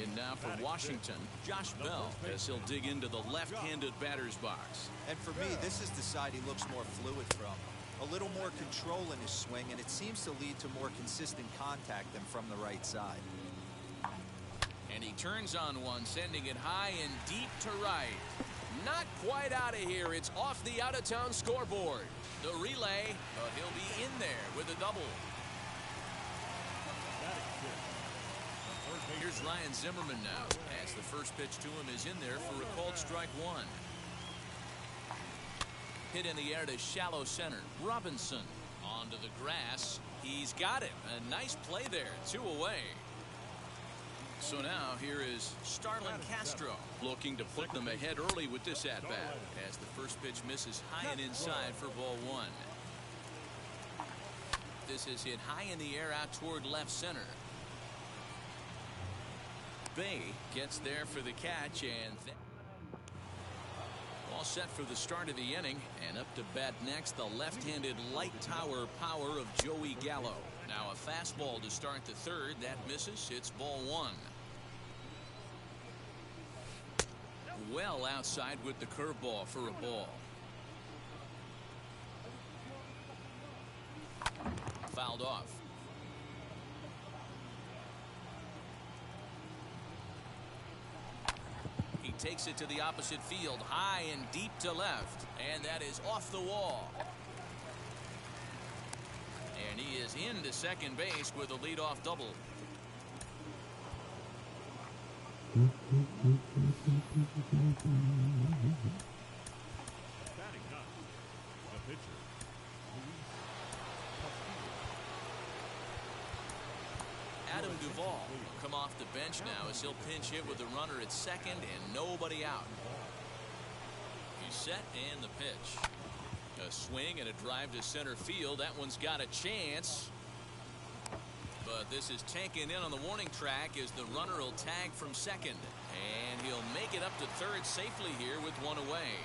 In now for Washington, Josh Bell, as he'll dig into the left-handed batter's box. And for me, this is the side he looks more fluid from. A little more control in his swing, and it seems to lead to more consistent contact than from the right side. And he turns on one, sending it high and deep to right. Not quite out of here. It's off the out-of-town scoreboard. The relay, but he'll be in there with a double. Here's Ryan Zimmerman now, as the first pitch to him is in there for a called strike one. Hit in the air to shallow center. Robinson onto the grass. He's got it. A nice play there. 2 away. So now here is Starlin Castro, looking to put them ahead early with this at-bat, as the first pitch misses high and inside for ball one. This is hit high in the air out toward left center. Bay gets there for the catch, and all set for the start of the inning. And up to bat next, the left-handed light tower power of Joey Gallo. Now a fastball to start the third. That misses. It's ball one. Well outside with the curveball for a ball. Fouled off. He takes it to the opposite field, high and deep to left, and that is off the wall. And he is into second base with a leadoff double. Batting ninth, the pitcher, Adam Duvall will come off the bench now as he'll pinch hit with the runner at second and nobody out. He's set and the pitch. A swing and a drive to center field. That one's got a chance. But this is taken in on the warning track as the runner will tag from second. And he'll make it up to third safely here with one away.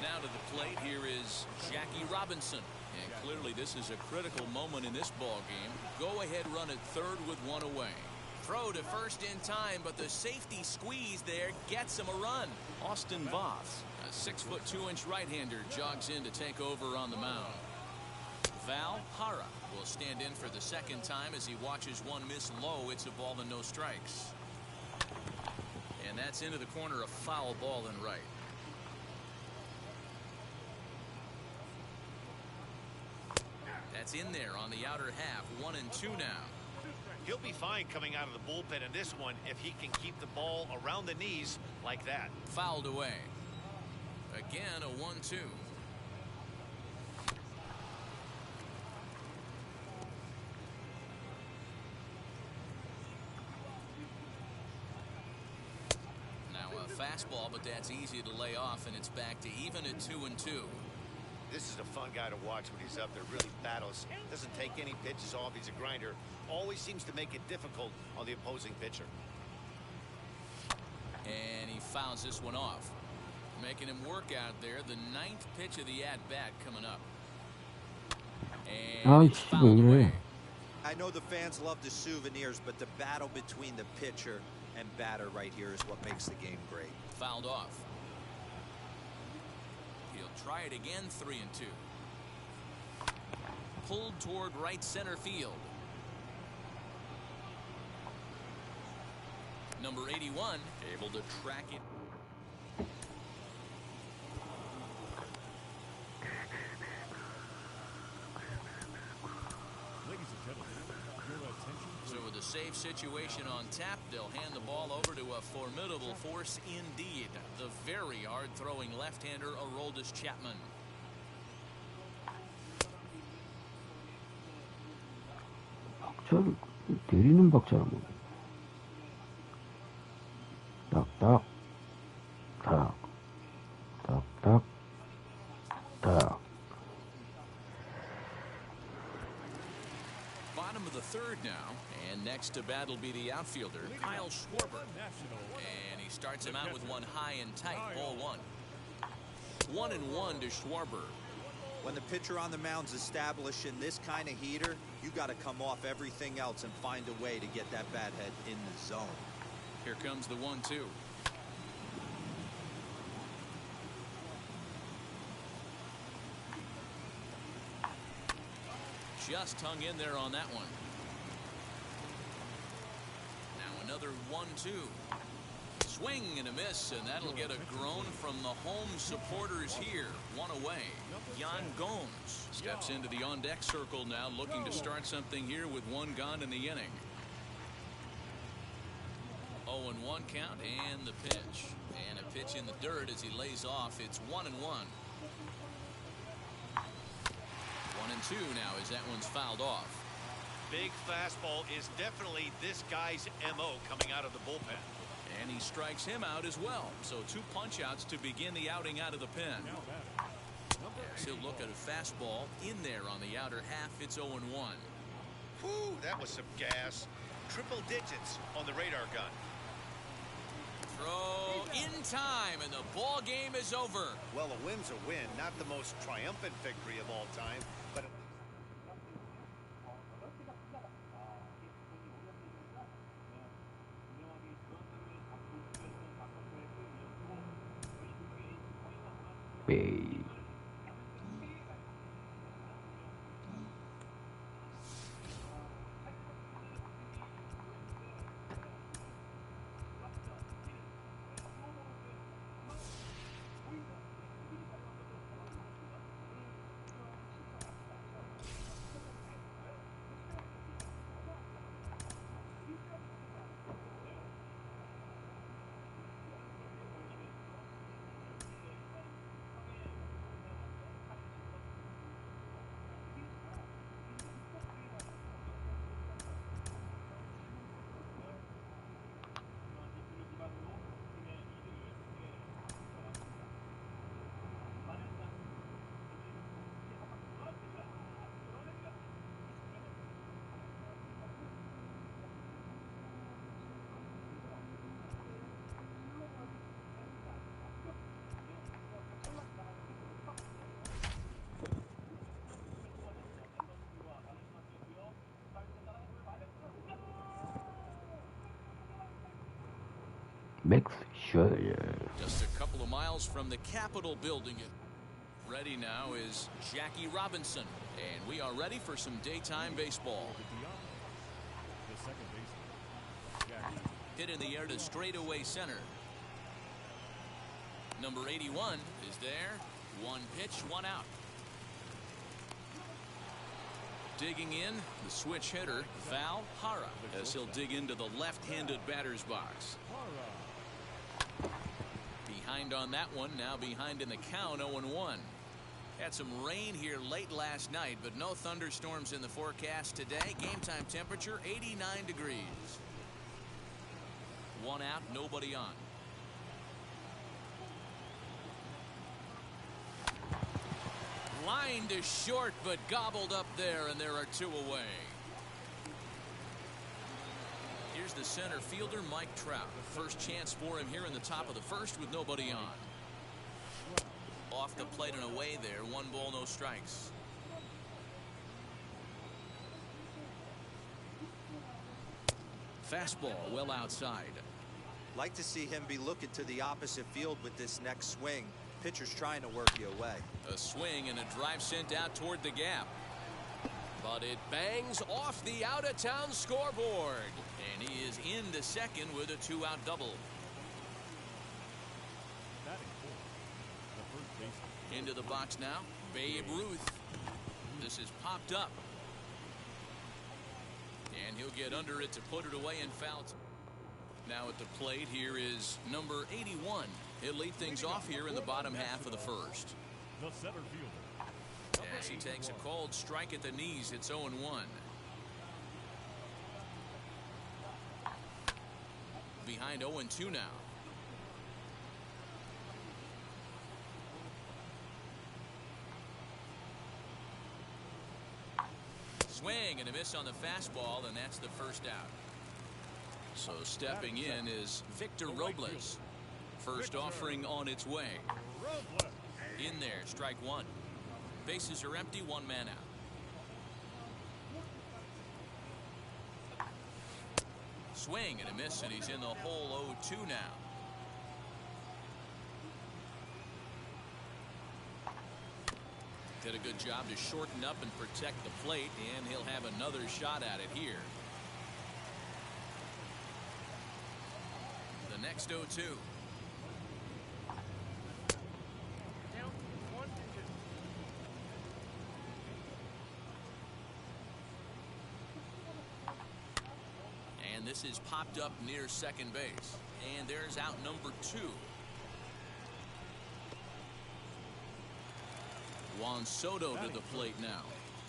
Now to the plate here is Jackie Robinson. And clearly this is a critical moment in this ball game. Go ahead run at third with one away. Throw to first in time, but the safety squeeze there gets him a run. Austin Voth, a 6'2" right-hander, jogs in to take over on the mound. Val Hara will stand in for the second time as he watches one miss low. It's a ball and no strikes. And that's into the corner, a foul ball and right. That's in there on the outer half. 1-2 now. He'll be fine coming out of the bullpen in this one if he can keep the ball around the knees like that. Fouled away. Again, a 1-2. Now a fastball, but that's easy to lay off, and it's back to even at 2-2. This is a fun guy to watch when he's up there. Really battles. Doesn't take any pitches off. He's a grinder. Always seems to make it difficult on the opposing pitcher. And he fouls this one off. Making him work out there. The 9th pitch of the at-bat coming up. And it's fouled away. I know the fans love the souvenirs, but the battle between the pitcher and batter right here is what makes the game great. Fouled off. He'll try it again. 3-2. Pulled toward right center field. Number 81 able to track it. ladies and gentlemen, your attention. So with a safe situation on tap, they'll hand the ball over to a formidable force indeed. The very hard-throwing left-hander Aroldis Chapman. 박자를 내리는 박자라 뭐. 딱딱 딱 딱딱 딱. Bottom of the third now, and next to bat will be the outfielder Kyle Schwarber, and he starts him out with one high and tight. Ball one. 1-1 to Schwarber. When the pitcher on the mound's establishing this kind of heater, you got to come off everything else and find a way to get that bat head in the zone. Here comes the 1-2. Just hung in there on that one. Now another 1-2. Swing and a miss, and that'll get a groan from the home supporters here. One away. Yan Gomes steps into the on-deck circle now, looking to start something here with one gone in the inning. 0-1 count, and the pitch. And a pitch in the dirt as he lays off. It's 1-1. 1-2 now as that one's fouled off. Big fastball is definitely this guy's MO coming out of the bullpen. And he strikes him out as well. So 2 punch-outs to begin the outing out of the pen. As he'll look at a fastball in there on the outer half. It's 0-1. Whew, that was some gas. Triple digits on the radar gun. Throw in time, and the ball game is over. Well, a win's a win. Not the most triumphant victory of all time, but B. Make sure. Just a couple of miles from the Capitol building. Ready now is Jackie Robinson. And we are ready for some daytime baseball. The second baseman, Jackie. Hit in the air to straightaway center. Number 81 is there. 1 pitch, 1 out. Digging in, the switch hitter, Val Hara, as he'll dig into the left-handed batter's box. Behind on that one, now behind in the count, 0-1. Had some rain here late last night, but no thunderstorms in the forecast today. Game time temperature, 89 degrees. 1 out, nobody on. Line to short, but gobbled up there, and there are 2 away. Here's the center fielder, Mike Trout. First chance for him here in the top of the first with nobody on. Off the plate and away there. 1 ball, no strikes. Fastball well outside. Like to see him be looking to the opposite field with this next swing. Pitcher's trying to work you away. A swing and a drive sent out toward the gap. But it bangs off the out-of-town scoreboard. And he is into second with a 2-out double. Into the box now, Babe Ruth. This is popped up. And he'll get under it to put it away and foul. Now at the plate here is number 81. He'll lead things off here in the bottom half of the first. The center fielder. As he takes a cold strike at the knees, it's 0-1. Behind 0-2 now. Swing and a miss on the fastball, and that's the first out. So stepping in is Victor Robles. First offering on its way. In there, strike 1. Bases are empty, one man out. Swing and a miss, and he's in the hole 0-2 now. Did a good job to shorten up and protect the plate, and he'll have another shot at it here. The next 0-2. And this is popped up near second base. And there's out number 2. Juan Soto to the plate now.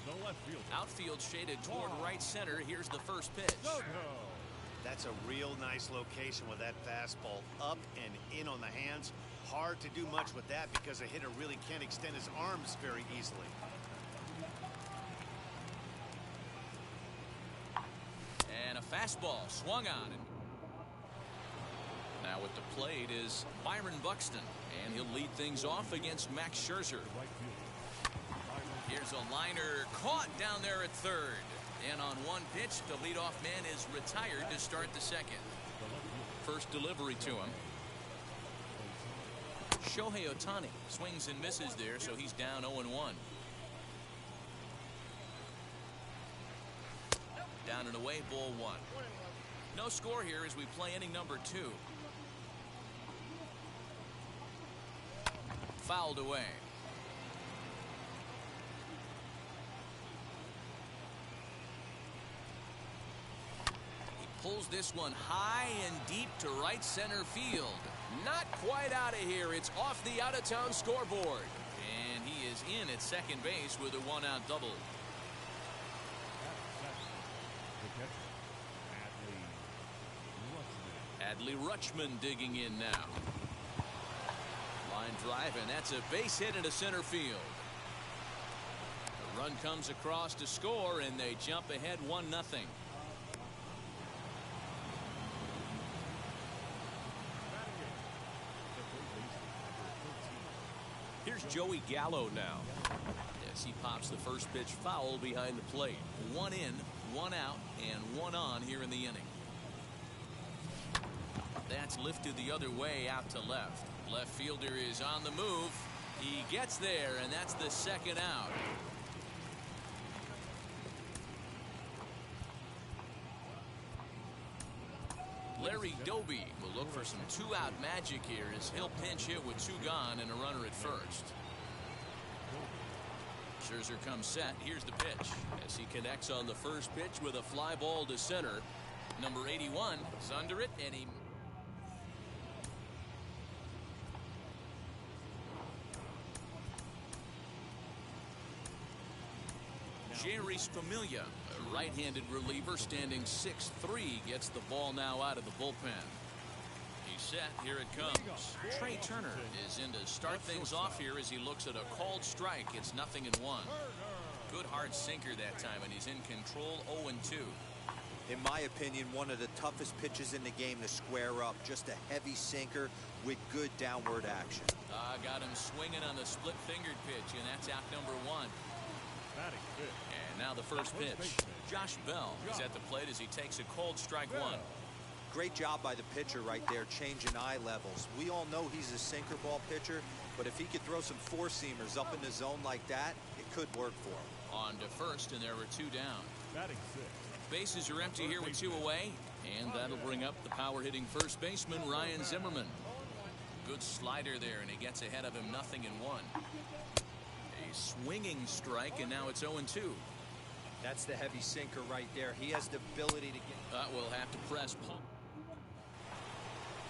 The left field. Outfield shaded toward right center. Here's the first pitch. That's a real nice location with that fastball up and in on the hands. Hard to do much with that because a hitter really can't extend his arms very easily. And a fastball swung on. Now at the plate is Byron Buxton, and he'll lead things off against Max Scherzer. Here's a liner caught down there at third. And on one pitch, the leadoff man is retired to start the second. First delivery to him. Shohei Ohtani swings and misses there, so he's down 0-1. Down and away, ball 1. No score here as we play inning number 2. Fouled away. He pulls this one high and deep to right center field. Not quite out of here. It's off the out-of-town scoreboard. And he is in at second base with a one-out double. Adley Rutschman digging in now. Line drive, and that's a base hit into center field. The run comes across to score, and they jump ahead 1-0. Here's Joey Gallo now. As he pops the first pitch foul behind the plate. 1 in, 1 out, and 1 on here in the inning. That's lifted the other way out to left. Left fielder is on the move. He gets there, and that's the second out. Larry Doby will look for some 2-out magic here as he'll pinch hit with 2 gone and a runner at first. Scherzer comes set. Here's the pitch as he connects on the first pitch with a fly ball to center. Number 81 is under it, and he... Jerry Familia, a right-handed reliever standing 6'3", gets the ball now out of the bullpen. He's set. Here it comes. Trey Turner is in to start things off here as he looks at a called strike. It's 0-1. Good hard sinker that time, and he's in control 0-2. In my opinion, one of the toughest pitches in the game to square up. Just a heavy sinker with good downward action. Got him swinging on the split-fingered pitch, and that's out number 1. And now the first pitch. Josh Bell is at the plate as he takes a cold strike 1. Great job by the pitcher right there, changing eye levels. We all know he's a sinker ball pitcher, but if he could throw some four-seamers up in the zone like that, it could work for him. On to first, and there were 2 down. Bases are empty here with 2 away, and that'll bring up the power-hitting first baseman, Ryan Zimmerman. Good slider there, and he gets ahead of him 0-1. A swinging strike, and now it's 0-2. That's the heavy sinker right there. He has the ability to get... We'll have to press pull.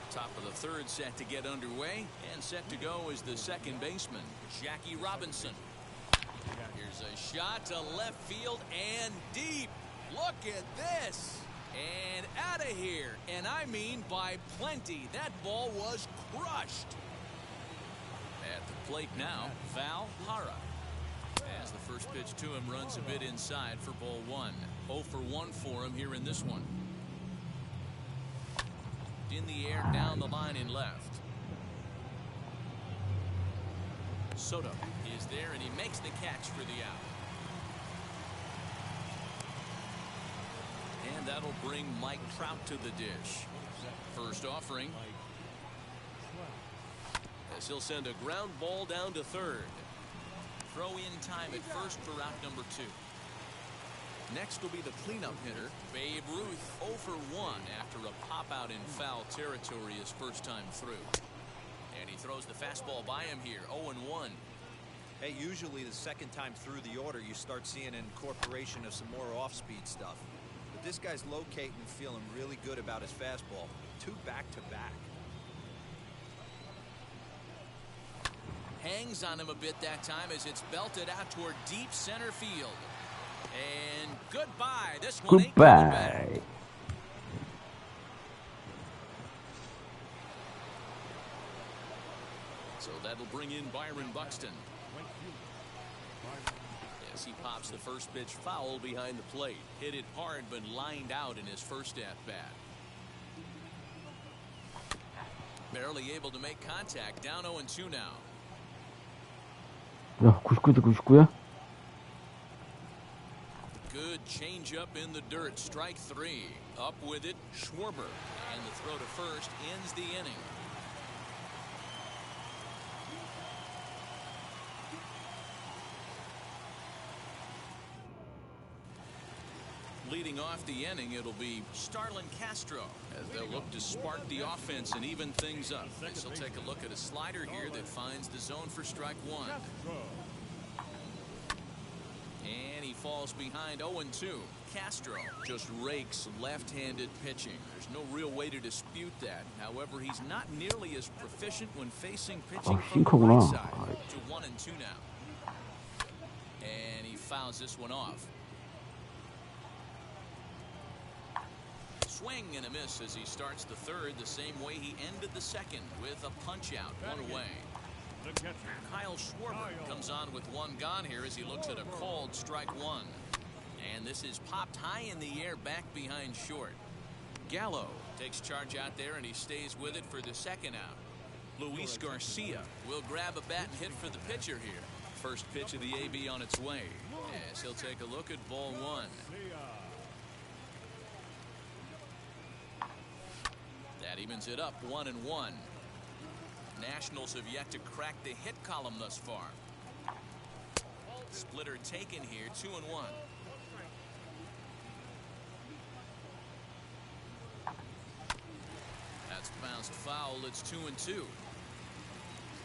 Top of the third set to get underway, and set to go is the second baseman, Jackie Robinson. Here's a shot to left field and deep. Look at this. And out of here. And I mean by plenty. That ball was crushed. At the plate now, Val Hara. As the first pitch to him runs a bit inside for ball 1. 0 for 1 for him here in this one. In the air down the line in left. Soto is there, and he makes the catch for the out. And that'll bring Mike Trout to the dish. First offering. As he'll send a ground ball down to third. Throw in time at first for out number 2. Next will be the cleanup hitter, Babe Ruth, 0 for 1 after a pop out in foul territory his first time through. And he throws the fastball by him here, 0-1. Hey, usually the second time through the order, you start seeing an incorporation of some more off-speed stuff. But this guy's locating and feeling really good about his fastball. 2 back-to-back. Hangs on him a bit that time as it's belted out toward deep center field. And goodbye. This one ain't coming back. Goodbye. So that'll bring in Byron Buxton. As he pops the first pitch foul behind the plate. Hit it hard but lined out in his first at-bat. Barely able to make contact. Down 0-2 now. 야, 99대 99야? Good changeup in the dirt. Strike 3. Up with it, Schwarber. And the throw to first ends the inning. Leading off the inning, it'll be Starlin Castro as they'll look to spark the offense and even things up. As he'll take a look at a slider here that finds the zone for strike 1. And he falls behind 0-2. Castro just rakes left-handed pitching. There's no real way to dispute that. However, he's not nearly as proficient when facing pitching from the right side. To 1-2 now. And he fouls this one off. Swing and a miss as he starts the third the same way he ended the second with a punch out, 1 away. Kyle Schwarber comes on with 1 gone here as he looks at a called strike 1. And this is popped high in the air back behind short. Gallo takes charge out there and he stays with it for the second out. Luis Garcia will grab a bat and hit for the pitcher here. First pitch of the AB on its way as he'll take a look at ball 1. That evens it up 1-1. Nationals have yet to crack the hit column thus far. Splitter taken here, 2-1. That's bounced foul. It's 2-2.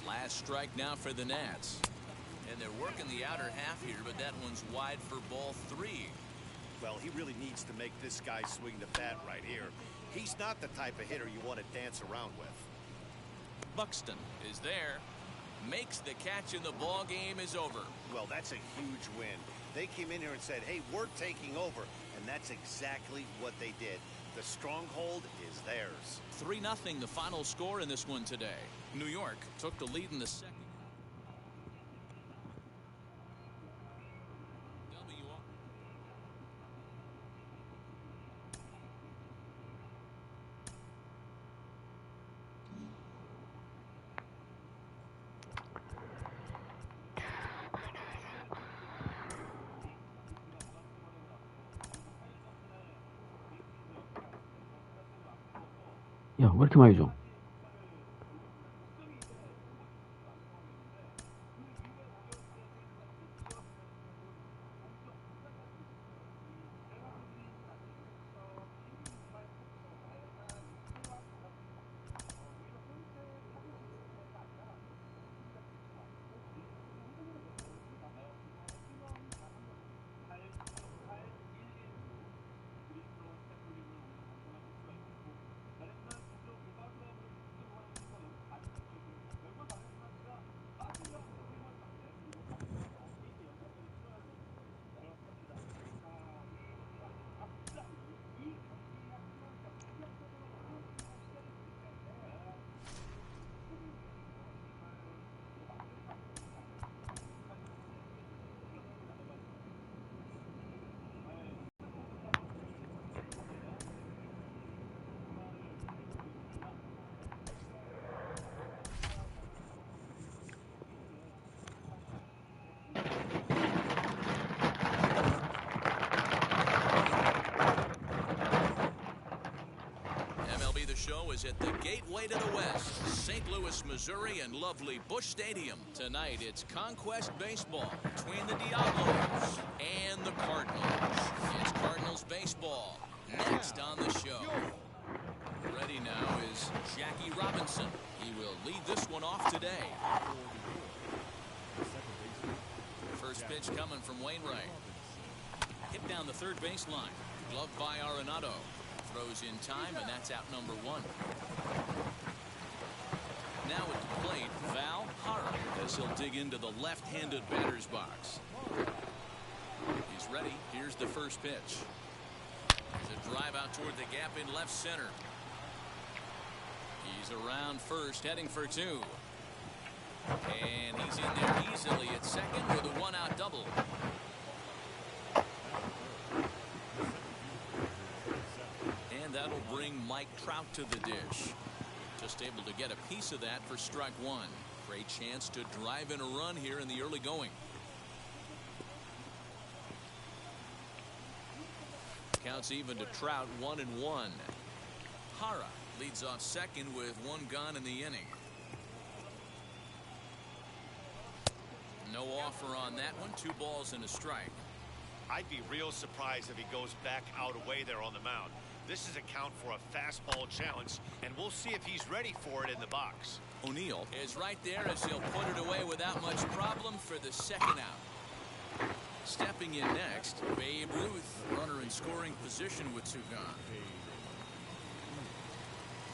Last strike now for the Nats. And they're working the outer half here, but that one's wide for ball 3. Well, he really needs to make this guy swing the bat right here. He's not the type of hitter you want to dance around with. Buxton is there. Makes the catch and the ball game is over. Well, that's a huge win. They came in here and said, hey, we're taking over. And that's exactly what they did. The stronghold is theirs. 3-0 the final score in this one today. New York took the lead in the second. 야, 왜 이렇게 많이 줘? Show is at the gateway to the West, St. Louis, Missouri, and lovely Busch Stadium. Tonight, it's Conquest baseball between the Diablos and the Cardinals. It's Cardinals baseball next on the show. Ready now is Jackie Robinson. He will lead this one off today. First pitch coming from Wainwright. Hit down the third baseline. Gloved by Arenado. Throws in time, and that's out number one. Now at the plate, Val Hara, as he'll dig into the left-handed batter's box. He's ready. Here's the first pitch. There's a drive out toward the gap in left center. He's around first, heading for two. And he's in there easily at second with a one-out double. And that'll bring Mike Trout to the dish. Just able to get a piece of that for strike one. Great chance to drive in a run here in the early going. Counts even to Trout, 1-1. Hara leads off second with one gone in the inning. No offer on that one. 2 balls and a strike. I'd be real surprised if he goes back out away there on the mound. This is a count for a fastball challenge, and we'll see if he's ready for it in the box. O'Neill is right there as he'll put it away without much problem for the second out. Stepping in next, Babe Ruth, runner in scoring position with 2 gone.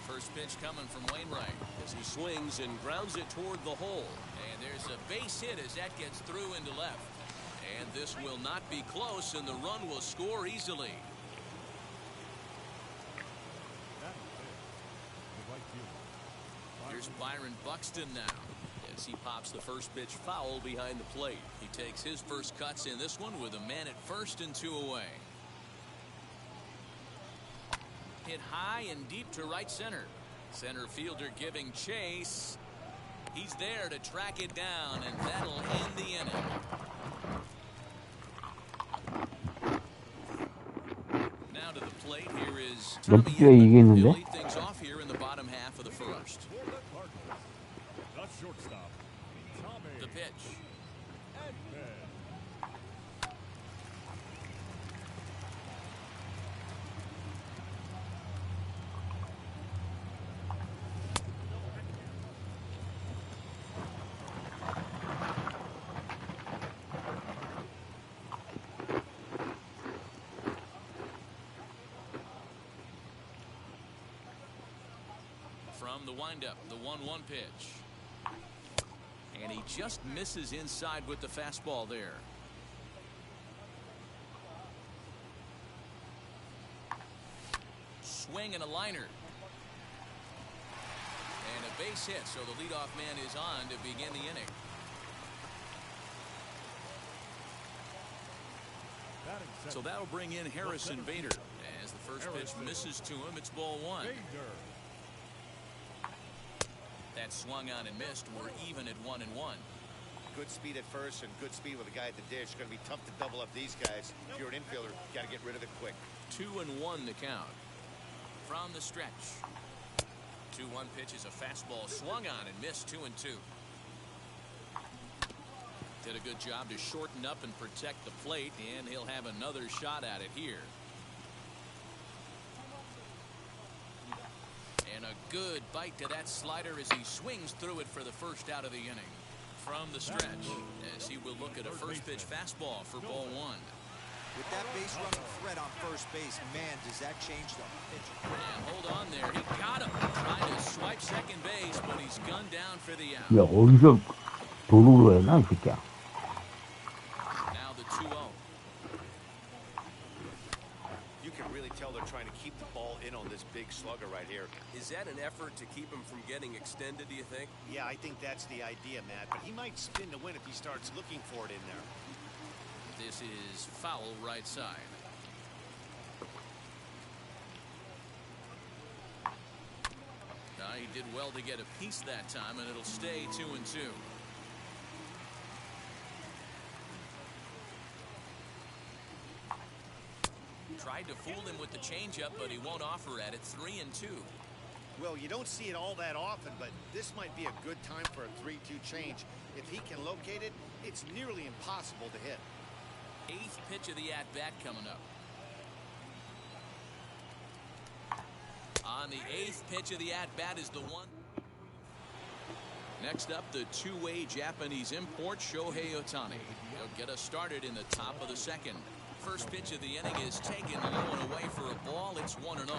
First pitch coming from Wainwright as he swings and grounds it toward the hole. And there's a base hit as that gets through into left. And this will not be close, and the run will score easily. Here's Byron Buxton now as he pops the first pitch foul behind the plate. He takes his first cuts in this one with a man at first and 2 away. Hit high and deep to right center. Center fielder giving chase. He's there to track it down, and that'll end the inning. Now to the plate, here is Tommy Edman. He'll lead things off here in the bottom half of the first. The pitch. From the windup, the 1-1 pitch. And he just misses inside with the fastball there. Swing and a liner. And a base hit, so the leadoff man is on to begin the inning. So that'll bring in Harrison Bader. As the first pitch misses to him, it's ball 1. That swung on and missed. We're even at 1-1. Good speed at first and good speed with a guy at the dish. It's going to be tough to double up these guys. If you're an infielder, got to get rid of it quick. 2-1 the count. From the stretch. 2-1 pitch is a fastball swung on and missed. 2-2. Did a good job to shorten up and protect the plate, and he'll have another shot at it here. And a good bite to that slider as he swings through it for the first out of the inning. From the stretch, as he will look at a first pitch fastball for ball 1. With that base running threat on first base, man, does that change the pitch. And hold on there. He got him. Trying to swipe second base, but he's gunned down for the out. 야, 어디서 도루로 해놔, 이 새끼야. Now the 2-0. You can really tell they're trying to keep the ball in on this big slugger right here. Is that an effort to keep him from getting extended, do you think? Yeah, I think that's the idea, Matt. But he might spin to win if he starts looking for it in there. This is foul right side. He did well to get a piece that time, and it'll stay 2-2. Tried to fool him with the changeup, but he won't offer at it. 3-2. Well, you don't see it all that often, but this might be a good time for a 3-2 change. If he can locate it, it's nearly impossible to hit. 8th pitch of the at-bat coming up. On the 8th pitch of the at-bat is the one. Next up, the two-way Japanese import, Shohei Ohtani. He'll get us started in the top of the second. First pitch of the inning is taken low and away for a ball. It's 1-0.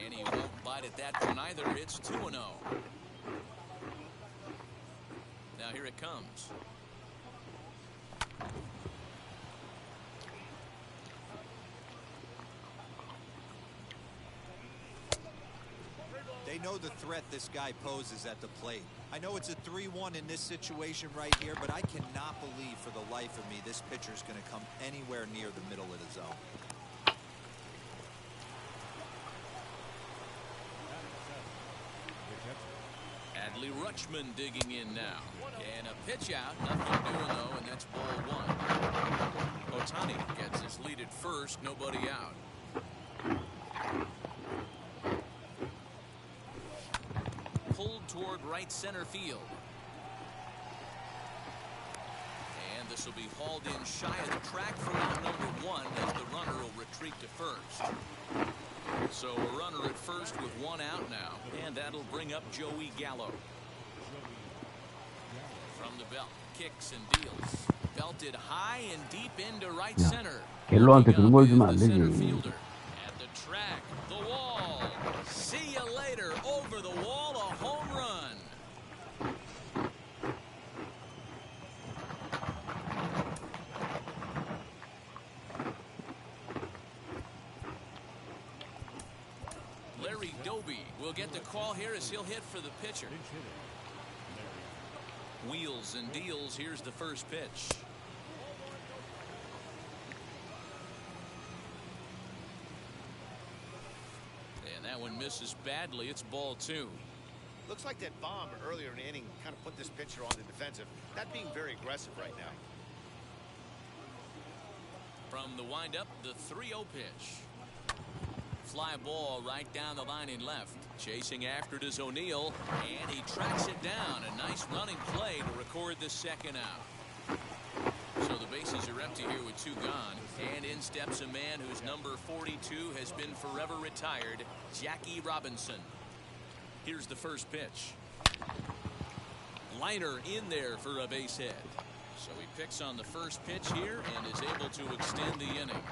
And he won't bite at that one either. It's 2-0. Now here it comes. They know the threat this guy poses at the plate. I know it's a 3-1 in this situation right here, but I cannot believe for the life of me this pitcher's going to come anywhere near the middle of the zone. Adley Rutschman digging in now. And a pitch out. Nothing doing though, and that's ball 1. Ohtani gets his lead at first. Nobody out. Pulled toward right center field. And this will be hauled in shy of the track for number 1 as the runner will retreat to first. So a runner at first with 1 out now, and that'll bring up Joey Gallo. From the belt, kicks and deals. Belted high and deep into right center. 갤로한테 그런 걸 주면 안 되지. At the track, the wall. See you later. Over the wall, a home run. Larry Doby will get the call here as he'll hit for the pitcher. Wheels and deals. Here's the first pitch. And that one misses badly. It's ball 2. Looks like that bomb earlier in the inning kind of put this pitcher on the defensive. Not being very aggressive right now. From the windup, the 3-0 pitch. Fly ball right down the line in left. Chasing after it is O'Neill, and he tracks it down. A nice running play to record the second out. So the bases are empty here with 2 gone, and in steps a man whose number 42 has been forever retired, Jackie Robinson. Here's the first pitch. Liner in there for a base hit. So he picks on the first pitch here and is able to extend the inning.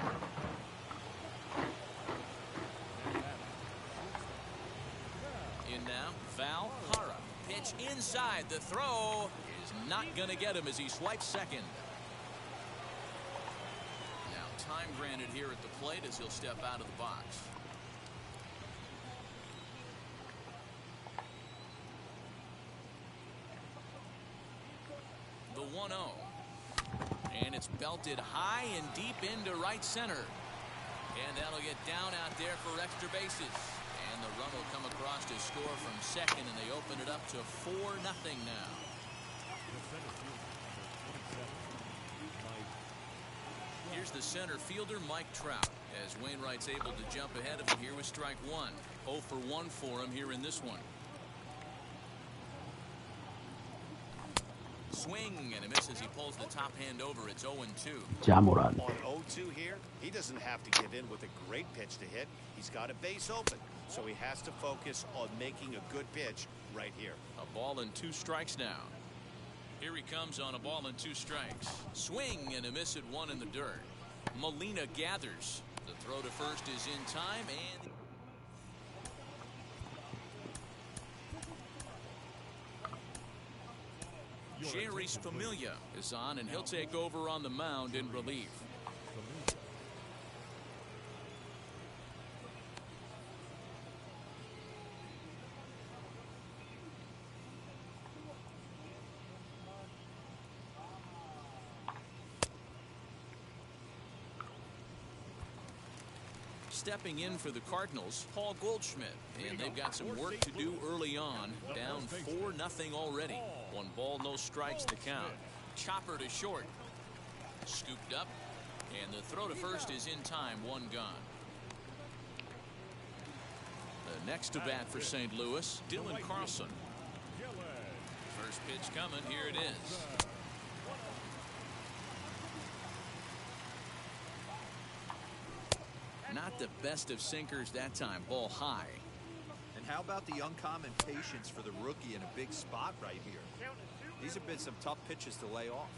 In now, Val Hara. Pitch inside. The throw is not going to get him as he swipes second. Now time granted here at the plate as he'll step out of the box. The 1-0. And it's belted high and deep into right center. And that'll get down out there for extra bases. And the run will come across to score from second, and they open it up to 4-0 now. Here's the center fielder, Mike Trout, as Wainwright's able to jump ahead of him here with strike 1. 0 for 1 for him here in this one. Swing and a miss as he pulls the top hand over. It's 0-2. 자모란. On 0-2 here, he doesn't have to give in with a great pitch to hit. He's got a base open, so he has to focus on making a good pitch right here. A ball and 2 strikes now. Here he comes on a ball and 2 strikes. Swing and a miss at 1 in the dirt. Molina gathers. The throw to first is in time, and Jerry Familia is on, and he'll take over on the mound in relief. Stepping in for the Cardinals, Paul Goldschmidt, and they've got some work to do early on. Down 4-0 already. 1 ball, no strikes to count. Chopper to short. Scooped up, and the throw to first is in time. 1 gone. Next to bat for St. Louis, Dylan Carlson. First pitch coming. Here it is. Not the best of sinkers that time. Ball high. And how about the uncommon patience for the rookie in a big spot right here? These have been some tough pitches to lay off.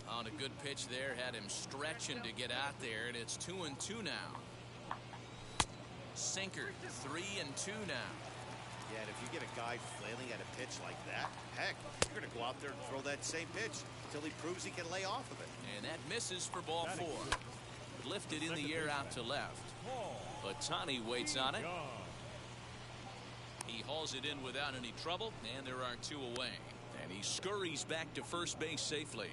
On a good pitch there, had him stretching to get out there, and it's 2-2 now. Sinker, 3-2 now. Yeah, and if you get a guy flailing at a pitch like that, heck, you're going to go out there and throw that same pitch until he proves he can lay off of it. And that misses for ball 4. Lifted in the air out to left. Ohtani waits on it. He hauls it in without any trouble, and there are 2 away. And he scurries back to first base safely.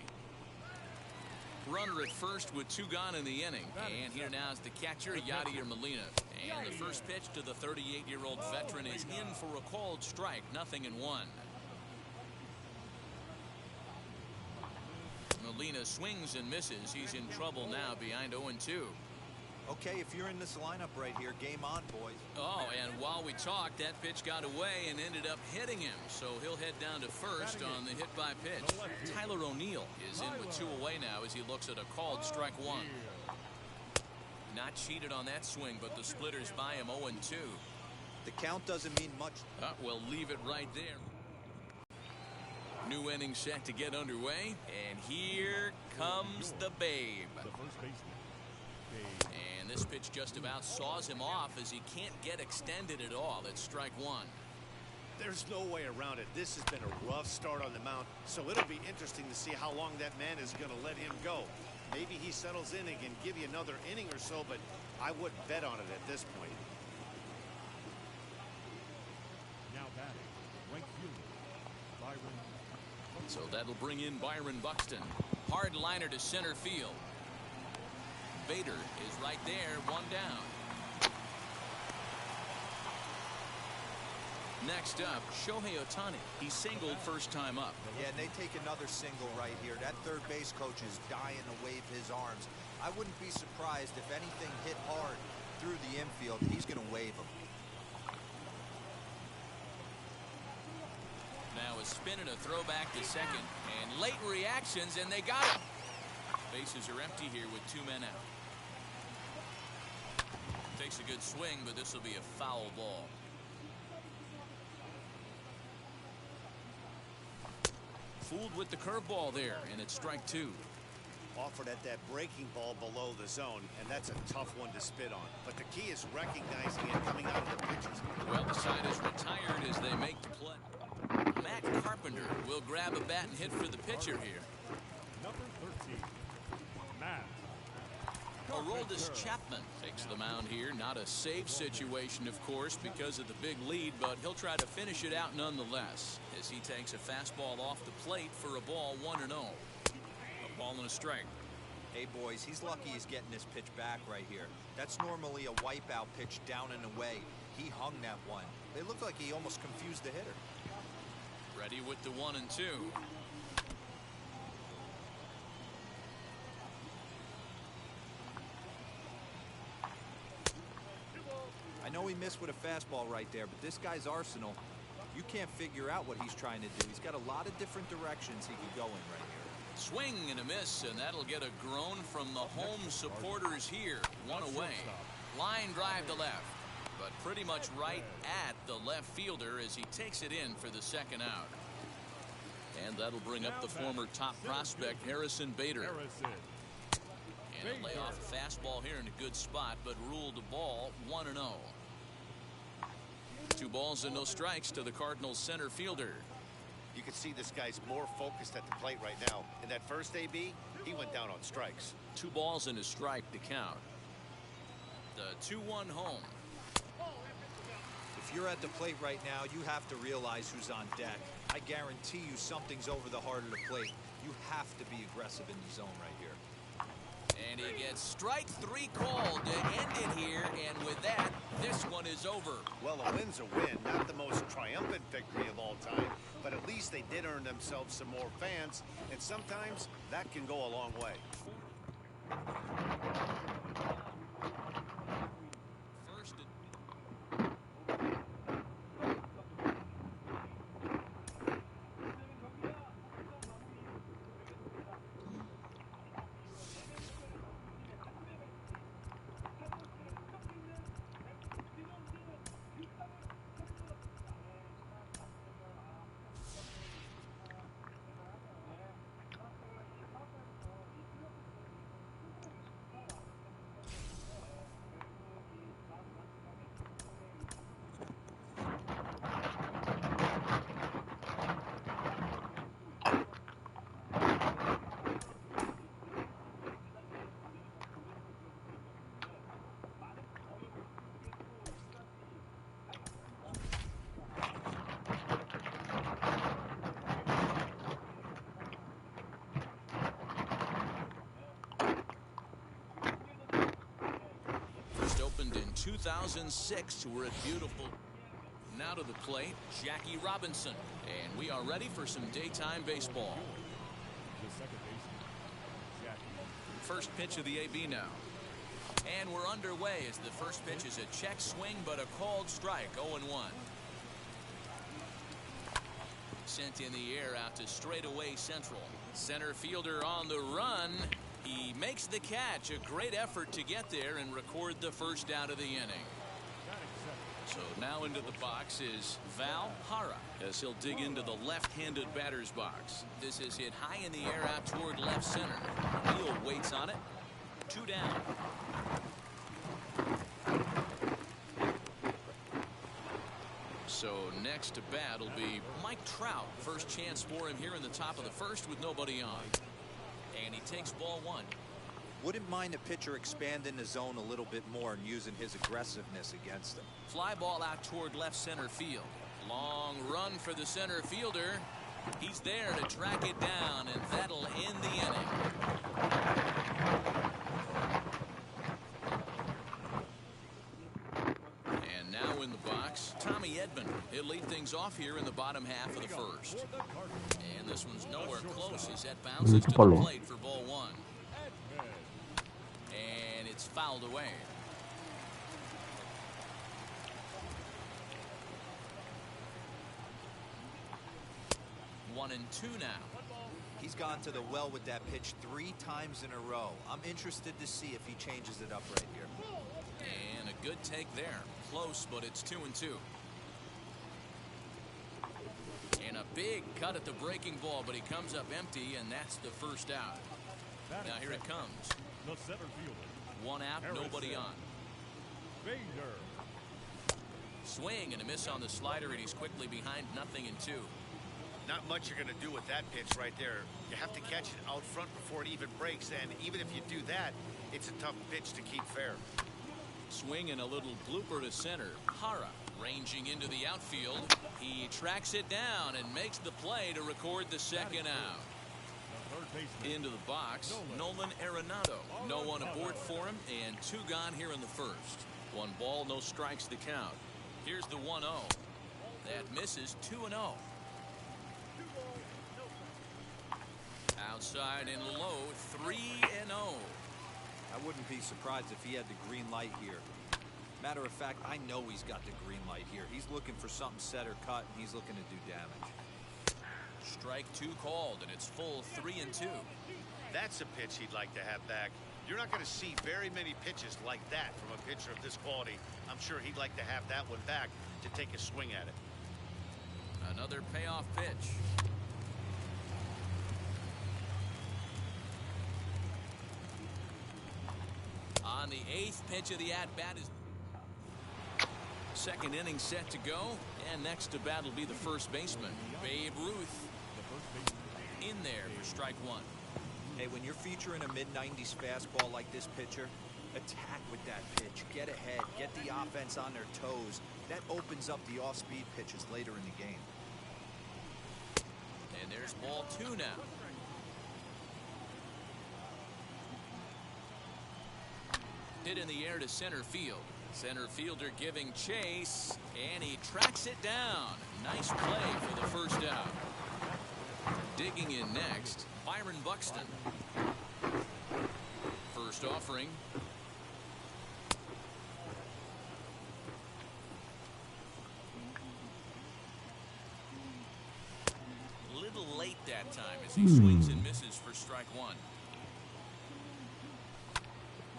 Runner at first with 2 gone in the inning. And here now is the catcher, Yadier Molina. And the first pitch to the 38-year-old veteran is in for a called strike. 0-1. Molina swings and misses. He's in trouble now behind 0-2. Okay, if you're in this lineup right here, game on, boys. Oh, and while we talked, that pitch got away and ended up hitting him. So he'll head down to first on the hit by pitch. Tyler O'Neill is in with 2 away now as he looks at a called strike 1. Not cheated on that swing, but the splitters by him 0-2. The count doesn't mean much. We'll leave it right there. New inning set to get underway, and here comes the Babe. And this pitch just about saws him off as he can't get extended at all. It's strike 1. There's no way around it. This has been a rough start on the mound, so it'll be interesting to see how long that man is going to let him go. Maybe he settles in and can give you another inning or so, but I wouldn't bet on it at this point. Now batting, right fielder, Byron. So that'll bring in Byron Buxton. Hard liner to center field. Bader is right there, 1 down. Next up, Shohei Ohtani. He singled first time up. Yeah, and they take another single right here. That third base coach is dying to wave his arms. I wouldn't be surprised if anything hit hard through the infield. He's going to wave them. Now a spin and a throwback to second. And late reactions, and they got him. Bases are empty here with 2 men out. Takes a good swing, but this will be a foul ball. Fooled with the curveball there, and it's strike 2. Offered at that breaking ball below the zone, and that's a tough one to spit on. But the key is recognizing it coming out of the pitcher's. Well, the side is retired as they make the play. Matt Carpenter will grab a bat and hit for the pitcher here. Number 13, Matt. Aroldis Chapman takes the mound here. Not a safe situation, of course, because of the big lead, but he'll try to finish it out nonetheless as he takes a fastball off the plate for a ball 1-0. A ball and a strike. Hey, boys, he's lucky he's getting this pitch back right here. That's normally a wipeout pitch down and away. He hung that one. It looked like he almost confused the hitter. Ready with the 1-2. I know he missed with a fastball right there, but this guy's arsenal, you can't figure out what he's trying to do. He's got a lot of different directions he could go in right here. Swing and a miss, and that'll get a groan from the home supporters here. 1 away. Line drive to left, but pretty much right at the left fielder as he takes it in for the second out. And that'll bring up the former top prospect, Harrison Bader. And a layoff fastball here in a good spot, but ruled a ball 1-0. 2 balls and no strikes to the Cardinals center fielder. You can see this guy's more focused at the plate right now. In that first AB, he went down on strikes. 2 balls and a strike to count. The 2-1 home. If you're at the plate right now, you have to realize who's on deck. I guarantee you something's over the heart of the plate. You have to be aggressive in the zone right here. And he gets strike 3 called to end it here, and with that, this one is over. Well, a win's a win, not the most triumphant victory of all time, but at least they did earn themselves some more fans, and sometimes that can go a long way. First 2006 who were at beautiful. Now to the plate, Jackie Robinson. And we are ready for some daytime baseball. The second baseman, Jackie. First pitch of the AB now. And we're underway as the first pitch is a check swing, but a called strike, 0-1. Sent in the air out to straightaway central. Center fielder on the run. He makes the catch. A great effort to get there and record the first out of the inning. So now into the box is Val Hara as he'll dig into the left-handed batter's box. This is hit high in the air out toward left center. Neal waits on it. 2 down. So next to bat will be Mike Trout. First chance for him here in the top of the first with nobody on. And he takes ball 1. Wouldn't mind a pitcher expanding the zone a little bit more and using his aggressiveness against him. Fly ball out toward left center field. Long run for the center fielder. He's there to track it down, and that'll end the inning. And now in the box, Tommy Edman. He'll lead things off here in the bottom half of the first. And this one's nowhere close as that bounces to the plate for ball 1. And it's fouled away. One and 2 now. He's gone to the well with that pitch 3 times in a row. I'm interested to see if he changes it up right here. And a good take there. Close, but it's 2 and 2. And a big cut at the breaking ball, but he comes up empty, and that's the first out. Now here it comes. The center fielder. 1 out, nobody on. Bader. Swing and a miss on the slider, and he's quickly behind 0-2. Not much you're going to do with that pitch right there. You have to catch it out front before it even breaks, and even if you do that, it's a tough pitch to keep fair. Swing and a little blooper to center. Hara ranging into the outfield. He tracks it down and makes the play to record the second out. Into the box, Nolan Arenado. No one aboard for him, and 2 gone here in the first. 1 ball, no strikes the count. Here's the 1-0. That misses. 2-0. Outside and low, 3-0. I wouldn't be surprised if he had the green light here. Matter of fact, I know he's got the green light here. He's looking for something set or cut, and he's looking to do damage. Strike 2 called, and it's full 3-2. That's a pitch he'd like to have back. You're not going to see very many pitches like that from a pitcher of this quality. I'm sure he'd like to have that one back to take a swing at it. Another payoff pitch. On the 8th pitch of the at-bat is second inning set to go, and next to bat will be the first baseman, Babe Ruth. In there for strike 1. Hey, when you're featuring a mid-90s fastball like this pitcher, attack with that pitch. Get ahead. Get the offense on their toes. That opens up the off-speed pitches later in the game. And there's ball 2 now. Hit in the air to center field. Center fielder giving chase, and he tracks it down. Nice play for the first out. Digging in next, Byron Buxton. First offering. Little late that time as he swings and misses for strike 1.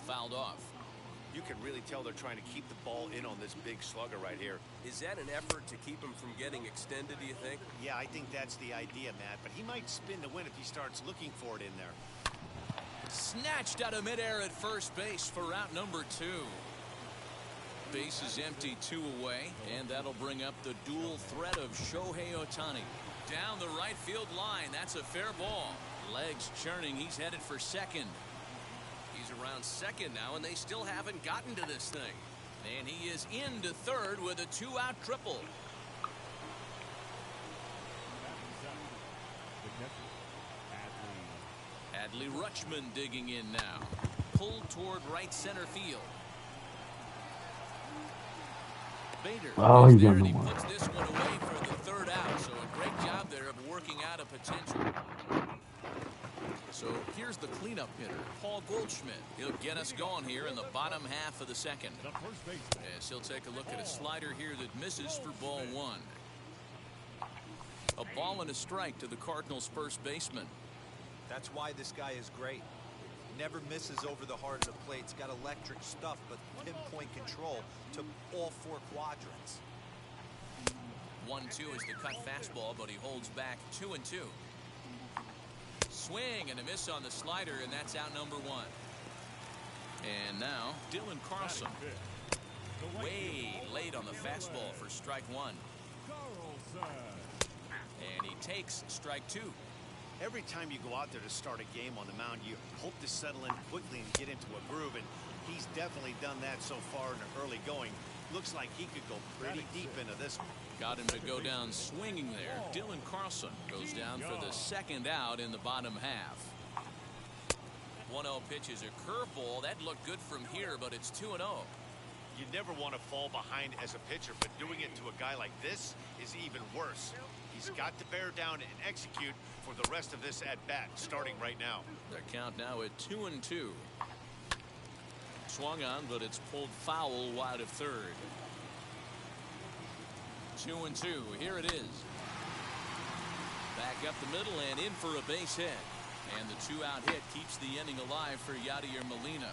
Fouled off. You can really tell they're trying to keep the ball in on this big slugger right here. Is that an effort to keep him from getting extended, do you think? Yeah, I think that's the idea, Matt. But he might spin to win if he starts looking for it in there. Snatched out of midair at first base for route number 2. Base is empty, 2 away, and that'll bring up the dual threat of Shohei Ohtani. Down the right field line, that's a fair ball. Legs churning, he's headed for second. He's around second now, and they still haven't gotten to this thing. And he is into third with a 2-out triple. Adley Rutschman digging in now. Pulled toward right center field. Bader Oh, is he there, got and he no more. puts this one away for the third out. So a great job there of working out a potential. So here's the cleanup hitter, Paul Goldschmidt. He'll get us going here in the bottom half of the second. The first baseman. As he'll take a look at a slider here that misses for ball one. A ball and a strike to the Cardinals' first baseman. That's why this guy is great. Never misses over the heart of the plate. He's got electric stuff, but pinpoint control to all four quadrants. 1-2 is the cut fastball, but he holds back 2-2. Swing and a miss on the slider, and that's out number one. And now Dylan Carlson. Way late on the fastball for strike one. And he takes strike two. Every time you go out there to start a game on the mound, you hope to settle in quickly and get into a groove, and he's definitely done that so far in the early going. Looks like he could go pretty deep into this one. Got him to go down swinging there. Dylan Carlson goes down for the second out in the bottom half. 1-0 pitch is a curveball. That looked good from here, but it's 2-0. You never want to fall behind as a pitcher, but doing it to a guy like this is even worse. He's got to bear down and execute for the rest of this at-bat, starting right now. The count now at 2-2. Swung on, but it's pulled foul wide of third. 2-2. Here it is. Back up the middle and in for a base hit. And the two-out hit keeps the inning alive for Yadier Molina.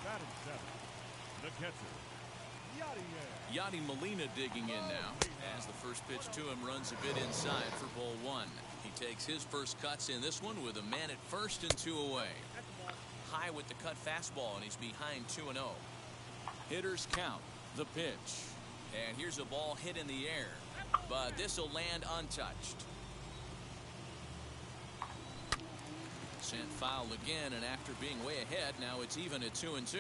Batting seven. The catcher. Yadi Molina digging in now as the first pitch to him runs a bit inside for ball one. He takes his first cuts in this one with a man at first and two away. High with the cut fastball, and he's behind 2-0. Hitters count the pitch. And here's a ball hit in the air, but this will land untouched. Sent foul again, and after being way ahead, now it's even at 2-2.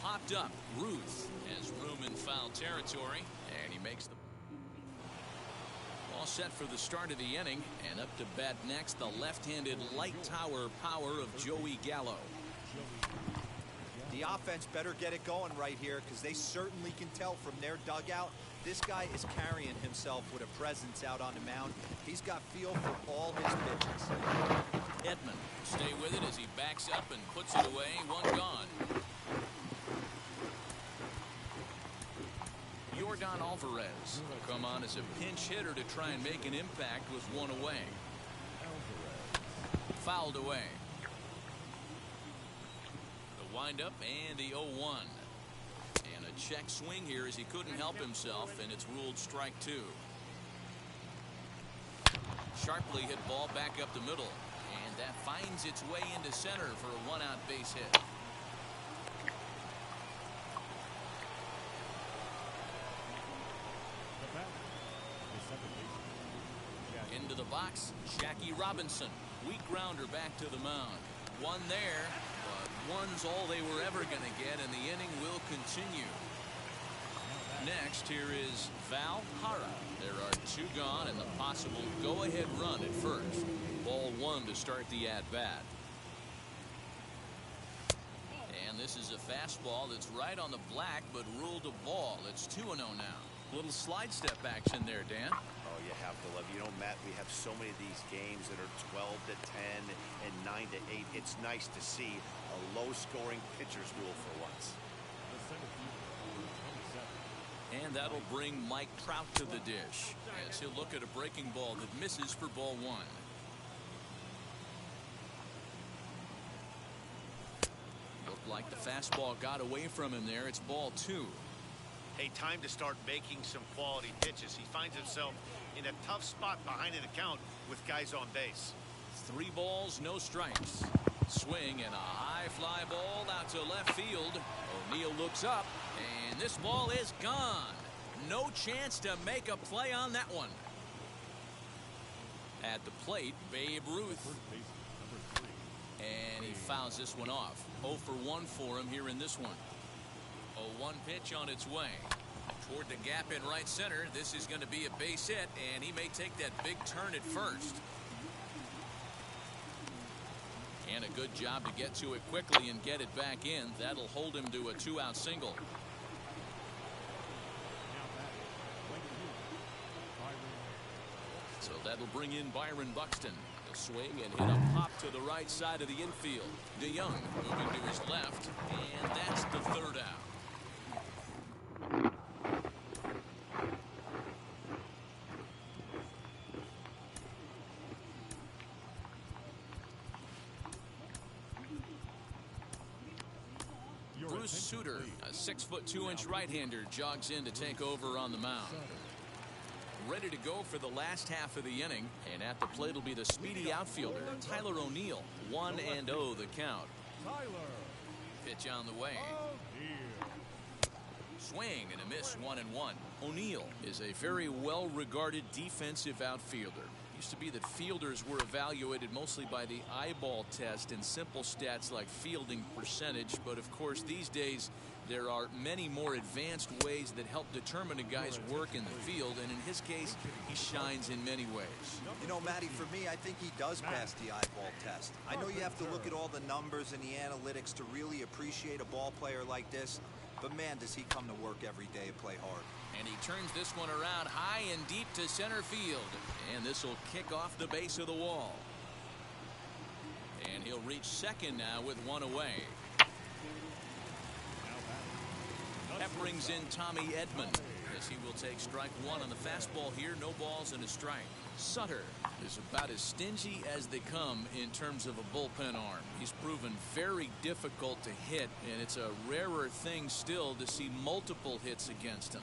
Popped up. Ruth has room in foul territory, and he makes the all set for the start of the inning. And up to bat next, the left-handed light tower power of Joey Gallo. The offense better get it going right here, because they certainly can tell from their dugout this guy is carrying himself with a presence out on the mound. He's got feel for all his pitches. Edman stay with it as he backs up and puts it away. One gone. Yordan Alvarez will come on as a pinch hitter to try and make an impact with one away. Fouled away. The windup and the 0-1. And a check swing here as he couldn't help himself, and it's ruled strike two. Sharply hit ball back up the middle, and that finds its way into center for a one-out base hit. Into the box, Jackie Robinson. Weak grounder back to the mound. One there, but one's all they were ever going to get, and the inning will continue. Next, here is Val Hara. There are two gone and the possible go-ahead run at first. Ball one to start the at-bat. And this is a fastball that's right on the black, but ruled a ball. It's 2-0 now. Little slide step action there, Dan. Oh, you have to love it. You know, Matt, we have so many of these games that are 12-10 and 9-8. It's nice to see a low-scoring pitcher's duel for once. And that'll bring Mike Trout to the dish as he'll look at a breaking ball that misses for ball one. Looked like the fastball got away from him there. It's ball two. Hey, time to start making some quality pitches. He finds himself in a tough spot behind an account with guys on base. 3 balls, no strikes. Swing and a high fly ball out to left field. O'Neill looks up, and this ball is gone. No chance to make a play on that one. At the plate, Babe Ruth. And he fouls this one off. 0 for 1 for him here in this one. 0-1 pitch on its way. Toward the gap in right center. This is going to be a base hit, and he may take that big turn at first. And a good job to get to it quickly and get it back in. That'll hold him to a 2-out single. So that'll bring in Byron Buxton. A swing and hit a pop to the right side of the infield. DeYoung moving to his left, and that's the 3rd out. Bruce Sutter, a 6'2" right-hander, jogs in to take over on the mound. Ready to go for the last half of the inning, and at the plate will be the speedy outfielder Tyler O'Neill. 1-0 the count. Pitch on the way. Swing and a miss. 1-1. O'Neill is a very well-regarded defensive outfielder. Used to be that fielders were evaluated mostly by the eyeball test and simple stats like fielding percentage, but of course these days there are many more advanced ways that help determine a guy's work in the field, and in his case he shines in many ways. You know, Matty, for me, I think he does pass the eyeball test. I know you have to look at all the numbers and the analytics to really appreciate a ball player like this, but man, does he come to work every day and play hard. And he turns this one around high and deep to center field. And this will kick off the base of the wall. And he'll reach second now with one away. That brings in Tommy Edman, as he will take strike one on the fastball here. No balls and a strike. Sutter is about as stingy as they come in terms of a bullpen arm. He's proven very difficult to hit, and it's a rarer thing still to see multiple hits against him.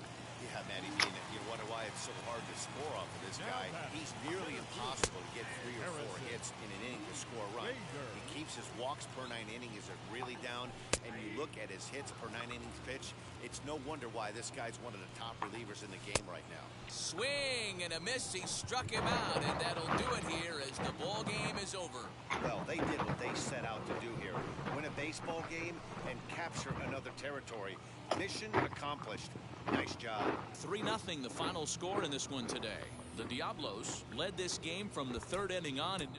Yeah, Matty, you wonder why it's so hard to score off of this guy. He's nearly impossible to get 3 or 4 hits in an inning to score a run. He keeps his walks per 9 innings really down, and you look at his hits per 9 innings pitch, it's no wonder why this guy's one of the top relievers in the game right now. Swing and a miss. He struck him out, and that'll do it here as the ball game is over. Well, they did what they set out to do here. Win a baseball game and capture another territory. Mission accomplished. Nice job. 3-0 the final score in this one today. The Diablos led this game from the 3rd inning on and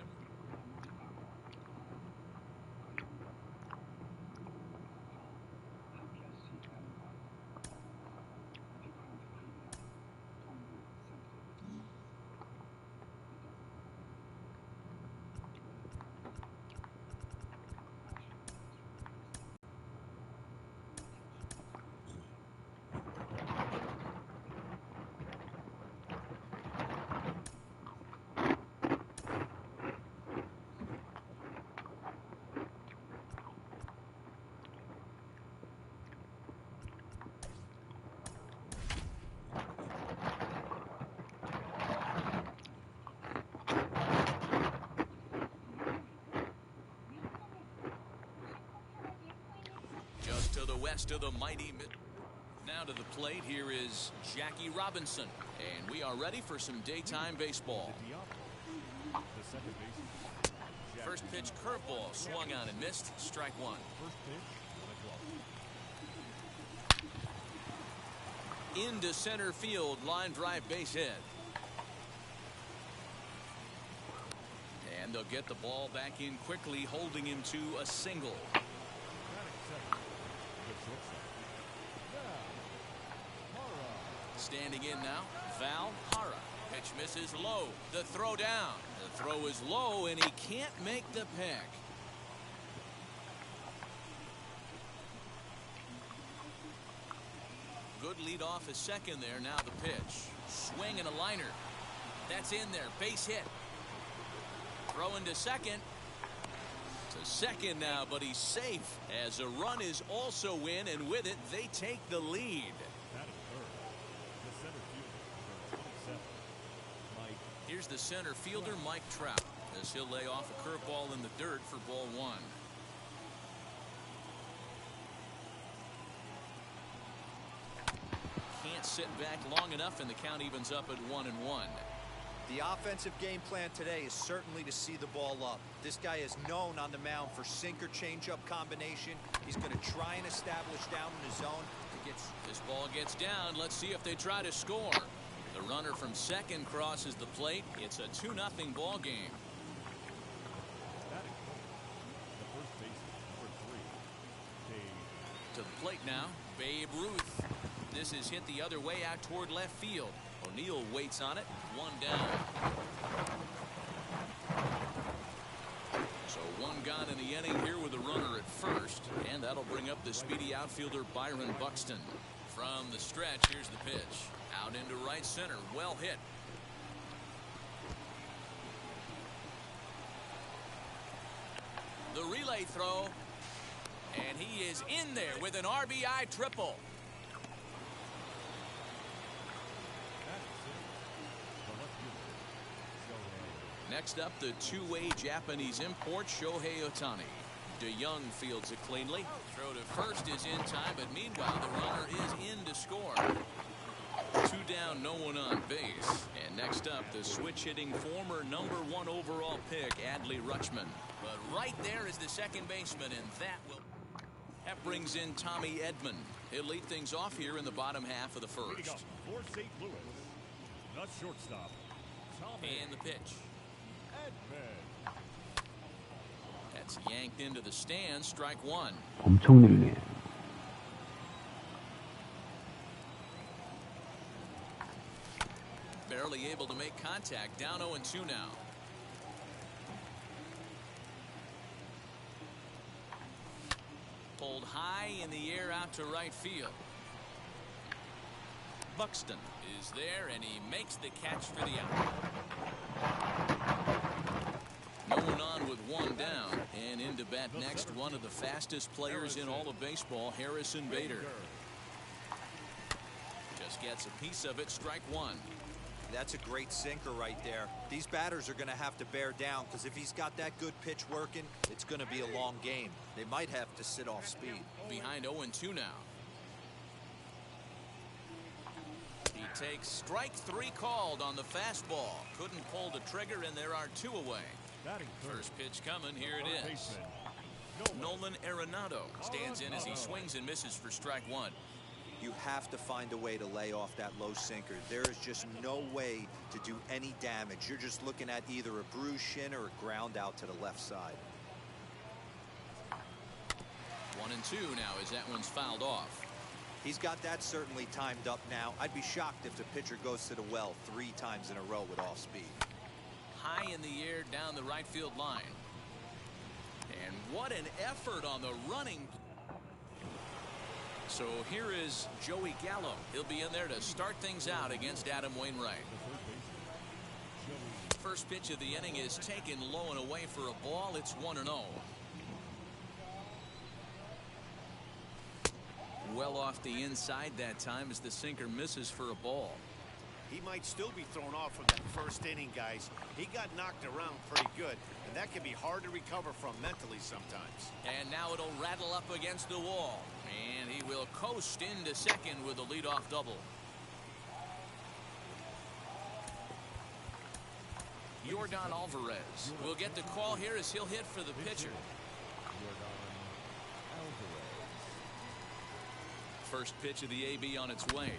just to the west of the mighty mid. Now to the plate, here is Jackie Robinson, and we are ready for some daytime baseball. First pitch curveball swung on and missed. Strike one. Into center field, line drive, base hit. And they'll get the ball back in quickly, holding him to a single. Standing in now, Val Hara. Pitch misses low. The throw down. The throw is low, and he can't make the pick. Good lead off his second there. Now the pitch. Swing and a liner. That's in there. Base hit. Throwing to second. To second now, but he's safe as a run is also in, and with it, they take the lead. Here's the center fielder, Mike Trout, as he'll lay off a curveball in the dirt for ball one. Can't sit back long enough, and the count evens up at 1-1. The offensive game plan today is certainly to see the ball up. This guy is known on the mound for sinker changeup combination. He's going to try and establish down in the zone to get. This ball gets down. Let's see if they try to score. The runner from second crosses the plate. It's a 2-0 ball game. now. Babe Ruth. This is hit the other way out toward left field. O'Neill waits on it. One down. So one gone in the inning here with a runner at first. And that'll bring up the speedy outfielder Byron Buxton. From the stretch, here's the pitch. Out into right center. Well hit. The relay throw. And he is in there with an RBI triple. Next up, the two-way Japanese import, Shohei Ohtani. DeYoung fields it cleanly. Throw to first is in time, but meanwhile, the runner is in to score. 2 down, no one on base. And next up, the switch-hitting former #1 overall pick, Adley Rutschman. But right there is the second baseman, and that brings in Tommy Edman. He'll lead things off here in the bottom half of the first. For St. Louis, the shortstop, Tommy. And the pitch. Edman. That's yanked into the stand. Strike one. 엄청 느리네. Barely able to make contact. Down 0-2 now. Pulled high in the air out to right field. Buxton is there, and he makes the catch for the out. No one on with one down, and into bat next, one of the fastest players in all of baseball, Harrison Bader. Just gets a piece of it. Strike one. That's a great sinker right there. These batters are going to have to bear down, because if he's got that good pitch working, it's going to be a long game. They might have to sit off speed. Behind 0-2 now. He takes strike 3 called on the fastball. Couldn't pull the trigger, and there are 2 away. First pitch coming. Here it is. Nolan Arenado stands in as he swings and misses for strike 1. You have to find a way to lay off that low sinker. There is just no way to do any damage. You're just looking at either a bruised shin or a ground out to the left side. 1-2 now as that one's fouled off. He's got that certainly timed up now. I'd be shocked if the pitcher goes to the well 3 times in a row with off speed. High in the air down the right field line. And what an effort on the running. So here is Joey Gallo. He'll be in there to start things out against Adam Wainwright. First pitch of the inning is taken low and away for a ball. It's 1-0. Well off the inside that time as the sinker misses for a ball. He might still be thrown off from that first inning, guys. He got knocked around pretty good, and that can be hard to recover from mentally sometimes. And now it'll rattle up against the wall. And he will coast into second with a leadoff double. Yordan Alvarez will get the call here as he'll hit for the pitcher. First pitch of the AB on its way.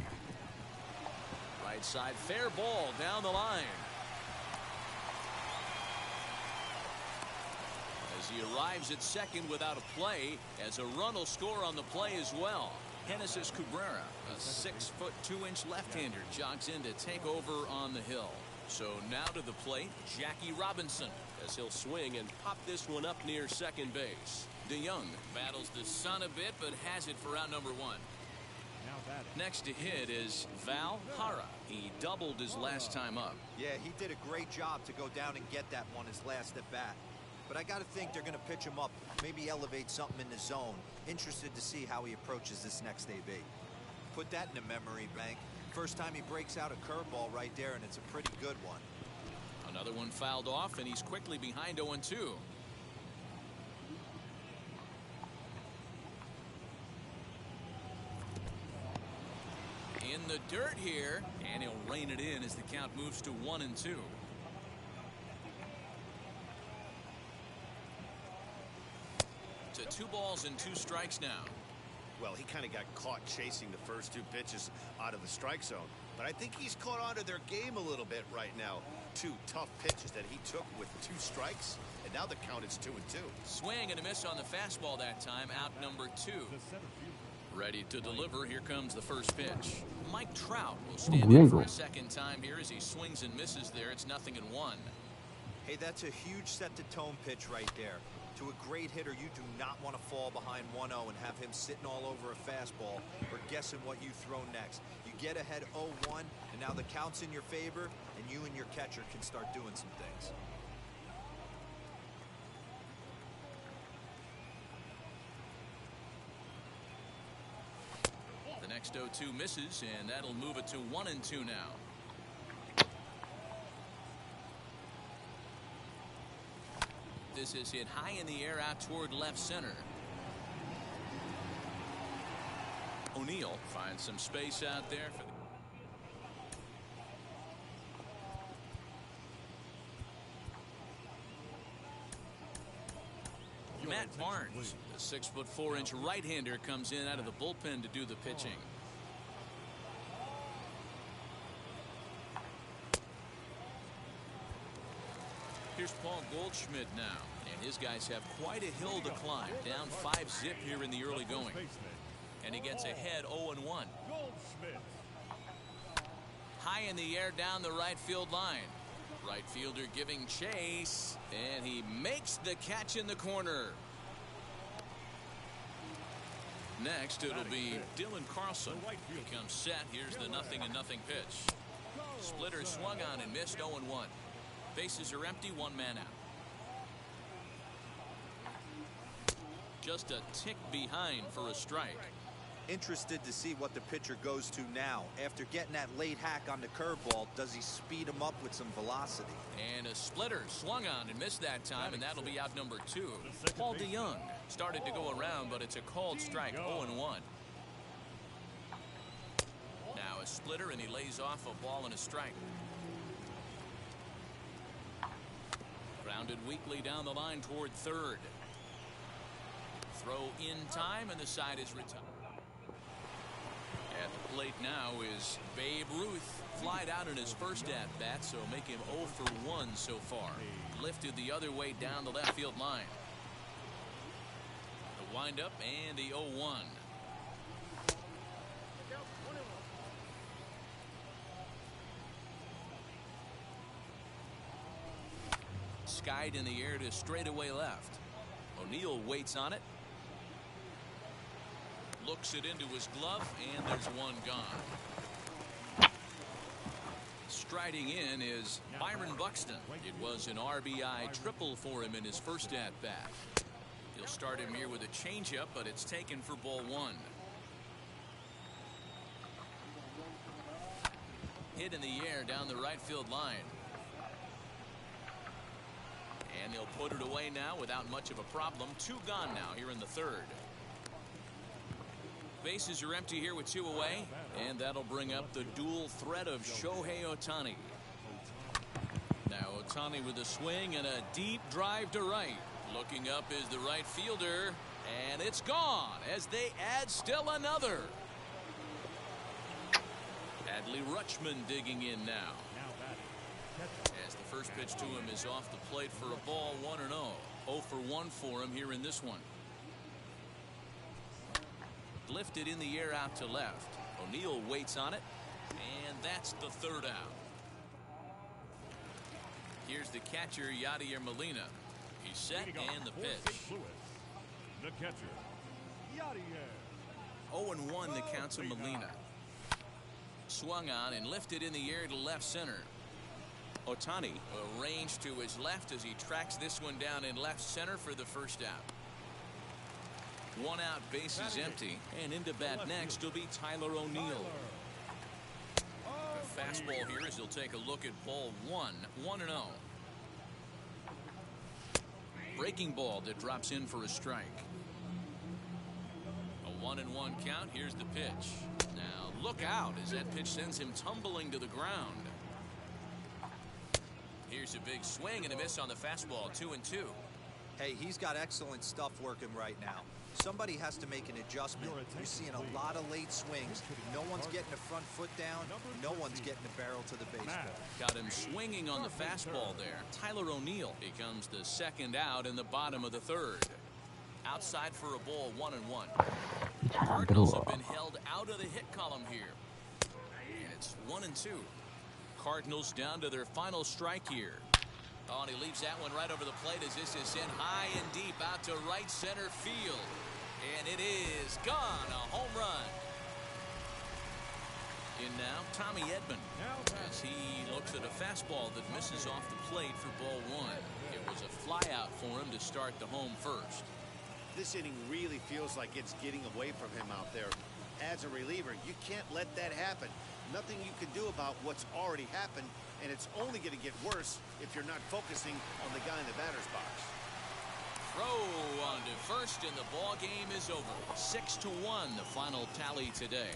Right side, fair ball down the line. As he arrives at second without a play, as a run will score on the play as well. Genesis Cabrera, a 6-foot 2-inch left-hander, jogs in to take over on the hill. So now to the plate, Jackie Robinson, as he'll swing and pop this one up near second base. DeYoung battles the sun a bit, but has it for out number 1. Next to hit is Val Hara. He doubled his last time up. Yeah, he did a great job to go down and get that one his last at bat. But I got to think they're going to pitch him up, maybe elevate something in the zone. Interested to see how he approaches this next AB. Put that in a memory bank. First time he breaks out a curveball right there, and it's a pretty good one. Another one fouled off, and he's quickly behind 0-2. In the dirt here, and he'll rein it in as the count moves to 1-2. To 2 balls and 2 strikes now. Well, he kind of got caught chasing the first 2 pitches out of the strike zone. But I think he's caught on to their game a little bit right now. 2 tough pitches that he took with 2 strikes, and now the count is 2-2. Swing and a miss on the fastball that time, out number 2. Ready to deliver. Here comes the first pitch. Mike Trout will stand in for a second time here as he swings and misses there. It's 0-1. Hey, that's a huge set-the-tone pitch right there. To a great hitter, you do not want to fall behind 1-0 and have him sitting all over a fastball or guessing what you throw next. You get ahead 0-1, and now the count's in your favor, and you and your catcher can start doing some things. The next 0-2 misses, and that'll move it to 1-2 now. This is hit high in the air out toward left center. O'Neill finds some space out there for Matt Barnes, the 6'4" right-hander, comes in out of the bullpen to do the pitching. Here's Paul Goldschmidt now, and his guys have quite a hill to climb. Down 5-zip here in the early going, and he gets ahead 0-1. High in the air down the right field line. Right fielder giving chase, and he makes the catch in the corner. Next, it'll be Dylan Carlson. He comes set. Here's the 0-0 pitch. Splitter swung on and missed 0-1. Bases are empty, one man out. Just a tick behind for a strike. Interested to see what the pitcher goes to now. After getting that late hack on the curveball, does he speed him up with some velocity? And a splitter swung on and missed that time, and that'll be out number 2. Paul DeYoung started to go around, but it's a called strike, 0-1. Now a splitter, and he lays off a ball and a strike. Grounded weakly down the line toward third. Throw in time, and the side is retired. At the plate now is Babe Ruth. Flied out in his first at-bat, so make him 0 for 1 so far. Lifted the other way down the left field line. The windup and the 0-1. Skied in the air to straightaway left. O'Neill waits on it. Looks it into his glove, and there's one gone. Striding in is Byron Buxton. It was an RBI triple for him in his first at-bat. He'll start him here with a changeup, but it's taken for ball 1. Hit in the air down the right field line. And they'll put it away now without much of a problem. 2 gone now here in the third. Bases are empty here with 2 away, and that'll bring up the dual threat of Shohei Ohtani. Now Ohtani with a swing and a deep drive to right. Looking up is the right fielder, and it's gone as they add still another. Adley Rutschman digging in now. As the first pitch to him is off the plate for a ball, 1-0. 0 for 1 for him here in this one. Lifted in the air out to left. O'Neill waits on it, and that's the third out. Here's the catcher, Yadier Molina. He's set, and the pitch. The catcher, Yadier. 0-1 the count to Molina. Swung on and lifted in the air to left center. Ohtani arranged to his left as he tracks this one down in left center for the first out. 1 out, bases empty, and into bat next will be Tyler O'Neill. A fastball here as he'll take a look at ball 1, 1-0. Breaking ball that drops in for a strike. A 1-1 count. Here's the pitch. Now look out as that pitch sends him tumbling to the ground. Here's a big swing and a miss on the fastball. 2-2. Hey, he's got excellent stuff working right now. Somebody has to make an adjustment. You're seeing a lot of late swings. No one's getting the front foot down. No one's getting the barrel to the baseball. Got him swinging on the fastball there. Tyler O'Neill becomes the second out in the bottom of the third. Outside for a ball, 1-1. 잘 안 Cardinals 들어와. have been held out of the hit column here. And it's 1-2. Cardinals down to their final strike here. Oh, and he leaves that one right over the plate as this is sent high and deep out to right center field. And it is gone. A home run. In now, Tommy Edman, as he looks at a fastball that misses off the plate for ball one. It was a flyout for him to start the home first. This inning really feels like it's getting away from him out there. As a reliever, you can't let that happen. Nothing you can do about what's already happened, and it's only going to get worse if you're not focusing on the guy in the batter's box. Throw on to first, and the ball game is over. 6-1, the final tally today.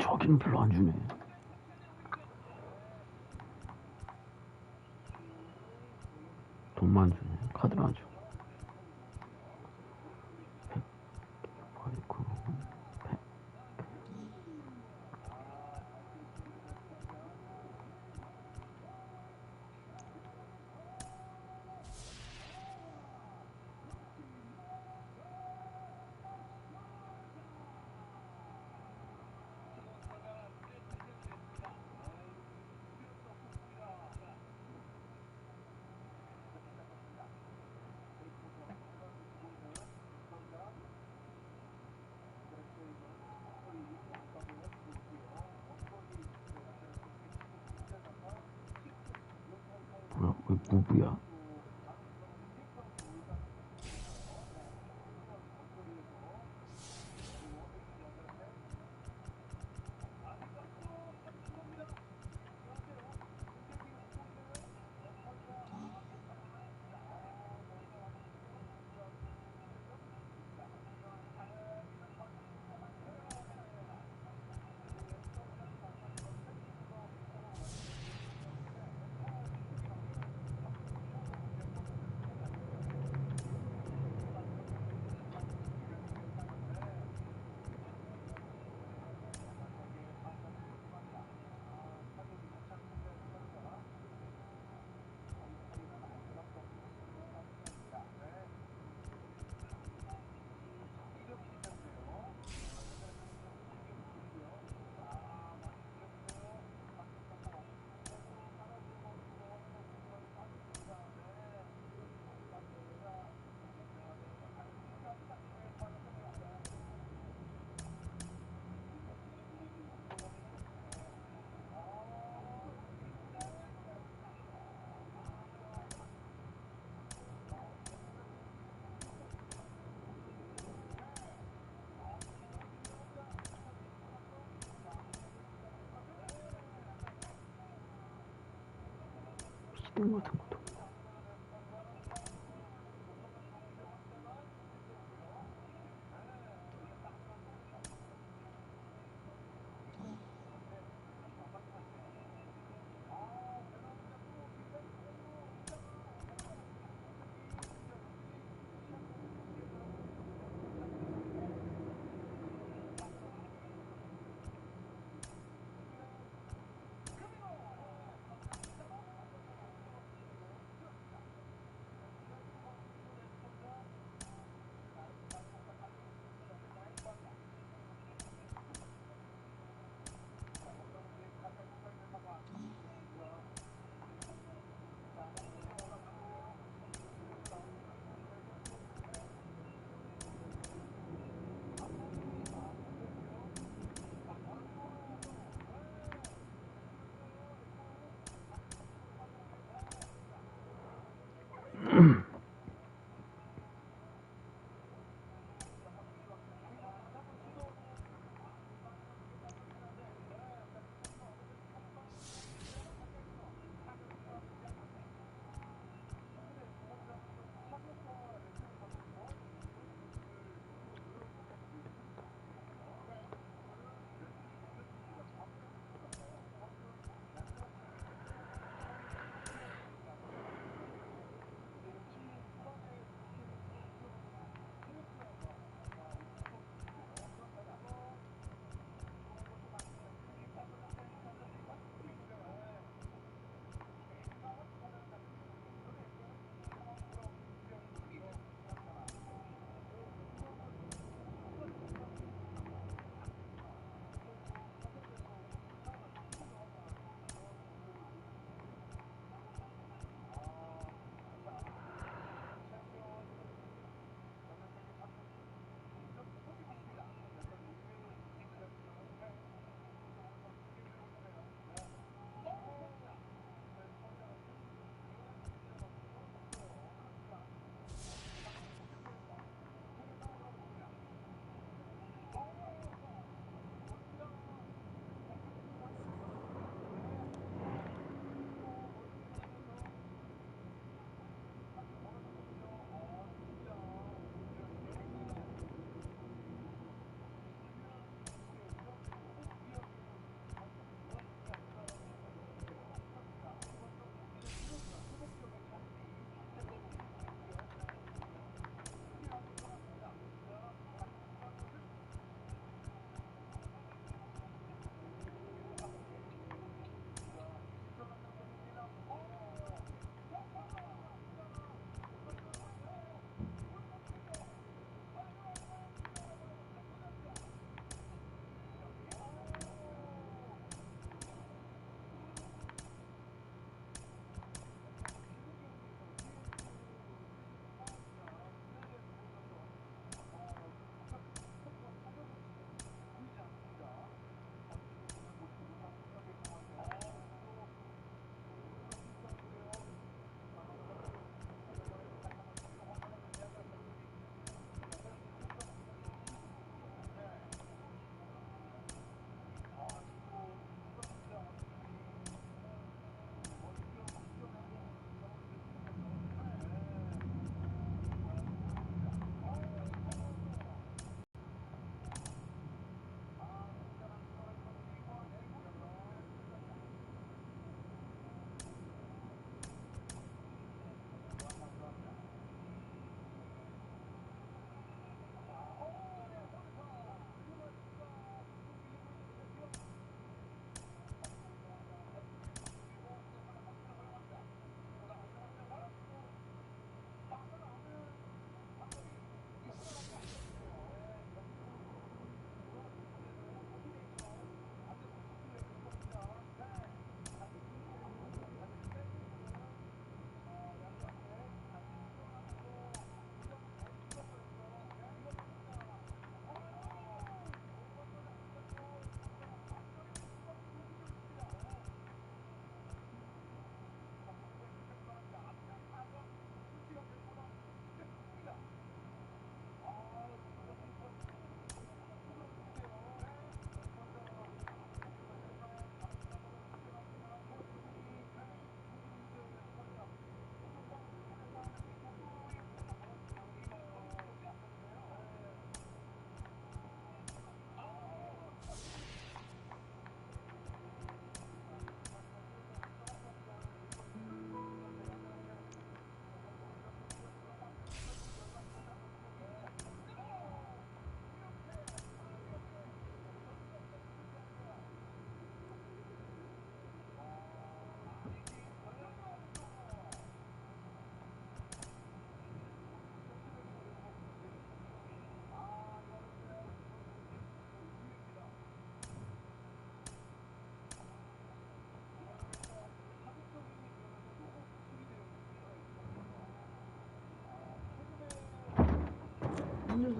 저기는 별로 안 주네. 돈만 주네. 카드를 안 줘. 100, 아이고, 100. 뭐야, 왜 무브야? 시동 같은 것도.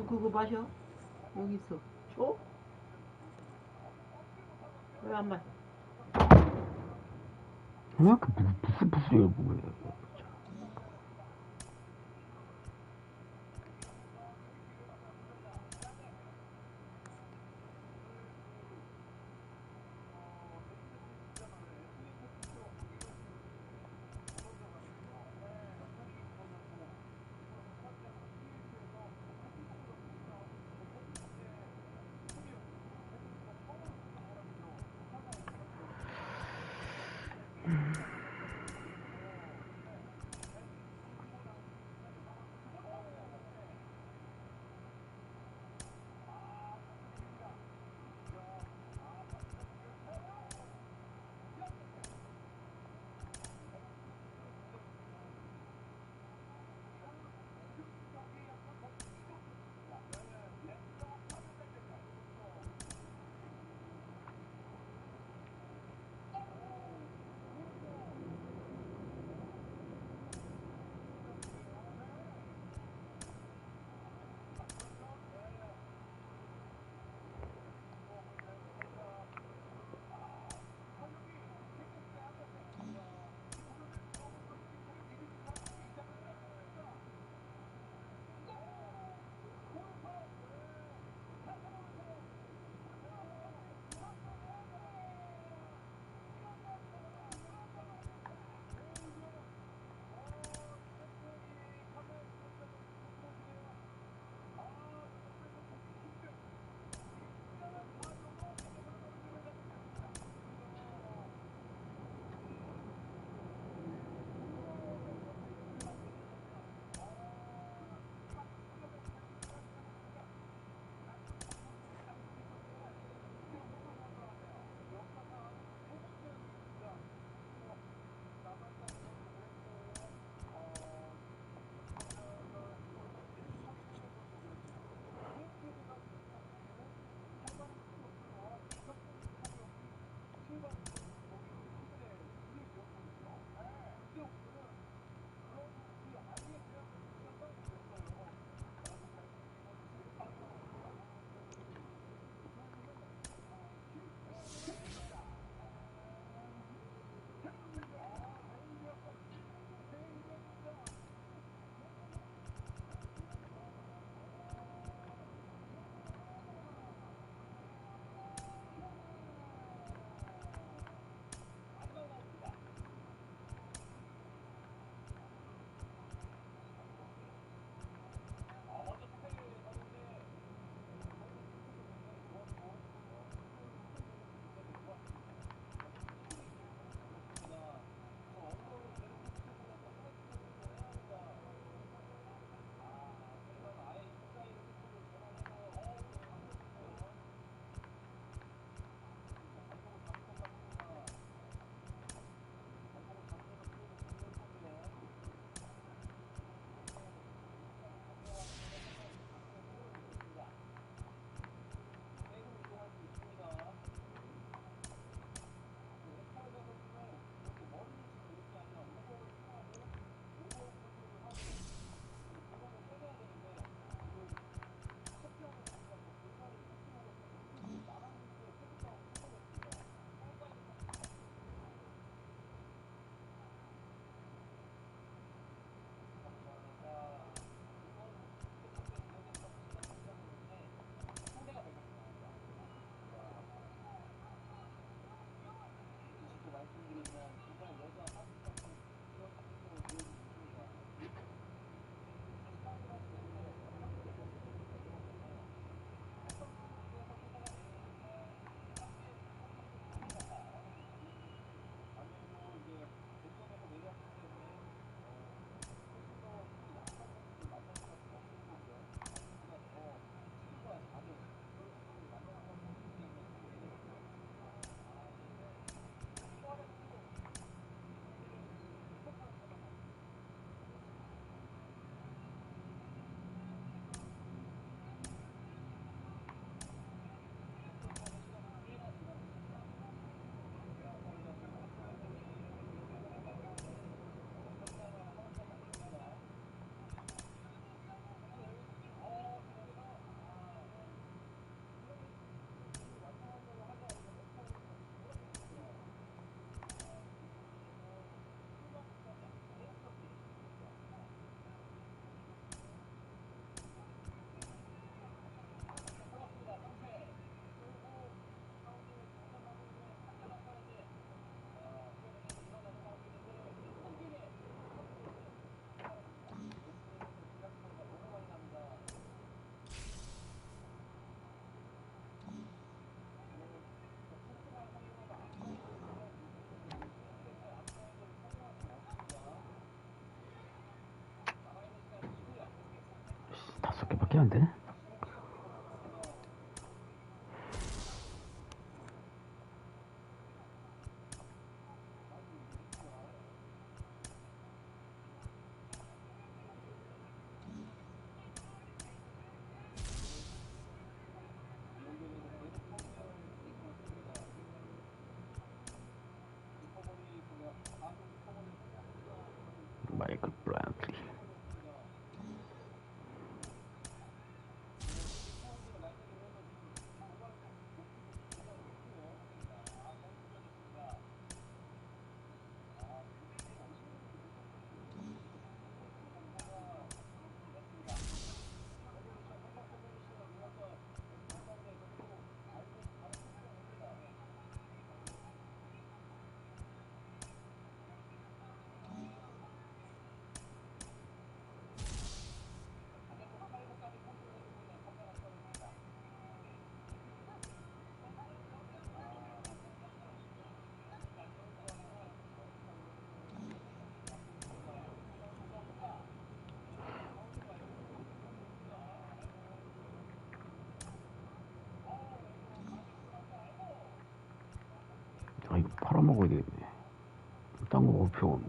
그거 마셔? 여기 있어. 줘? 왜 안 마셔? 왜 이렇게 부스부스해 보여요? 안 되네? 마이클 브랜틀리. 아, 이거 팔아먹어야 되겠네. 딴 거 먹을 필요가 없네.